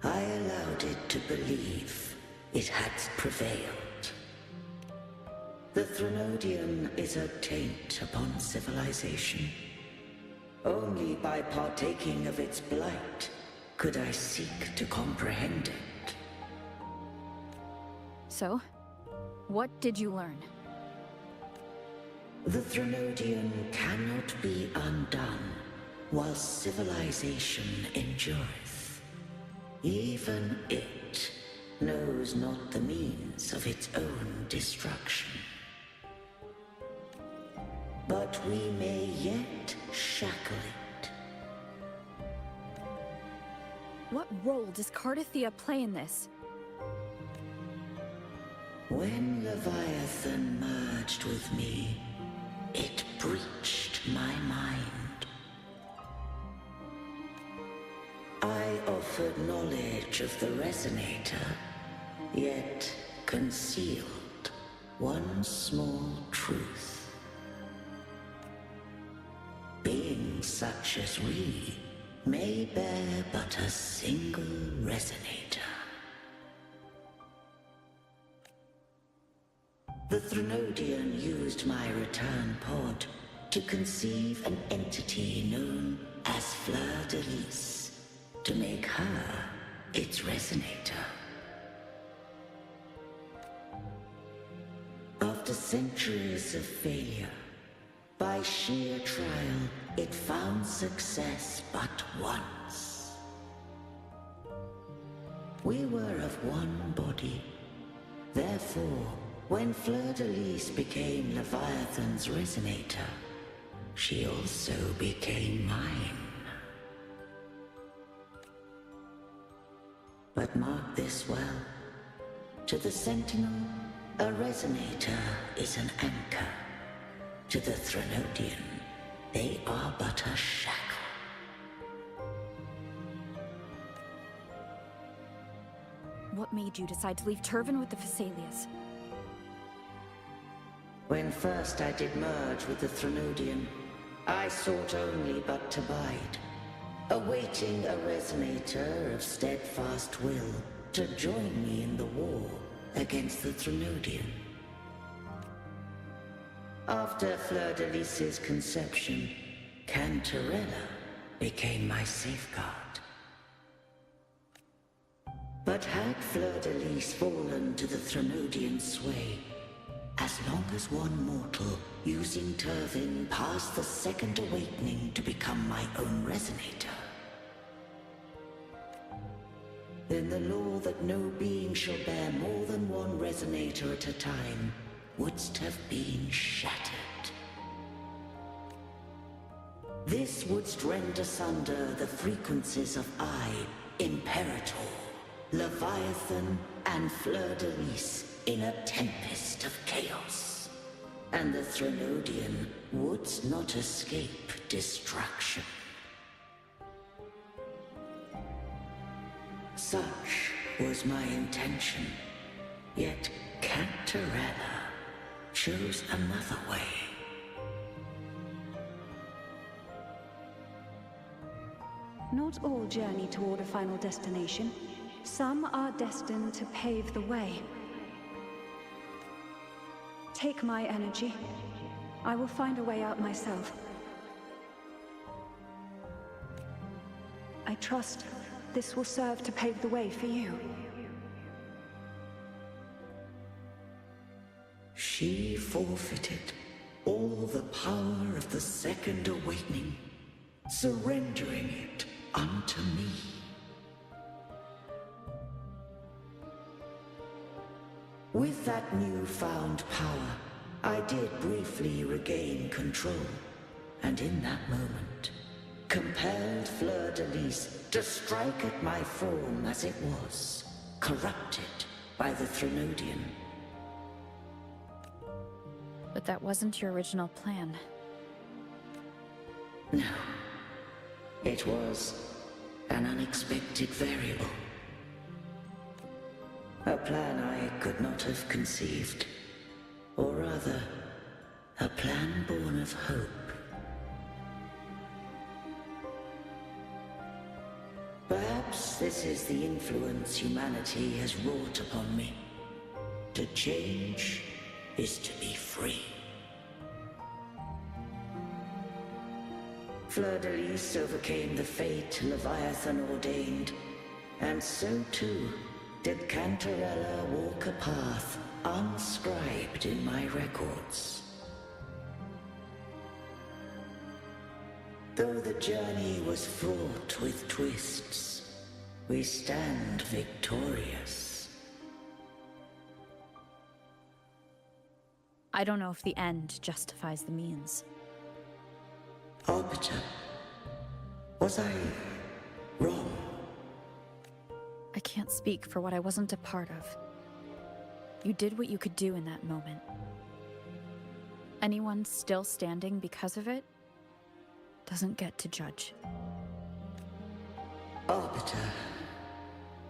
Speaker 11: I allowed it to believe it had prevailed. The Threnodian is a taint upon civilization. Only by partaking of its blight could I seek to comprehend it.
Speaker 7: So, what did you learn?
Speaker 11: The Threnodian cannot be undone while civilization endureth. Even it knows not the means of its own destruction. But we may yet shackle it.
Speaker 7: What role does Cardathia play in this?
Speaker 11: When Leviathan merged with me, it breached my mind. I offered knowledge of the Resonator, yet concealed one small truth. Beings such as we may bear but a single Resonator. The Threnodian used my return pod to conceive an entity known as Fleur-de-Lis, to make her its Resonator. After centuries of failure, by sheer trial, it found success but once. We were of one body. Therefore, when Fleur-de-Lis became Leviathan's Resonator, she also became mine. But mark this well. To the Sentinel, a Resonator is an anchor. To the Threnodian, they are but a shackle.
Speaker 7: What made you decide to leave Turvan with the Phassalias?
Speaker 11: When first I did merge with the Threnodian, I sought only but to bide, awaiting a resonator of steadfast will to join me in the war against the Threnodian. After Fleur-de-Lis's conception, Cantarella became my safeguard. But had Fleur-de-Lis fallen to the Threnodian sway, as long as one mortal using Turvin passed the second awakening to become my own resonator, then the law that no being shall bear more than one resonator at a time wouldst have been shattered. This wouldst rend asunder the frequencies of I, Imperator, Leviathan, and Fleur-de-Lis in a tempest of chaos, and the Threnodian wouldst not escape destruction. Such was my intention, yet Cantarella chose another way.
Speaker 1: Not all journey toward a final destination. Some are destined to pave the way. Take my energy. I will find a way out myself. I trust this will serve to pave the way for you.
Speaker 11: She forfeited all the power of the second awakening, surrendering it unto me. With that newfound power, I did briefly regain control, and in that moment, compelled Fleur-de-Lis to strike at my form as it was, corrupted by the Threnodian.
Speaker 7: But that wasn't your original plan.
Speaker 11: No. It was an unexpected variable. A plan I could not have conceived. Or rather, a plan born of hope. Perhaps this is the influence humanity has wrought upon me. To change is to be free. Fleur-de-Lis overcame the fate Leviathan ordained, and so too did Cantarella walk a path unscribed in my records. Though the journey was fraught with twists, we stand victorious.
Speaker 7: I don't know if the end justifies the means.
Speaker 11: Arbiter, was I wrong?
Speaker 7: I can't speak for what I wasn't a part of. You did what you could do in that moment. Anyone still standing because of it doesn't get to judge.
Speaker 11: Arbiter,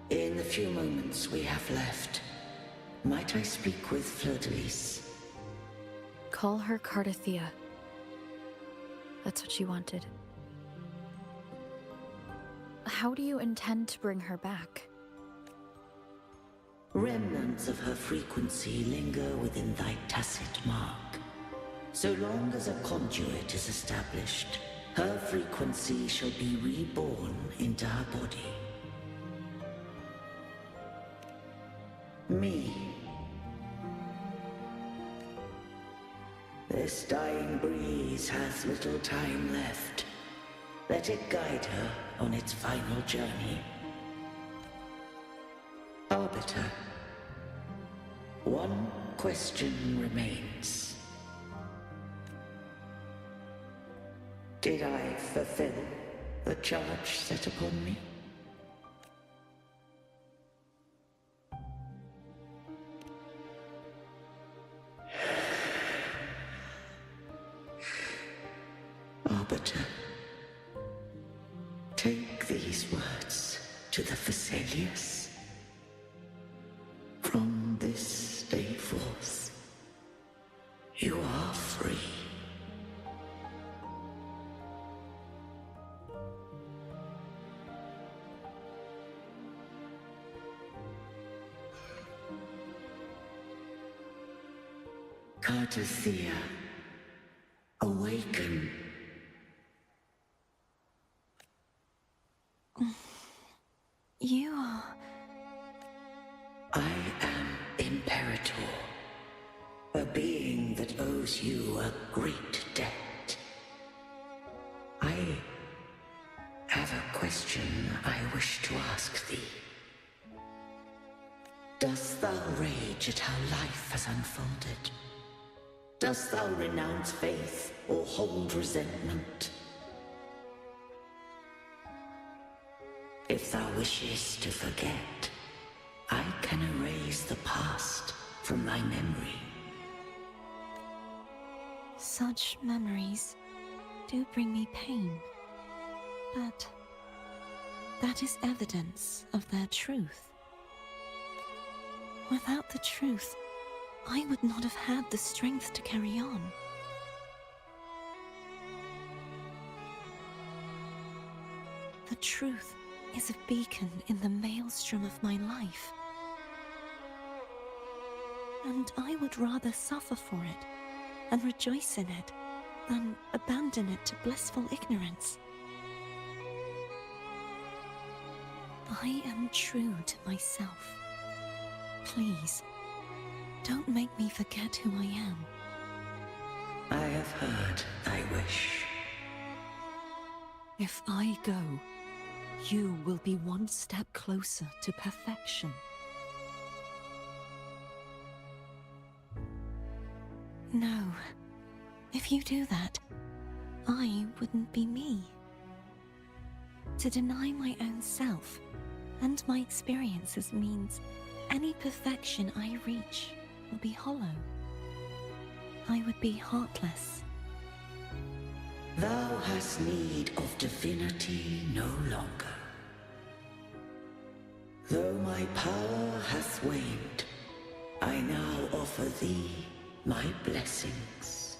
Speaker 11: in the few moments we have left, might I speak with Fleur-de-Lis?
Speaker 7: Call her Cardathea. That's what she wanted. How do you intend to bring her back?
Speaker 11: Remnants of her frequency linger within thy tacit mark. So long as a conduit is established, her frequency shall be reborn into her body. Me. This dying breeze hath little time left. Let it guide her on its final journey. Arbiter, one question remains. Did I fulfill the charge set upon me? daughter. Take these words to the Vesalius. From this day forth, you are free. Cartothea, awaken.
Speaker 8: You are...
Speaker 11: I am Imperator, a being that owes you a great debt. I have a question I wish to ask thee. Dost thou rage at how life has unfolded? Dost thou renounce faith or hold resentment? If thou wishes to forget, I can erase the past from thy memory.
Speaker 8: Such memories do bring me pain, but that is evidence of their truth. Without the truth, I would not have had the strength to carry on. The truth is a beacon in the maelstrom of my life. And I would rather suffer for it and rejoice in it than abandon it to blissful ignorance. I am true to myself. Please, don't make me forget who I am.
Speaker 11: I have heard thy wish.
Speaker 13: If I go, you will be one step closer to perfection.
Speaker 8: No. If you do that, I wouldn't be me. To deny my own self and my experiences means any perfection I reach will be hollow. I would be heartless.
Speaker 11: Thou hast need of divinity no longer. Though my power hath waned, I now offer thee my blessings.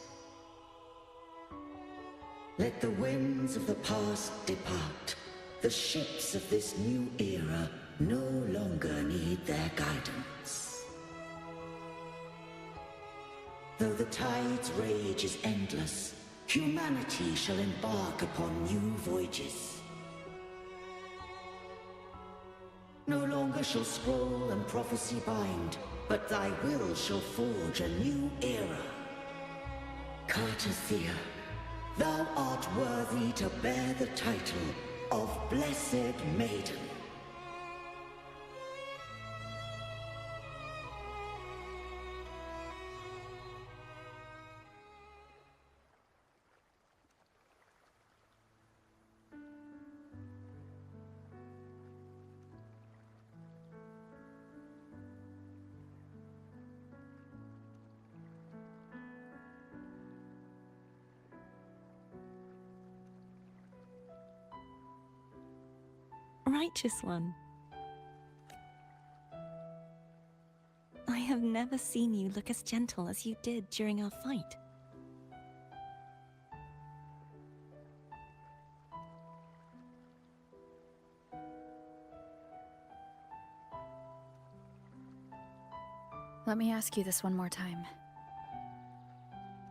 Speaker 11: Let the winds of the past depart. The ships of this new era no longer need their guidance. Though the tide's rage is endless, humanity shall embark upon new voyages. No longer shall scroll and prophecy bind, but thy will shall forge a new era. Cartothea, thou art worthy to bear the title of Blessed Maiden.
Speaker 8: Righteous one. I have never seen you look as gentle as you did during our fight.
Speaker 7: Let me ask you this one more time.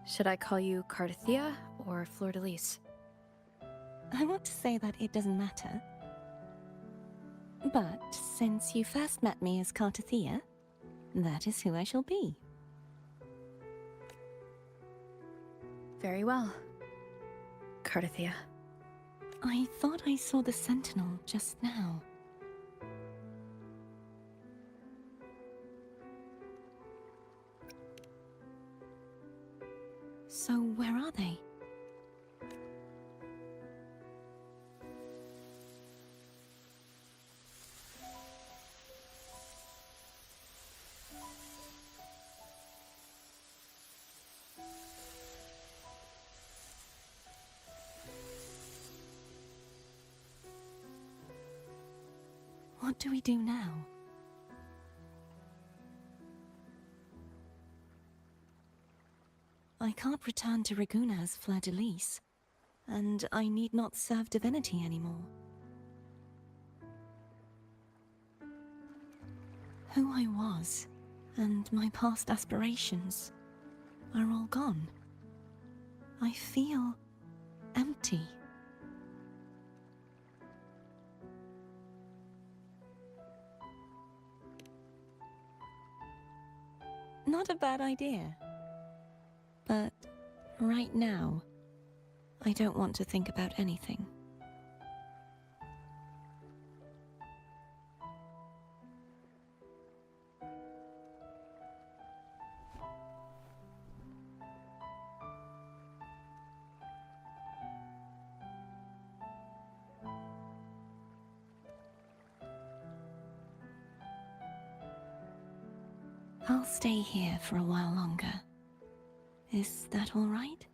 Speaker 7: Should I call you Cartothea or Fleur-de-Lis?
Speaker 8: I want to say that it doesn't matter. But since you first met me as Cartothea, that is who I shall be.
Speaker 7: Very well, Cartothea.
Speaker 8: I thought I saw the Sentinel just now. So where are they? What do we do now? I can't return to Raguna as Fleur-de-Lis, and I need not serve divinity anymore. Who I was, and my past aspirations, are all gone. I feel empty. Not a bad idea. But right now, I don't want to think about anything. I'll stay here for a while longer. Is that all right?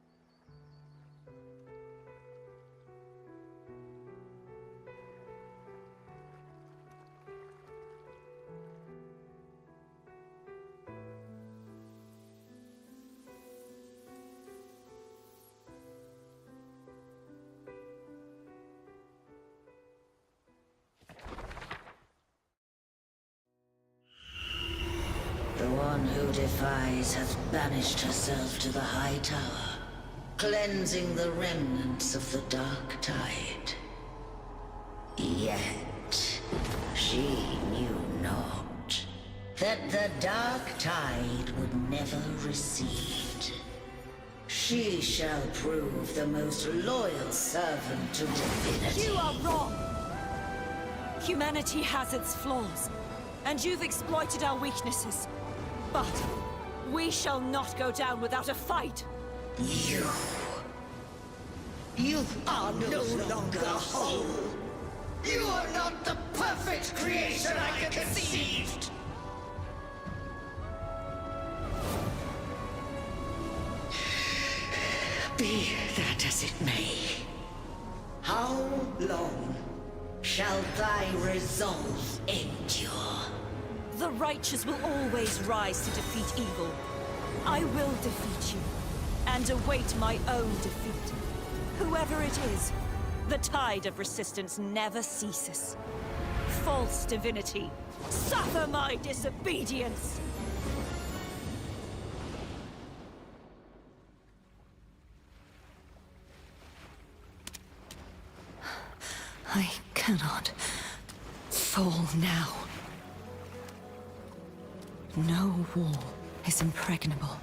Speaker 11: The one who defies hath banished herself to the High Tower, cleansing the remnants of the Dark Tide. Yet, she knew not that the Dark Tide would never recede. She shall prove the most loyal servant to divinity.
Speaker 12: You are wrong! Humanity has its flaws, and you've exploited our weaknesses. But we shall not go down without a fight.
Speaker 11: You are no longer whole. You are not the perfect creation I conceived. Be that as it may, how long shall thy resolve endure?
Speaker 12: The righteous will always rise to defeat evil. I will defeat you, and await my own defeat. Whoever it is, the tide of resistance never ceases. False divinity, suffer my disobedience!
Speaker 13: I cannot fall now. No wall is impregnable.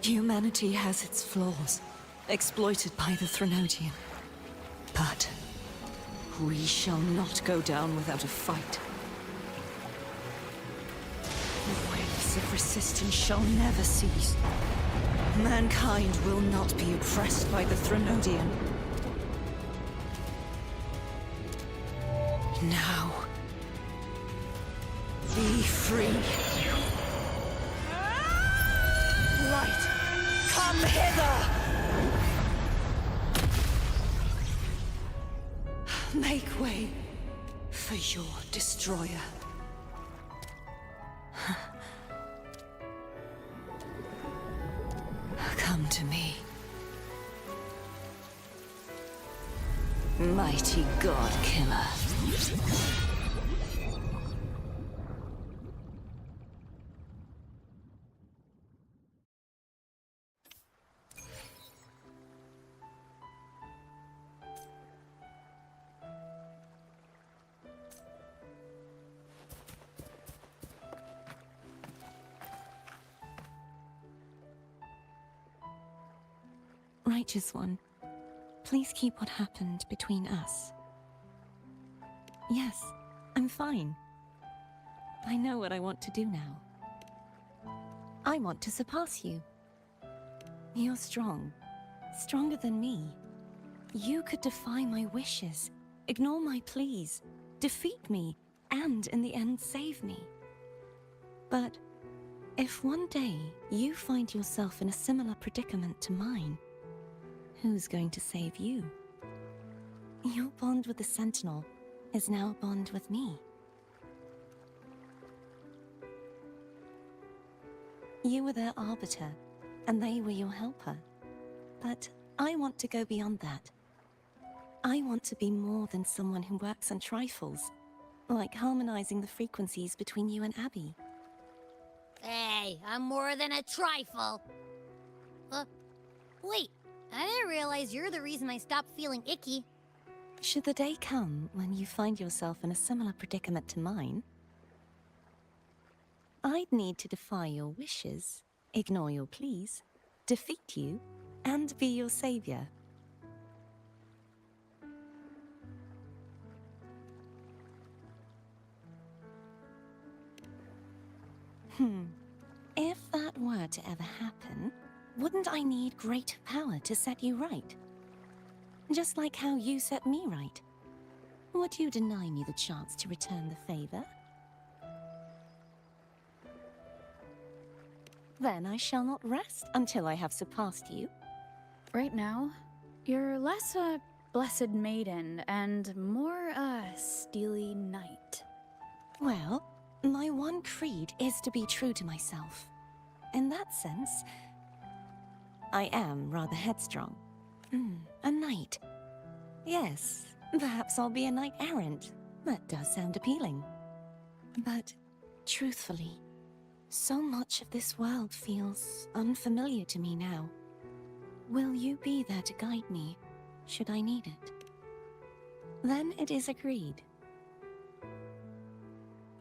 Speaker 13: Humanity has its flaws, exploited by the Threnodian. But we shall not go down without a fight. The waves of resistance shall never cease. Mankind will not be oppressed by the Threnodian. Now, be free.
Speaker 12: Light, come hither!
Speaker 13: Make way for your destroyer. Come to me. Mighty God Killer.
Speaker 8: Righteous One, please keep what happened between us. Yes, I'm fine. I know what I want to do now. I want to surpass you. You're strong. Stronger than me. You could defy my wishes, ignore my pleas, defeat me, and in the end save me. But if one day you find yourself in a similar predicament to mine, who's going to save you? Your bond with the Sentinel is now a bond with me. You were their arbiter, and they were your helper. But I want to go beyond that. I want to be more than someone who works on trifles, like harmonizing the frequencies between you and Abby.
Speaker 10: Hey, I'm more than a trifle. Wait, I didn't realize you're the reason I stopped feeling icky.
Speaker 8: Should the day come when you find yourself in a similar predicament to mine, I'd need to defy your wishes, ignore your pleas, defeat you, and be your savior. If that were to ever happen, wouldn't I need great power to set you right? Just like how you set me right. Would you deny me the chance to return the favor? Then I shall not rest until I have surpassed you.
Speaker 7: Right now, you're less a blessed maiden and more a steely knight.
Speaker 8: Well, my one creed is to be true to myself. In that sense, I am rather headstrong. A knight. Yes, perhaps I'll be a knight-errant. That does sound appealing. But, truthfully, so much of this world feels unfamiliar to me now. Will you be there to guide me, should I need it? Then it is agreed.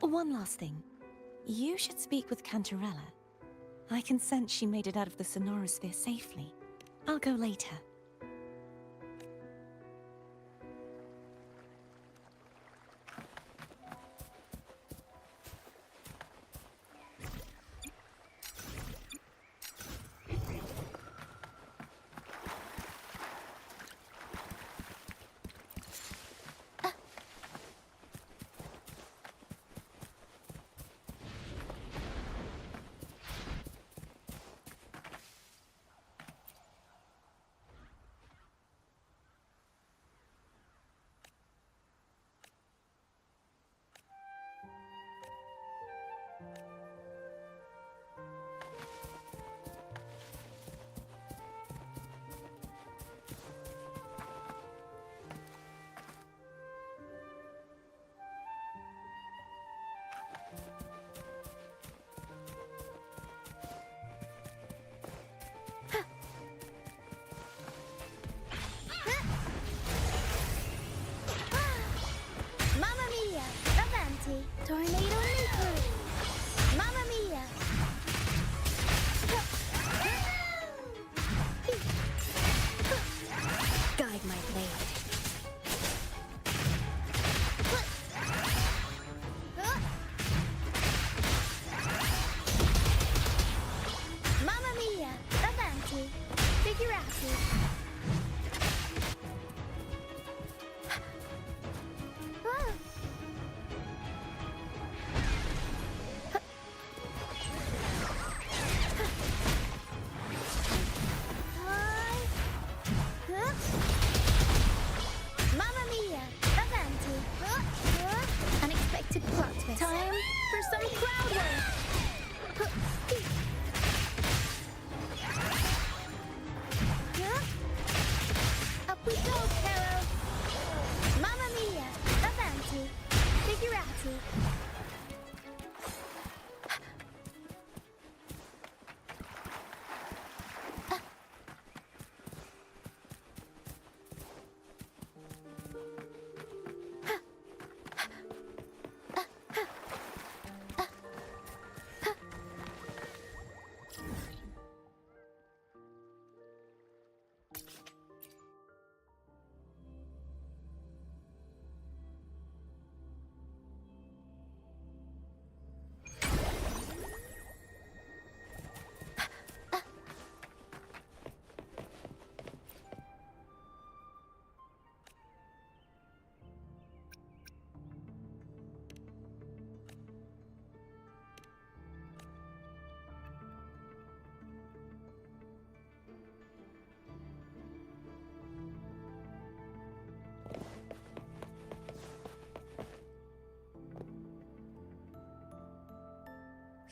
Speaker 8: One last thing. You should speak with Cantarella. I can sense she made it out of the Sonorosphere safely. I'll go later.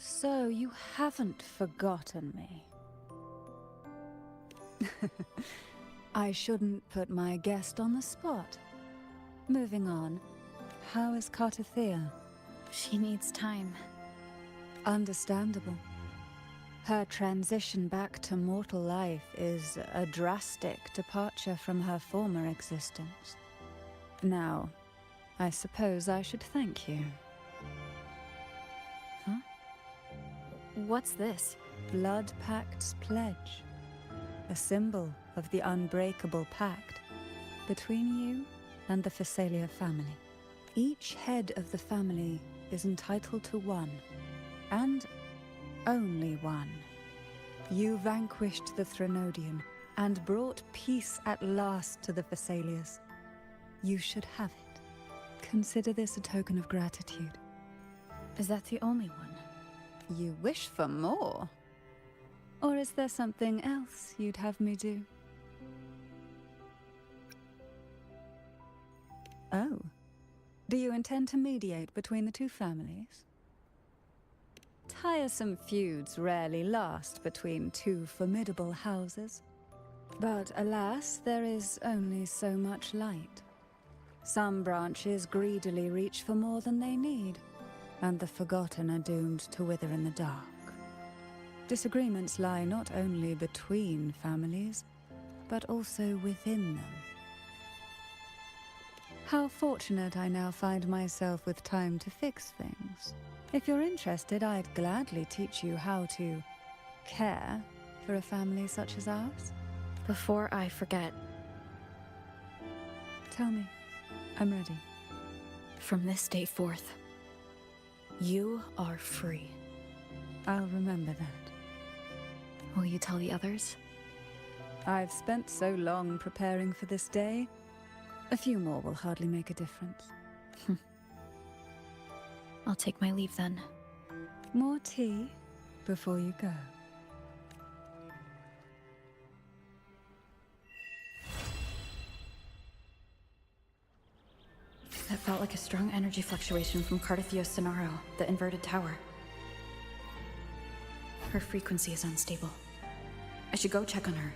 Speaker 1: So you haven't forgotten me. I shouldn't put my guest on the spot. Moving on, how is Cartathea?
Speaker 7: She needs time.
Speaker 1: Understandable. Her transition back to mortal life is a drastic departure from her former existence. Now, I suppose I should thank you.
Speaker 7: Huh? What's this?
Speaker 1: Blood Pact's pledge. A symbol of the unbreakable pact between you and the Phasalia family. Each head of the family is entitled to one, and only one. You vanquished the Threnodian and brought peace at last to the Phasalias. You should have it. Consider this a token of gratitude.
Speaker 7: Is that the only one?
Speaker 1: You wish for more? Or is there something else you'd have me do? Oh. Do you intend to mediate between the two families? Tiresome feuds rarely last between two formidable houses. But alas, there is only so much light. Some branches greedily reach for more than they need, and the forgotten are doomed to wither in the dark. Disagreements lie not only between families, but also within them. How fortunate I now find myself with time to fix things. If you're interested, I'd gladly teach you how to care for a family such as ours.
Speaker 7: Before I forget,
Speaker 1: Tell me. I'm ready.
Speaker 7: from this day forth, you are free.
Speaker 1: I'll remember that.
Speaker 7: Will you tell the others?
Speaker 1: I've spent so long preparing for this day. A few more will hardly make a difference.
Speaker 7: I'll take my leave then.
Speaker 1: More tea before you go.
Speaker 7: That felt like a strong energy fluctuation from Cartathea Sonaro, the inverted tower. Her frequency is unstable. I should go check on her.